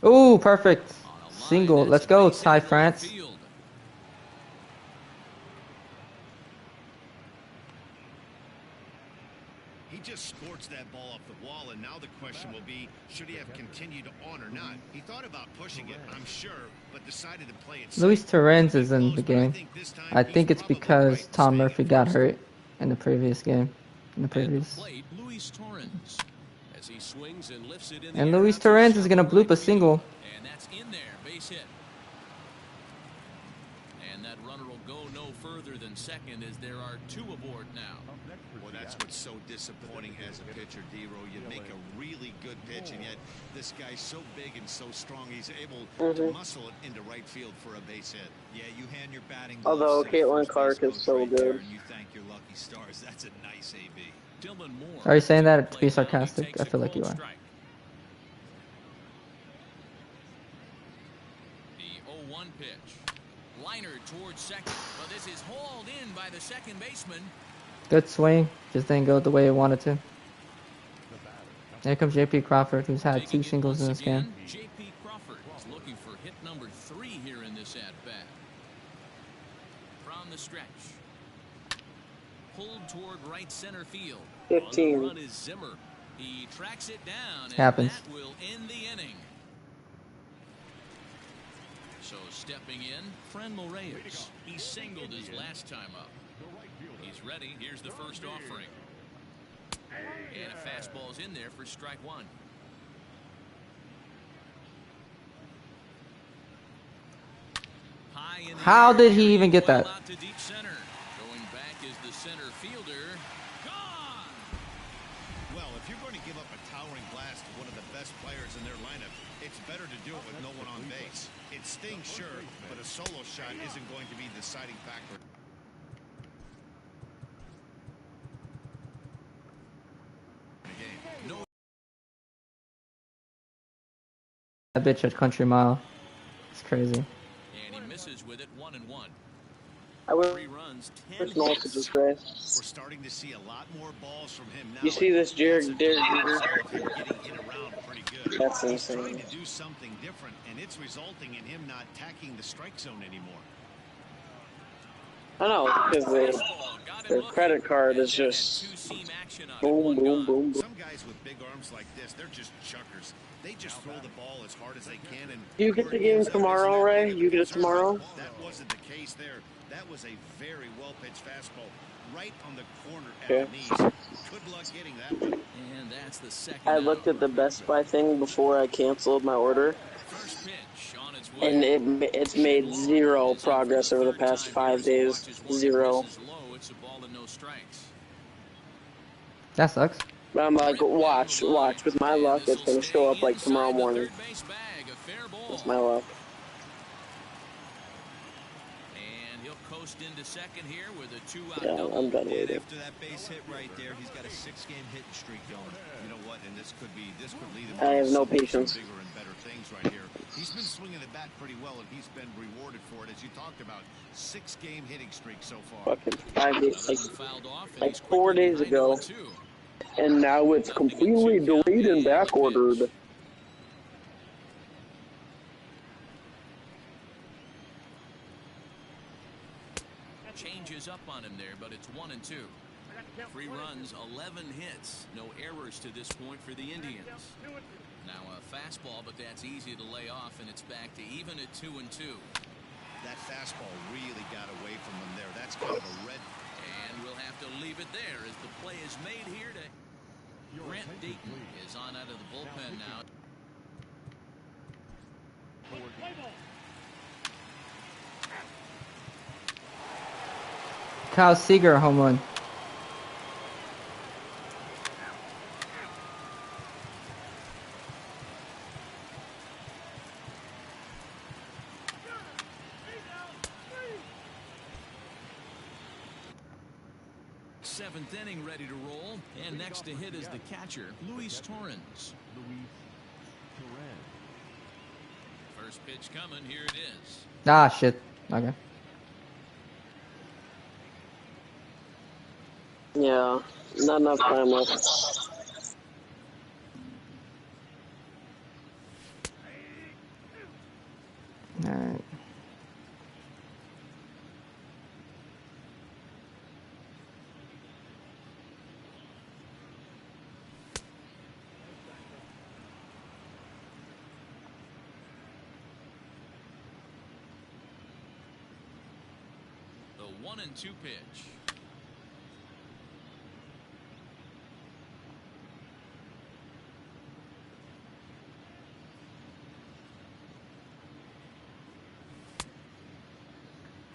[SPEAKER 2] Ooh, perfect. Single. Let's go, Ty France.
[SPEAKER 4] He just scorched that ball off the wall, and now the question will be, should he have continued on or not? He thought about pushing it, I'm sure, but decided to play it.
[SPEAKER 2] Luis Torrens is in the game. I think it's because Tom Murphy got hurt in the previous game.
[SPEAKER 3] Luis Torrens. As he swings and lifts it in
[SPEAKER 2] and Luis Torrens is going to bloop a single.
[SPEAKER 3] And that's in there, base hit. And that runner will go no further than second as there are two aboard now.
[SPEAKER 4] Well, that's what's so disappointing as a pitcher, D-Row. You make a really good pitch, and yet this guy's so big and so strong, he's able to muscle it into right field for a base hit.
[SPEAKER 10] Yeah, you hand your batting.
[SPEAKER 9] Although Caitlin Clark is so
[SPEAKER 10] right
[SPEAKER 9] good.
[SPEAKER 10] And you thank your lucky stars. That's a nice AB.
[SPEAKER 2] Are you saying that to be sarcastic? I feel like you are.
[SPEAKER 3] The 0-1 pitch. Liner towards second. Well, this is hauled in by the second baseman.
[SPEAKER 2] Good swing. Just didn't go the way it wanted to. Here comes J.P. Crawford, who's had 2 singles in this game.
[SPEAKER 3] J.P. Crawford is looking for hit number 3 here in this at-bat. From the stretch. Pulled toward right center field.
[SPEAKER 9] 15.
[SPEAKER 3] On the run is Zimmer. He tracks it down, and
[SPEAKER 2] happens.
[SPEAKER 3] That will end the inning. So stepping in, Franmil Reyes. He singled his last time up. He's ready. Here's the first offering. And a fastball's in there for strike 1.
[SPEAKER 2] How did he even get that?
[SPEAKER 3] Out to deep center. Going back is the center fielder. Gone!
[SPEAKER 4] Well, if you're going to give up a towering blast to one of the best players in their lineup, it's better to do it with no one on base. It stings, sure, but a solo shot isn't going to be the deciding factor.
[SPEAKER 2] That bitch at Country Mile. It's crazy.
[SPEAKER 3] And he misses with it 1-1.
[SPEAKER 9] I would
[SPEAKER 3] 3 runs, 10
[SPEAKER 9] wish Knowles could just play.
[SPEAKER 4] We're starting to see a lot more balls from him now.
[SPEAKER 9] You see this Derek Jeter?
[SPEAKER 4] Getting hit around pretty good.
[SPEAKER 9] That's
[SPEAKER 4] He's
[SPEAKER 9] insane.
[SPEAKER 4] trying to do something different, and it's resulting in him not attacking the strike zone anymore.
[SPEAKER 9] I know, because their credit card is just boom, boom, boom, boom.
[SPEAKER 4] Some guys with big arms like this, they're just chuckers. They just throw the ball as hard as they can. And
[SPEAKER 9] Do you get the game tomorrow, Ray? You get it tomorrow?
[SPEAKER 4] That wasn't the case there. That was a very well-pitched fastball right on the corner at
[SPEAKER 9] Okay.
[SPEAKER 4] the knees. Good luck getting that one.
[SPEAKER 3] And that's the second.
[SPEAKER 9] I looked at the Best Buy thing before I canceled my order,
[SPEAKER 3] First pitch on its way.
[SPEAKER 9] and it's made 0 progress over the past 5 days. 0.
[SPEAKER 3] It's a ball and no strikes.
[SPEAKER 2] That sucks.
[SPEAKER 9] But I'm like, watch. With my luck, it's gonna show up like tomorrow morning. That's my luck.
[SPEAKER 3] And he'll coast into second here with a 2-out
[SPEAKER 9] Yeah,
[SPEAKER 3] double.
[SPEAKER 9] I'm done
[SPEAKER 10] And
[SPEAKER 9] waiting.
[SPEAKER 10] after that base hit right there, he's got a 6-game hitting streak going.
[SPEAKER 4] You know what? And this could lead him
[SPEAKER 9] I have no
[SPEAKER 4] to some
[SPEAKER 9] patience.
[SPEAKER 4] bigger and better things right here. He's been swinging the bat pretty well, and he's been rewarded for it, as you talked about. 6-game hitting streak so far.
[SPEAKER 9] Fucking 5 days, like 4 days ago, and now it's completely deleted and backordered.
[SPEAKER 3] Changes up on him there, but it's 1-2. 3 runs, 11 hits, no errors to this point for the Indians. Now a fastball, but that's easy to lay off, and it's back to even at 2-2.
[SPEAKER 4] That fastball really got away from him there. That's kind of a red.
[SPEAKER 3] And we'll have to leave it there as the play is made here to Grant Dayton is on out of the bullpen now.
[SPEAKER 2] Kyle Seager home run.
[SPEAKER 3] Seventh inning ready to roll, and next to hit is the catcher, Luis Torrens. First pitch coming, here it is.
[SPEAKER 2] Ah, shit. Okay.
[SPEAKER 9] Yeah, not enough time left.
[SPEAKER 2] Alright.
[SPEAKER 3] The 1-2 pitch.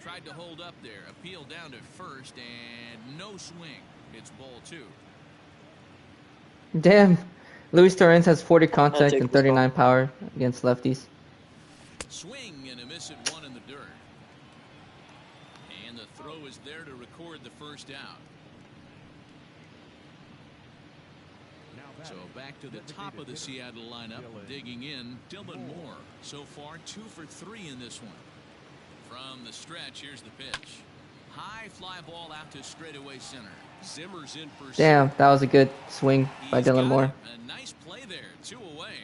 [SPEAKER 3] Tried to hold up there, appeal down to first, and no swing. It's ball 2.
[SPEAKER 2] Damn. Luis Torrens has 40 contact and 39 power against lefties.
[SPEAKER 3] Swing and a miss at 1 in the dirt. And the throw is there to record the first out. So back to the top of the Seattle lineup, digging in, Dylan Moore. So far, 2 for 3 in this one. From the stretch, here's the pitch. High fly ball out to straightaway center. Zimmer's in for.
[SPEAKER 2] Damn, that was a good swing by Dylan Moore.
[SPEAKER 3] A nice play there, 2 away.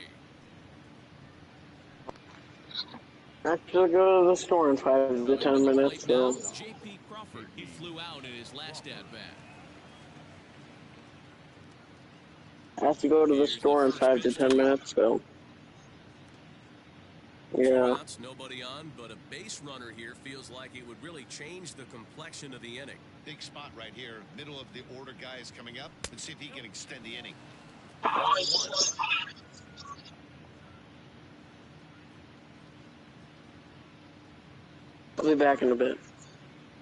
[SPEAKER 9] I should go to the store in 5 to 10 minutes. So.
[SPEAKER 3] J.P. Crawford, he flew out in his last at bat.
[SPEAKER 9] I have to go to the store in 5 to 10 minutes. So. Yeah.
[SPEAKER 7] Nobody on, but a base runner here feels like it would really change the complexion of the inning.
[SPEAKER 4] Big spot right here. Middle of the order guy is coming up. Let's see if he can extend the inning.
[SPEAKER 9] I'll be back in a bit.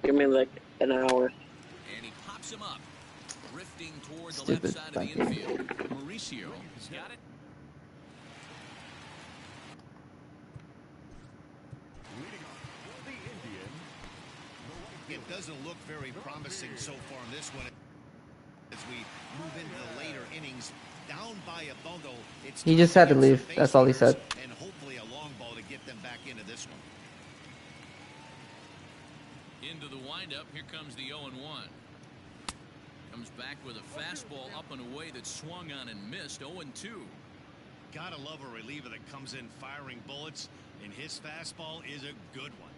[SPEAKER 9] Give me like an hour.
[SPEAKER 3] And he pops him up. Drifting toward the
[SPEAKER 2] Stupid
[SPEAKER 3] left side of the infield. Mauricio has got it.
[SPEAKER 4] It doesn't look very promising so far in this one. As we move into the later innings, down by a bundle, it's
[SPEAKER 2] He just had to leave. That's all he said.
[SPEAKER 4] and hopefully a long ball to get them back into this one.
[SPEAKER 3] Into the windup, here comes the 0-1. Comes back with a fastball up and away that swung on and missed. 0-2.
[SPEAKER 4] Gotta love a reliever that comes in firing bullets, and his fastball is a good one.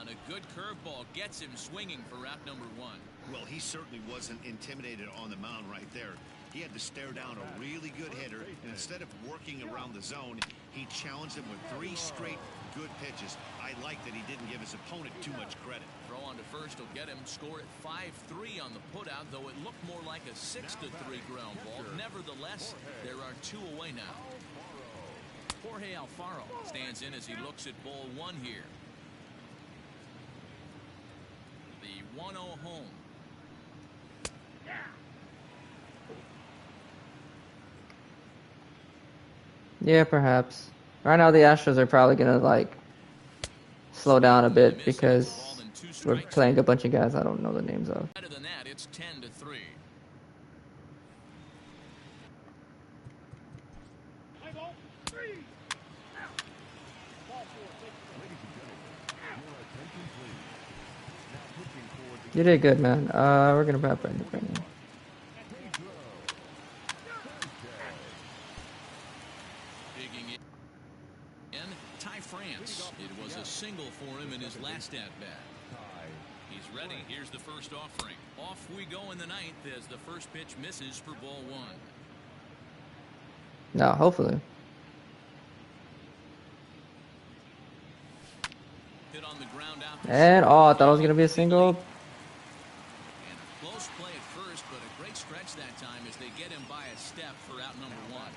[SPEAKER 3] And a good curveball gets him swinging for route number 1.
[SPEAKER 4] Well, he certainly wasn't intimidated on the mound right there. He had to stare down a really good hitter, and instead of working around the zone, he challenged him with 3 straight good pitches. I like that he didn't give his opponent too much credit.
[SPEAKER 3] Throw on to first will get him. Score at 5-3 on the putout, though it looked more like a 6-3 ground ball. Nevertheless, there are 2 away now. Jorge Alfaro stands in as he looks at ball 1 here. The 1-0 home.
[SPEAKER 2] Yeah, perhaps. Right now the Astros are probably gonna like slow down a bit because we're playing a bunch of guys I don't know the names of.
[SPEAKER 3] Better than that, it's 10-3.
[SPEAKER 2] You did good, man. We're gonna wrap it right now.
[SPEAKER 3] Digging in, Ty France. It was a single for him in his last at-bat. He's ready. Here's the first offering. Off we go in the ninth as the first pitch misses for ball one.
[SPEAKER 2] No, hopefully.
[SPEAKER 3] Hit on the ground out.
[SPEAKER 2] And oh, I thought it was gonna be a single.
[SPEAKER 3] And a close play at first, but a great stretch that time as they get him by a step for out number one.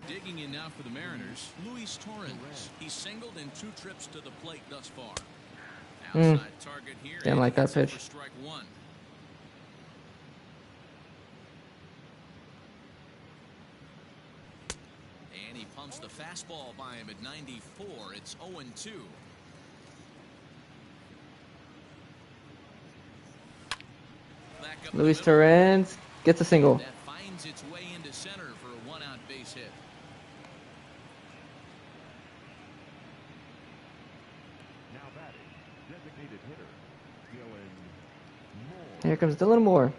[SPEAKER 3] Digging in now for the Mariners, Luis Torrens. He's singled in 2 trips to the plate thus far. Outside target here.
[SPEAKER 2] Didn't like that pitch.
[SPEAKER 3] Strike one. And he pumps the fastball by him at 94. It's 0-2.
[SPEAKER 2] Luis Torrens gets a single.
[SPEAKER 3] That finds its way into center for a one-out base hit.
[SPEAKER 6] Now batting, designated hitter, Dylan Moore.
[SPEAKER 2] Here comes Dylan Moore.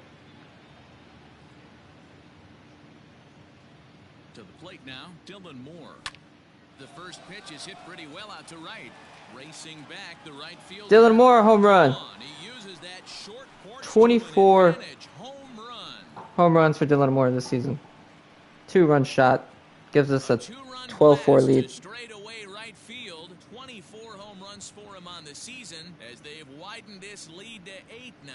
[SPEAKER 3] To the plate now, Dylan Moore. The first pitch is hit pretty well out to right. Racing back, the right field.
[SPEAKER 2] Dylan Moore, home run.
[SPEAKER 3] He uses that short porch
[SPEAKER 2] 24
[SPEAKER 3] home run.
[SPEAKER 2] home runs for Dylan Moore this season. 2-run shot. Gives us a 12-4 lead.
[SPEAKER 3] Straight away right field. 24 home runs for him on the season as they've widened this lead to 8 now.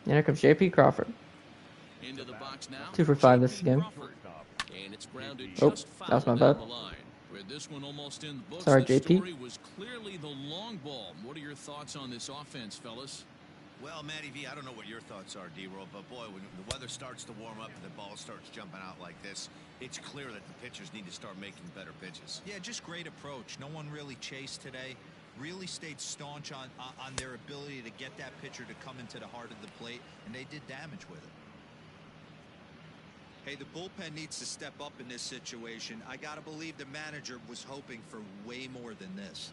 [SPEAKER 2] And here comes J.P. Crawford.
[SPEAKER 3] Into the box now.
[SPEAKER 2] 2 for 5 this game.
[SPEAKER 3] And it's grounded
[SPEAKER 2] Oh,
[SPEAKER 3] just
[SPEAKER 2] that was my
[SPEAKER 3] foul
[SPEAKER 2] bad.
[SPEAKER 3] down the line. With this one almost in the books,
[SPEAKER 2] Sorry,
[SPEAKER 3] the
[SPEAKER 2] JP.
[SPEAKER 3] story was clearly the long ball. What are your thoughts on this offense, fellas?
[SPEAKER 4] Well, Matty V, I don't know what your thoughts are, D-Roll, but boy, when the weather starts to warm up and the ball starts jumping out like this, it's clear that the pitchers need to start making better pitches.
[SPEAKER 5] Yeah, just great approach. No one really chased today. Really stayed staunch on their ability to get that pitcher to come into the heart of the plate, and they did damage with it. Hey, the bullpen needs to step up in this situation. I gotta believe the manager was hoping for way more than this.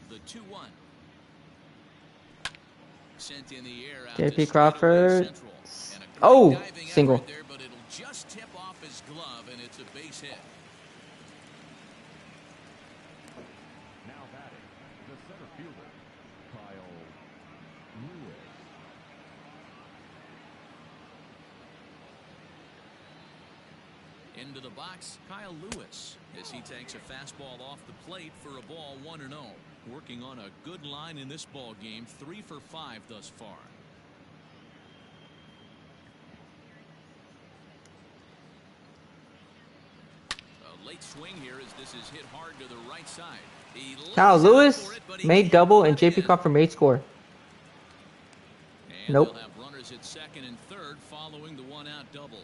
[SPEAKER 3] The 2-1. Sent in the air out
[SPEAKER 2] J.P.
[SPEAKER 3] to
[SPEAKER 2] Crawford.
[SPEAKER 3] Central. And a great
[SPEAKER 2] Oh,
[SPEAKER 3] diving
[SPEAKER 2] single.
[SPEAKER 3] effort there, but it'll just tip off his glove, and it's a base hit.
[SPEAKER 6] Now batting, the center fielder, Kyle Lewis.
[SPEAKER 3] Into the box, Kyle Lewis, as he takes a fastball off the plate for a ball 1-0. Working on a good line in this ball game, 3 for 5 thus far. A late swing here as this is hit hard to the right side.
[SPEAKER 2] Kyle Lewis made double and J.P. Crawford made score.
[SPEAKER 3] And
[SPEAKER 2] Nope.
[SPEAKER 3] they'll have runners at second and third following the one-out double.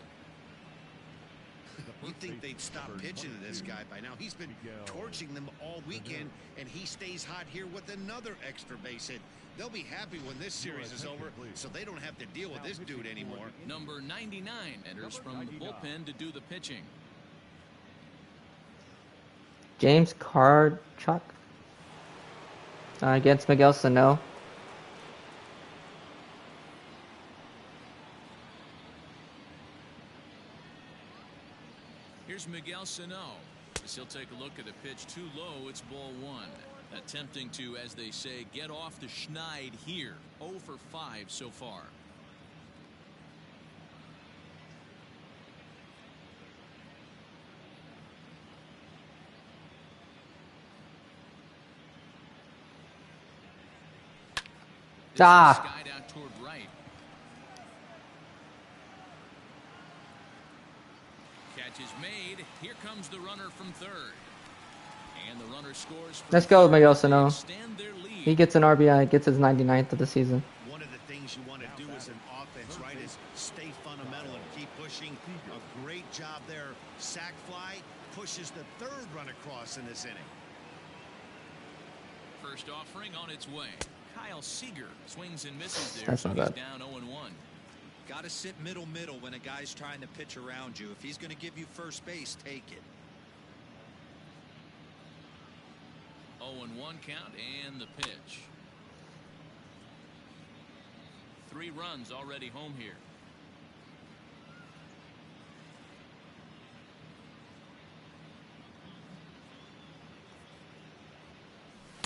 [SPEAKER 4] You'd think they'd stop pitching to this guy by now. He's been torching them all weekend, and he stays hot here with another extra base hit. They'll be happy when this series is over, so they don't have to deal with this dude anymore.
[SPEAKER 3] Number 99 enters from the bullpen to do the pitching.
[SPEAKER 2] James Carchuk against Miguel Sano.
[SPEAKER 3] Here's Miguel Sano. As he'll take a look at a pitch too low, it's ball 1. Attempting to, as they say, get off the schneid here. 0 for 5 so far. Skied out toward right. catch is made. Here comes the runner from third. And the runner scores.
[SPEAKER 2] Let's go, Miguel Sano. He gets an RBI, gets his 99th of the season.
[SPEAKER 4] One of the things you want to do as an offense, right, is stay fundamental and keep pushing. A great job there. Sac fly pushes the third run across in this inning.
[SPEAKER 3] First offering on its way. Kyle Seager swings and misses there.
[SPEAKER 2] That's not bad.
[SPEAKER 3] Down 0-1.
[SPEAKER 10] Got to sit middle when a guy's trying to pitch around you. If he's going to give you first base, take it.
[SPEAKER 3] 0-1 count and the pitch. 3 runs already home here.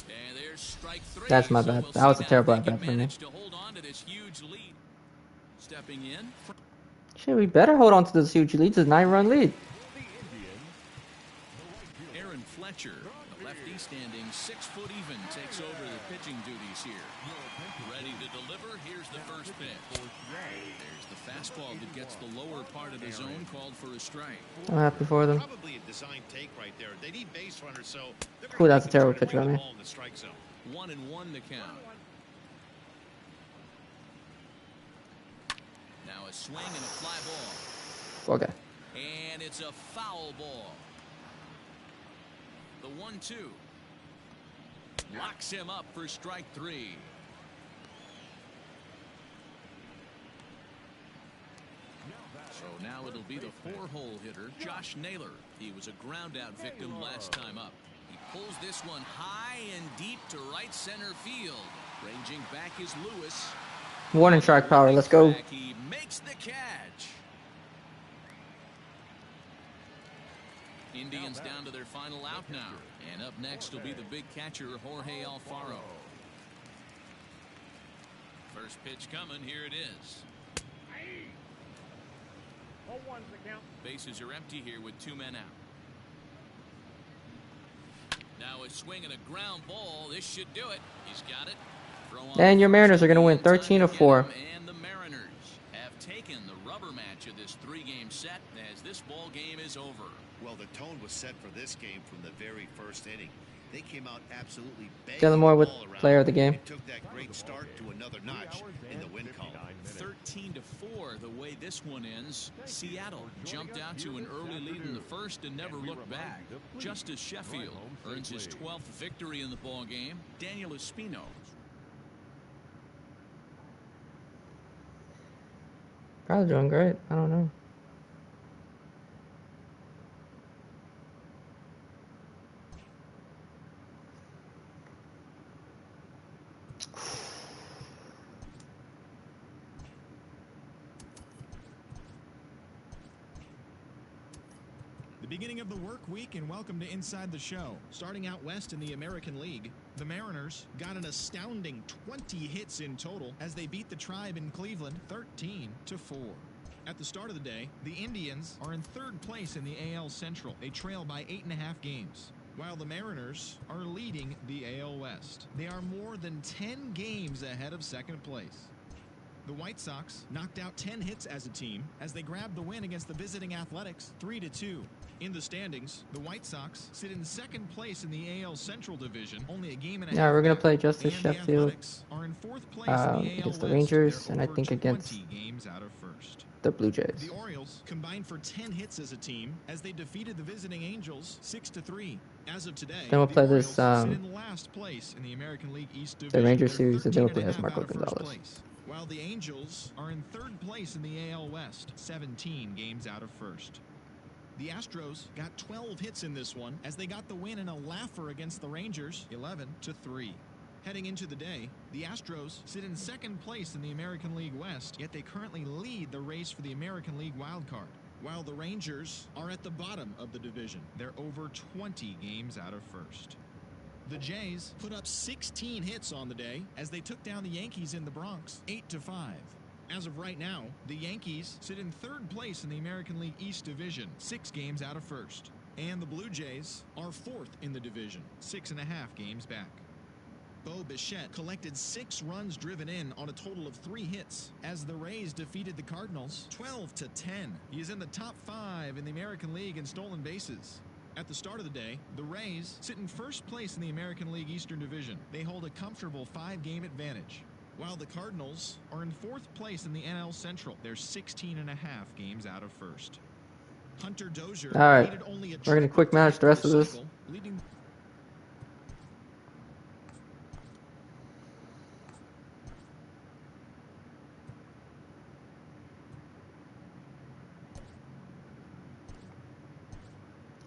[SPEAKER 3] And there's strike 3.
[SPEAKER 2] That's my bad. That was a terrible at bat for me.
[SPEAKER 3] To hold on to this huge lead. Stepping in.
[SPEAKER 2] Shit, we better hold on to this huge lead. It's a 9-run lead.
[SPEAKER 3] Aaron Fletcher, the lefty standing 6 foot even, takes over the pitching duties here. Ready to deliver. Here's the first pitch. There's the fastball that gets the lower part of the zone, called for a strike.
[SPEAKER 2] I'm happy for them.
[SPEAKER 4] Probably a design take right there. They need base runners, so
[SPEAKER 2] Ooh, that's a terrible pitch by me.
[SPEAKER 3] 1-1 the count. Now a swing and a fly ball.
[SPEAKER 2] Okay.
[SPEAKER 3] And it's a foul ball. The 1-2 locks him up for strike 3. So now it'll be the 4-hole hitter, Josh Naylor. He was a ground-out victim last time up. He pulls this one high and deep to right center field. Ranging back is Lewis.
[SPEAKER 2] Warning track power. Let's go.
[SPEAKER 3] He makes the catch. Indians down to their final out now. And up next will be the big catcher, Jorge Alfaro. First pitch coming. Here it is. Bases are empty here with 2 men out. Now a swing and a ground ball. This should do it. He's got it.
[SPEAKER 2] And your Mariners are going to win 13-4.
[SPEAKER 3] And the Mariners have taken the rubber match of this 3-game set as this ball game is over.
[SPEAKER 4] Well, the tone was set for this game from the very first inning. They came out absolutely banging
[SPEAKER 2] Dylan Moore with
[SPEAKER 4] the ball around.
[SPEAKER 2] player of the game.
[SPEAKER 4] It took that great start to another notch in the win column.
[SPEAKER 3] 13-4 the way this one ends. Seattle jumped out to an early lead in the first and never looked back. Justus Sheffield earns his 12th victory in the ball game. Daniel Espino.
[SPEAKER 2] Probably doing great. I don't know.
[SPEAKER 11] Beginning of the work week, and welcome to Inside the Show. Starting out west in the American League, the Mariners got an astounding 20 hits in total as they beat the Tribe in Cleveland 13-4. At the start of the day, the Indians are in 3rd place in the AL Central. They trail by 8.5 games, while the Mariners are leading the AL West. They are more than 10 games ahead of 2nd place. The White Sox knocked out 10 hits as a team as they grabbed the win against the visiting Athletics 3-2. In the standings, the White Sox sit in 2nd place in the AL Central Division, only a game and a half.
[SPEAKER 2] Yeah, we're going to play Justus
[SPEAKER 11] and
[SPEAKER 2] Sheffield
[SPEAKER 11] are in 4th place in the AL
[SPEAKER 2] against the
[SPEAKER 11] West.
[SPEAKER 2] Rangers,
[SPEAKER 11] They're
[SPEAKER 2] and I
[SPEAKER 11] over
[SPEAKER 2] think
[SPEAKER 11] 20
[SPEAKER 2] against
[SPEAKER 11] games out of first.
[SPEAKER 2] the Blue Jays.
[SPEAKER 11] The Orioles combined for 10 hits as a team as they defeated the visiting Angels 6-3. As of today,
[SPEAKER 2] Then we'll play this
[SPEAKER 11] sit in last place in the American League East Division.
[SPEAKER 2] the Rangers
[SPEAKER 11] They're
[SPEAKER 2] series, and then we'll play
[SPEAKER 11] 13.5
[SPEAKER 2] as Marco
[SPEAKER 11] out of first
[SPEAKER 2] Gonzales.
[SPEAKER 11] place, while the Angels are in 3rd place in the AL West, 17 games out of first. The Astros got 12 hits in this one as they got the win in a laugher against the Rangers 11-3. Heading into the day, the Astros sit in 2nd place in the American League West, yet they currently lead the race for the American League wildcard, while the Rangers are at the bottom of the division. They're over 20 games out of first. The Jays put up 16 hits on the day as they took down the Yankees in the Bronx 8-5. As of right now, the Yankees sit in 3rd place in the American League East Division, 6 games out of first. And the Blue Jays are 4th in the division, 6.5 games back. Bo Bichette collected 6 runs driven in on a total of 3 hits as the Rays defeated the Cardinals 12-10. He is in the top 5 in the American League in stolen bases. At the start of the day, the Rays sit in first place in the American League Eastern Division. They hold a comfortable 5-game advantage, while the Cardinals are in 4th place in the NL Central. They're 16.5 games out of first. Hunter Dozier needed only a
[SPEAKER 2] we're going to quick manage the rest of this.
[SPEAKER 11] Leading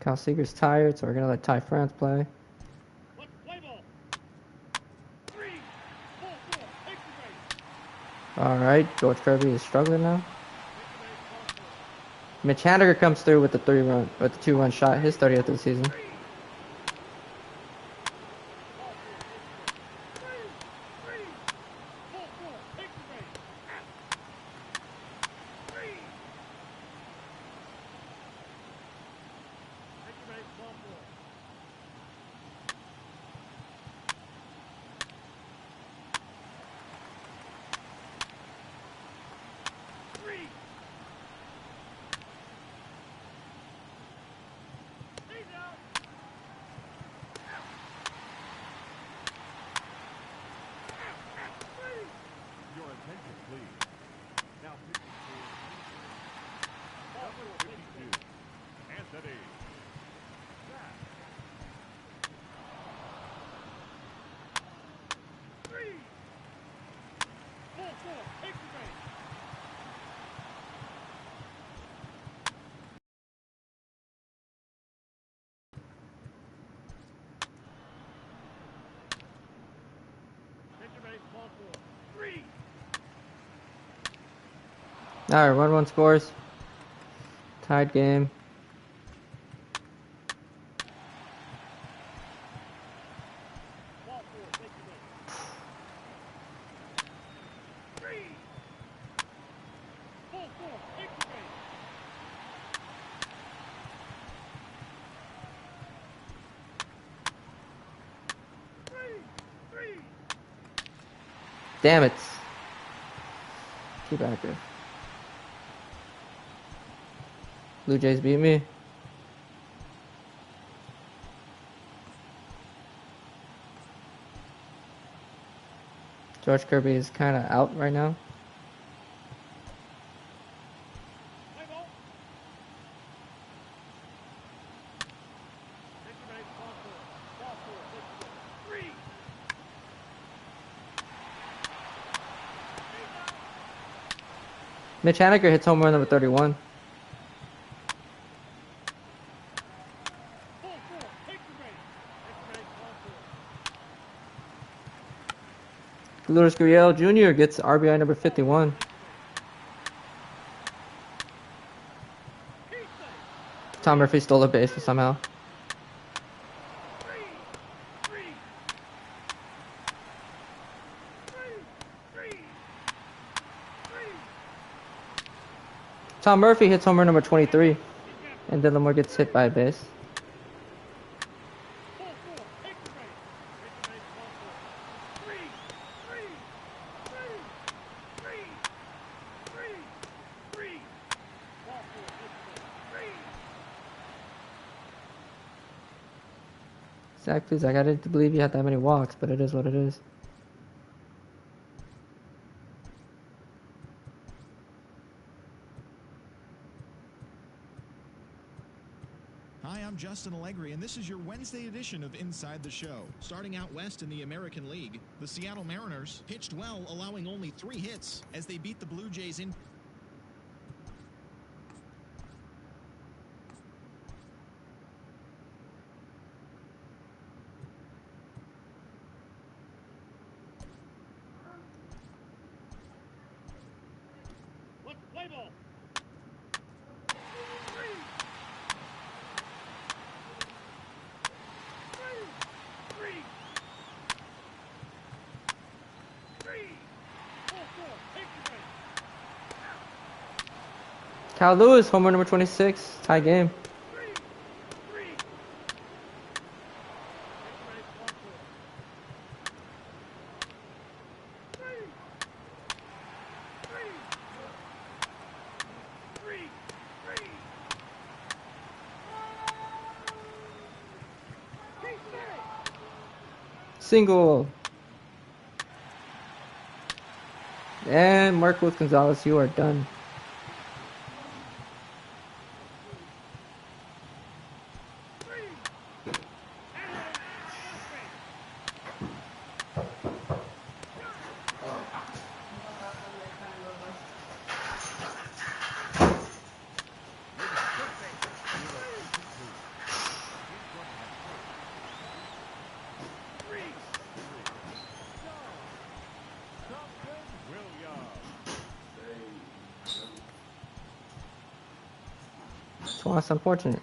[SPEAKER 2] Kyle Seager's tired, so we're going to let Ty France play. Alright, George Kirby is struggling now. Mitch Haniger comes through with the 2-run shot, his 30th of the season. Alright, 1-1 scores. Tied game. Damn it. Keep active. Blue Jays beat me. George Kirby is kind of out right now. Mitch Haniger hits home run number 31. Lourdes Gurriel Jr. gets RBI number 51. Tom Murphy stole a base somehow. Tom Murphy hits homer number 23, and Dylan Moore gets hit by a base. Zach, please, I didn't believe you had that many walks, but it is what it is.
[SPEAKER 11] Hi, I'm Justin Allegri, and this is your Wednesday edition of Inside the Show. Starting out west in the American League, the Seattle Mariners pitched well, allowing only 3 hits as they beat the Blue Jays in.
[SPEAKER 2] Kyle Lewis, homer number 26, tie game. Single. And Marcos Gonzales, you are done. Well, that's unfortunate.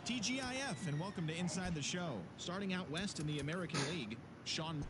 [SPEAKER 11] TGIF, and welcome to Inside the Show. Starting out west in the American League, Sean.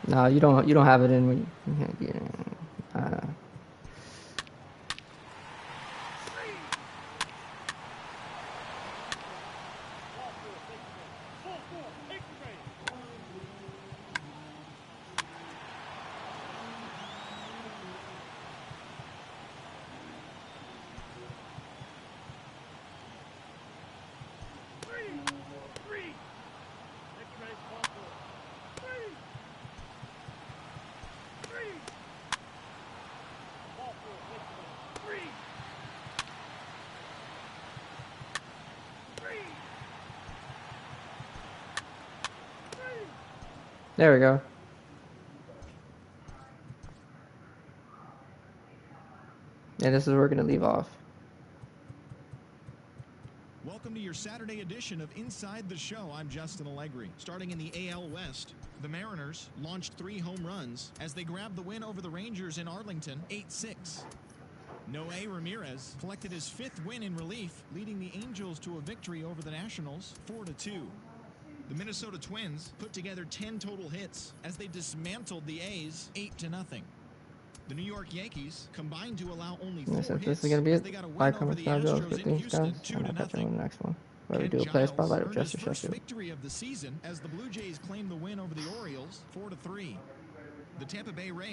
[SPEAKER 2] No, you don't have it in when you, There we go. And this is where we're going to leave off.
[SPEAKER 11] Welcome to your Saturday edition of Inside the Show. I'm Justin Allegri. Starting in the AL West, the Mariners launched 3 home runs as they grabbed the win over the Rangers in Arlington, 8-6. Noe Ramirez collected his 5th win in relief, leading the Angels to a victory over the Nationals, 4-2. The Minnesota Twins put together 10 total hits as they dismantled the A's 8-0. The New York Yankees combined to allow only 4 hits.
[SPEAKER 2] This is going to be it.
[SPEAKER 11] They got a win
[SPEAKER 2] Like,
[SPEAKER 11] over
[SPEAKER 2] comment,
[SPEAKER 11] the
[SPEAKER 2] subscribe,
[SPEAKER 11] Astros
[SPEAKER 2] good
[SPEAKER 11] in
[SPEAKER 2] things,
[SPEAKER 11] Houston,
[SPEAKER 2] guys. And I'll catch you
[SPEAKER 11] 2-0.
[SPEAKER 2] on the next one, where we
[SPEAKER 11] Ken
[SPEAKER 2] do a play
[SPEAKER 11] Giles
[SPEAKER 2] spotlight of
[SPEAKER 11] earned his
[SPEAKER 2] Justus
[SPEAKER 11] first
[SPEAKER 2] Sheffield.
[SPEAKER 11] victory of the season as the Blue Jays claimed the win over the Orioles, 4-3. The Tampa Bay Rays